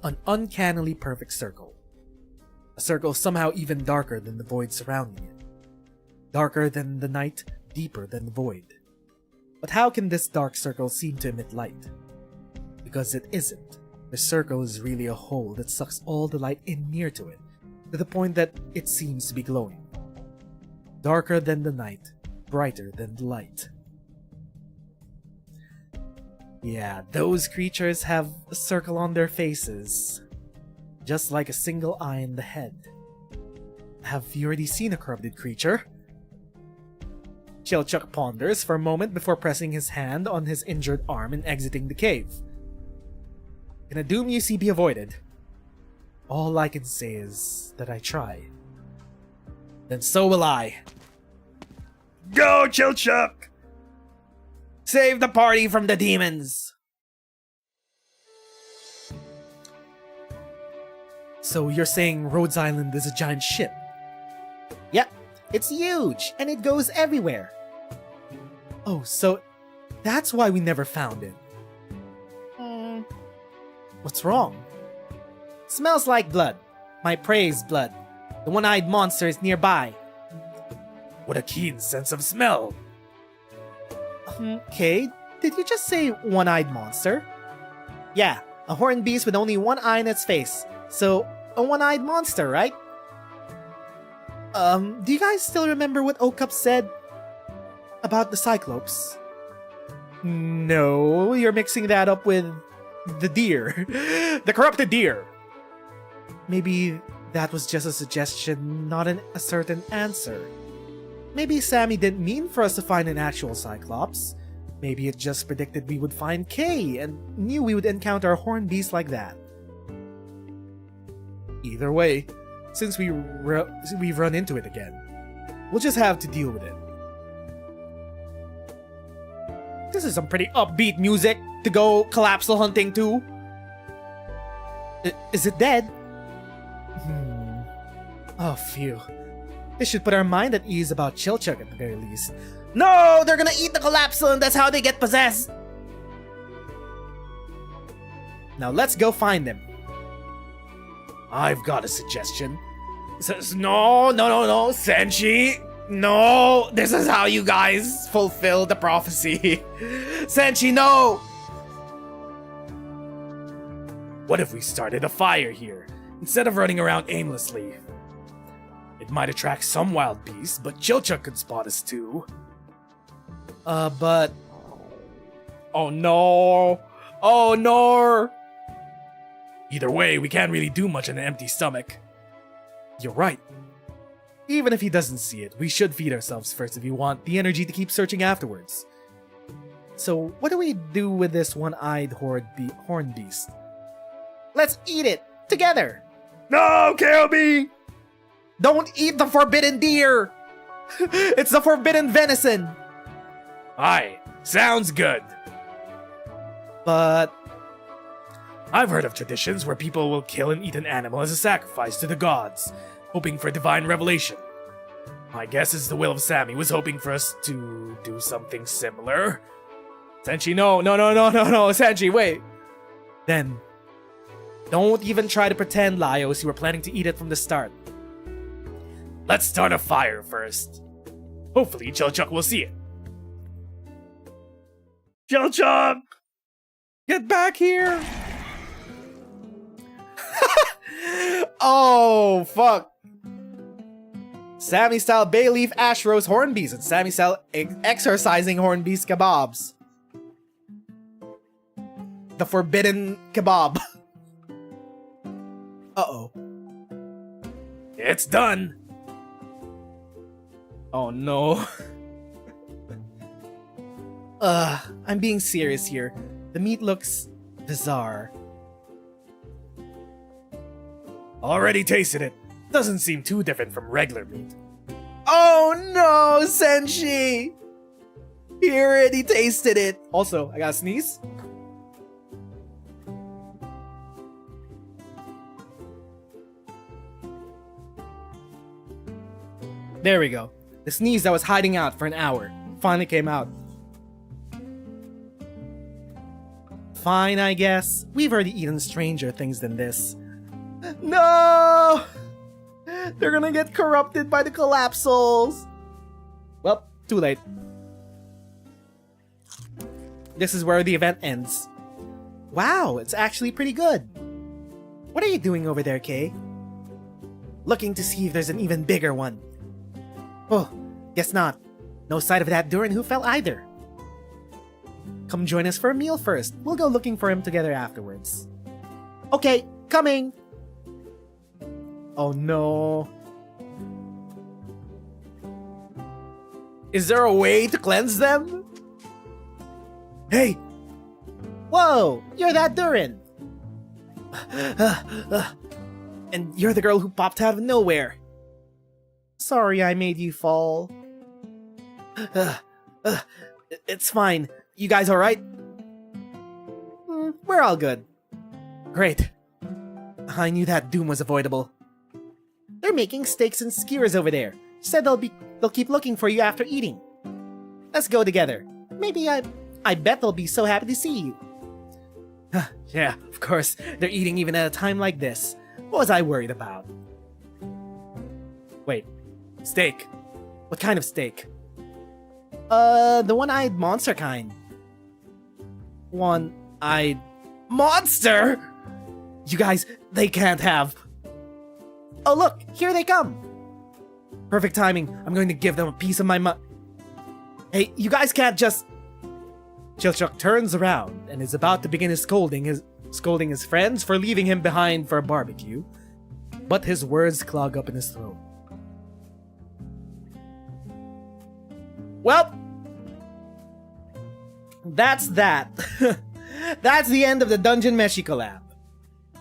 An uncannily perfect circle. A circle somehow even darker than the void surrounding it. Darker than the night, deeper than the void. But how can this dark circle seem to emit light? Because it isn't. The circle is really a hole that sucks all the light in near to it, to the point that it seems to be glowing. Darker than the night, brighter than the light. Yeah, those creatures have a circle on their faces, just like a single eye in the head. Have you already seen a corrupted creature? Chilchuk ponders for a moment before pressing his hand on his injured arm and exiting the cave. Can a doom you see be avoided? All I can say is that I try. Then so will I. Go, Chilchuk! Save the party from the demons! So you're saying Rhodes Island is a giant ship? Yep, it's huge, and it goes everywhere. Oh, so that's why we never found it. What's wrong? Smells like blood. My prey's blood. The one-eyed monster is nearby. What a keen sense of smell! Okay, did you just say one-eyed monster? Yeah, a horned beast with only one eye in its face. So, a one-eyed monster, right? Do you guys still remember what O-Cup said about the Cyclopes? No, you're mixing that up with the deer. The corrupted deer. Maybe that was just a suggestion, not a certain answer. Maybe Sammy didn't mean for us to find an actual Cyclops. Maybe it just predicted we would find Kay and knew we would encounter a horned beast like that. Either way, since we've run into it again, we'll just have to deal with it. This is some pretty upbeat music to go collapsal hunting to. Is it dead? Oh, phew. This should put our mind at ease about Chilchuk at the very least. No! They're gonna eat the collapsal and that's how they get possessed! Now let's go find them. I've got a suggestion. Says, no, Senshi. No! This is how you guys fulfill the prophecy. Senshi, no! What if we started a fire here, instead of running around aimlessly? It might attract some wild beasts, but Chilchuk could spot us too. But... Oh no! Oh no! Either way, we can't really do much on an empty stomach. You're right. Even if he doesn't see it, we should feed ourselves first if we want the energy to keep searching afterwards. So, what do we do with this one-eyed horn beast? Let's eat it! Together! No, KLB! Don't eat the forbidden deer! It's the forbidden venison! Aye, sounds good. But... I've heard of traditions where people will kill and eat an animal as a sacrifice to the gods, hoping for divine revelation. My guess is the will of Sammy was hoping for us to do something similar. Senshi, no, Senshi, wait. Then, don't even try to pretend, Laios, you were planning to eat it from the start. Let's start a fire first. Hopefully Chilchuk will see it. Chilchuk! Get back here! Oh, fuck. Sammy style bay leaf ash rose hornbees and Sammy style exorcising hornbees kebabs. The forbidden kebab. Uh-oh. It's done. Oh no. I'm being serious here. The meat looks bizarre. Already tasted it. Doesn't seem too different from regular meat. Oh no, Senshi! He already tasted it. Also, I gotta sneeze. There we go. The sneeze that was hiding out for an hour finally came out. Fine, I guess. We've already eaten stranger things than this. No! They're gonna get corrupted by the collapsals. Well, too late. This is where the event ends. Wow, it's actually pretty good. What are you doing over there, Kay? Looking to see if there's an even bigger one. Oh, guess not. No sight of that Durin who fell either. Come join us for a meal first. We'll go looking for him together afterwards. Okay, coming! Oh no. Is there a way to cleanse them? Hey! Whoa! You're that Durin! And you're the girl who popped out of nowhere. Sorry I made you fall. It's fine. You guys alright? We're all good. Great. I knew that doom was avoidable. They're making steaks and skewers over there. Said they'll keep looking for you after eating. Let's go together. Maybe I bet they'll be so happy to see you. Yeah, of course. They're eating even at a time like this. What was I worried about? Wait. Steak. What kind of steak? The one-eyed monster kind. One-eyed monster? You guys, they can't have. Oh look, here they come. Perfect timing. I'm going to give them a piece of my Hey, you guys can't just... Chilchuk turns around and is about to begin scolding his friends for leaving him behind for a barbecue, but his words clog up in his throat. Well, that's that. That's the end of the DUNMESHI collab.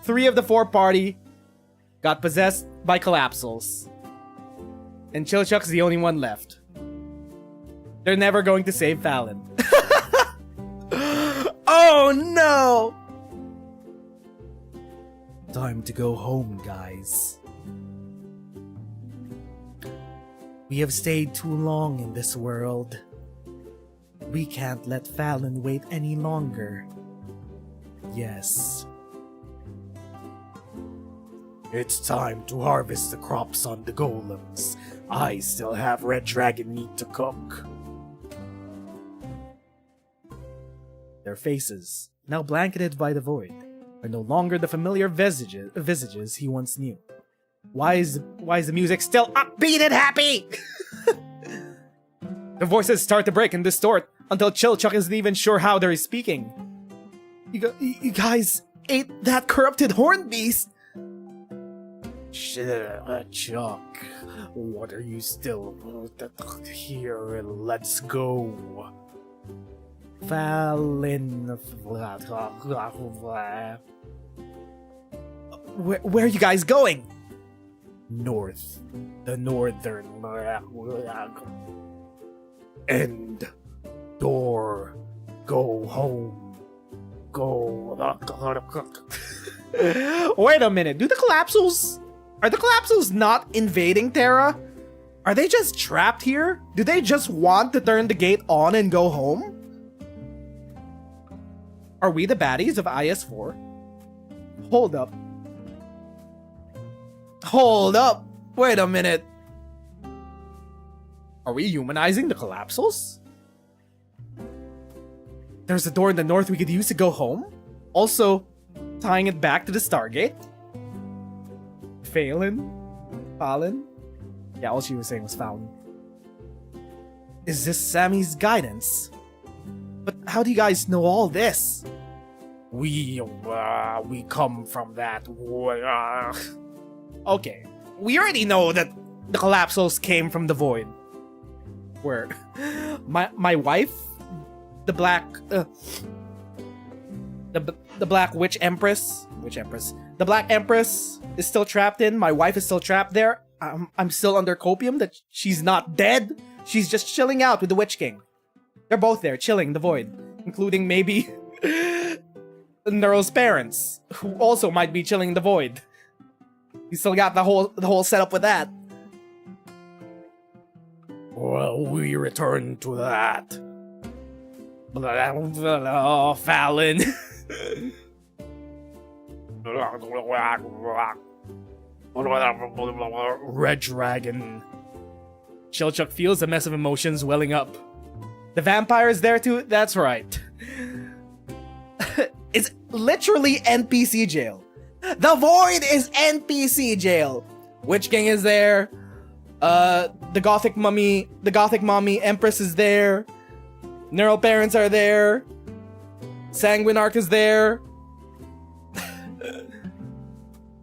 3 of the 4 party got possessed by collapsals. And Chilchuk's the only one left. They're never going to save Fallon. time to go home, guys. We have stayed too long in this world. We can't let Fallon wait any longer. Yes. It's time to harvest the crops on the golems. I still have red dragon meat to cook. Their faces, now blanketed by the void, are no longer the familiar visages he once knew. Why is the music still upbeat and happy? The voices start to break and distort until Chilchuck isn't even sure how they're speaking. You guys ate that corrupted horn beast. Chuck, what are you still here? Let's go. Fallon. Where are you guys going? North. The northern end. Door. Go home. Go. Wait a minute. Are the Collapsals not invading Terra? Are they just trapped here? Do they just want to turn the gate on and go home? Are we the baddies of IS-4? Hold up. Wait a minute. Are we humanizing the Collapsals? There's a door in the north we could use to go home? Also, tying it back to the Stargate? Fallon? Yeah, all she was saying was Fallon. Is this Sammy's guidance? But how do you guys know all this? We come from that. Okay, we already know that the Collapsals came from the void. Where my wife, the black the Black Witch Empress, the Black Empress is still trapped in. My wife is still trapped there. I'm still under copium that she's not dead. She's just chilling out with the Witch King. They're both there, chilling in the void, including maybe Neuro's parents, who also might be chilling in the void. You still got the whole setup with that. Well, we return to that. Oh, Fallon. Red dragon. Chilchuck feels a mess of emotions welling up. The vampire is there too? That's right. It's literally NPC jail. The void is NPC jail. Witch King is there. The Gothic Mommy Empress is there. Neural parents are there. Sanguinarch is there.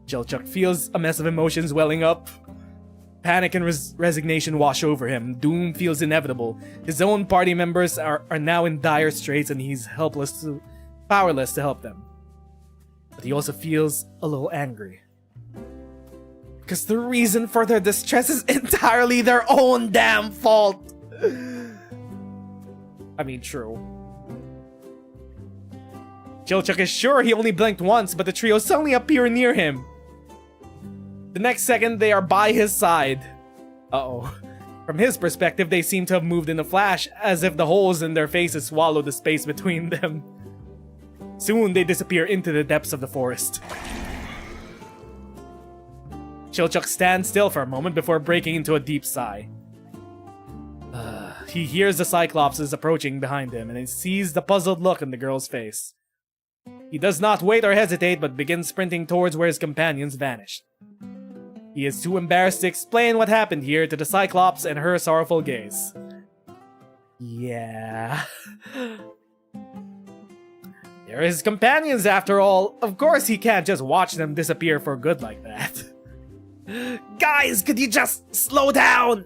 Chilchuck feels a mess of emotions welling up. Panic and resignation wash over him. Doom feels inevitable. His own party members are now in dire straits and he's powerless to help them. But he also feels a little angry. Because the reason for their distress is entirely their own damn fault. I mean, true. Chilchuck is sure he only blinked once, but the trio suddenly appear near him. The next second, they are by his side. Uh-oh. From his perspective, they seem to have moved in a flash, as if the holes in their faces swallowed the space between them. Soon, they disappear into the depths of the forest. Chilchuck stands still for a moment before breaking into a deep sigh. He hears the Cyclopses approaching behind him, and he sees the puzzled look on the girl's face. He does not wait or hesitate, but begins sprinting towards where his companions vanished. He is too embarrassed to explain what happened here to the Cyclops and her sorrowful gaze. Yeah. They're his companions after all. Of course he can't just watch them disappear for good like that. Guys, could you just slow down?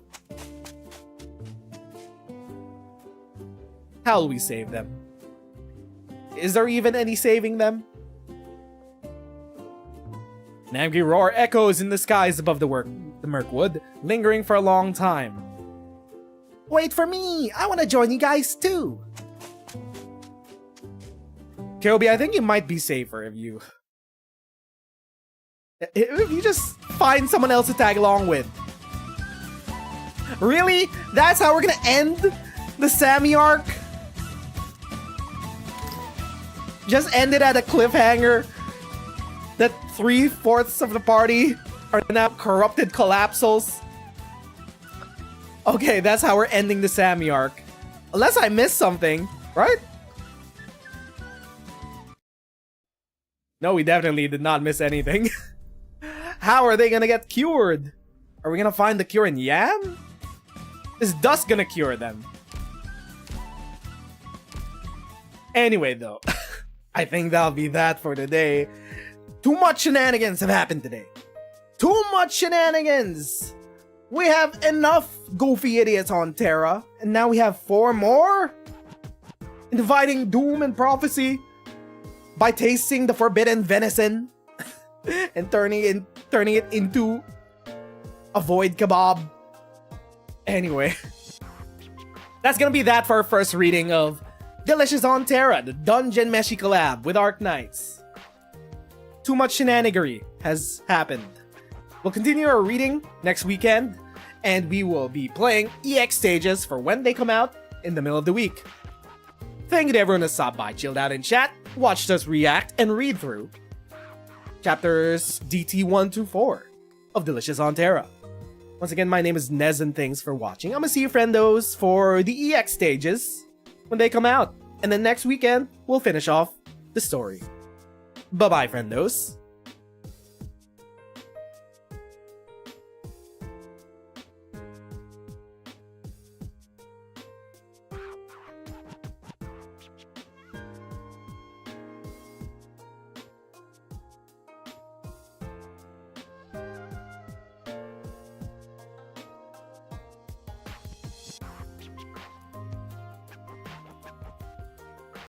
How'll we save them? Is there even any saving them? An angry roar echoes in the skies above the Mirkwood, lingering for a long time. Wait for me! I want to join you guys too! Kyobi, I think it might be safer if you If you just find someone else to tag along with. Really? That's how we're gonna end the Sammy arc? Just end it at a cliffhanger that 3/4 of the party are now corrupted collapsals. Okay, that's how we're ending the Sammy arc. Unless I missed something, right? No, we definitely did not miss anything. How are they gonna get cured? Are we gonna find the cure in Yam? Is Dust gonna cure them? Anyway, though, I think that'll be that for today. Too much shenanigans have happened today. Too much shenanigans! We have enough goofy idiots on Terra, and now we have 4 more? Dividing doom and prophecy by tasting the forbidden venison and turning it into a void kebab. Anyway, that's gonna be that for our first reading of Delicious on Terra, the DUNMESHI collab with Arknights. Too much shenanigery has happened. We'll continue our reading next weekend, and we will be playing EX stages for when they come out in the middle of the week. Thank you to everyone who stopped by, chilled out in chat, watched us react and read through chapters DT-1 to 4 of Delicious on Terra. Once again, my name is Nez, and thanks for watching. I'm gonna see you friendos for the EX stages when they come out, and then next weekend we'll finish off the story. Bye bye, friendos.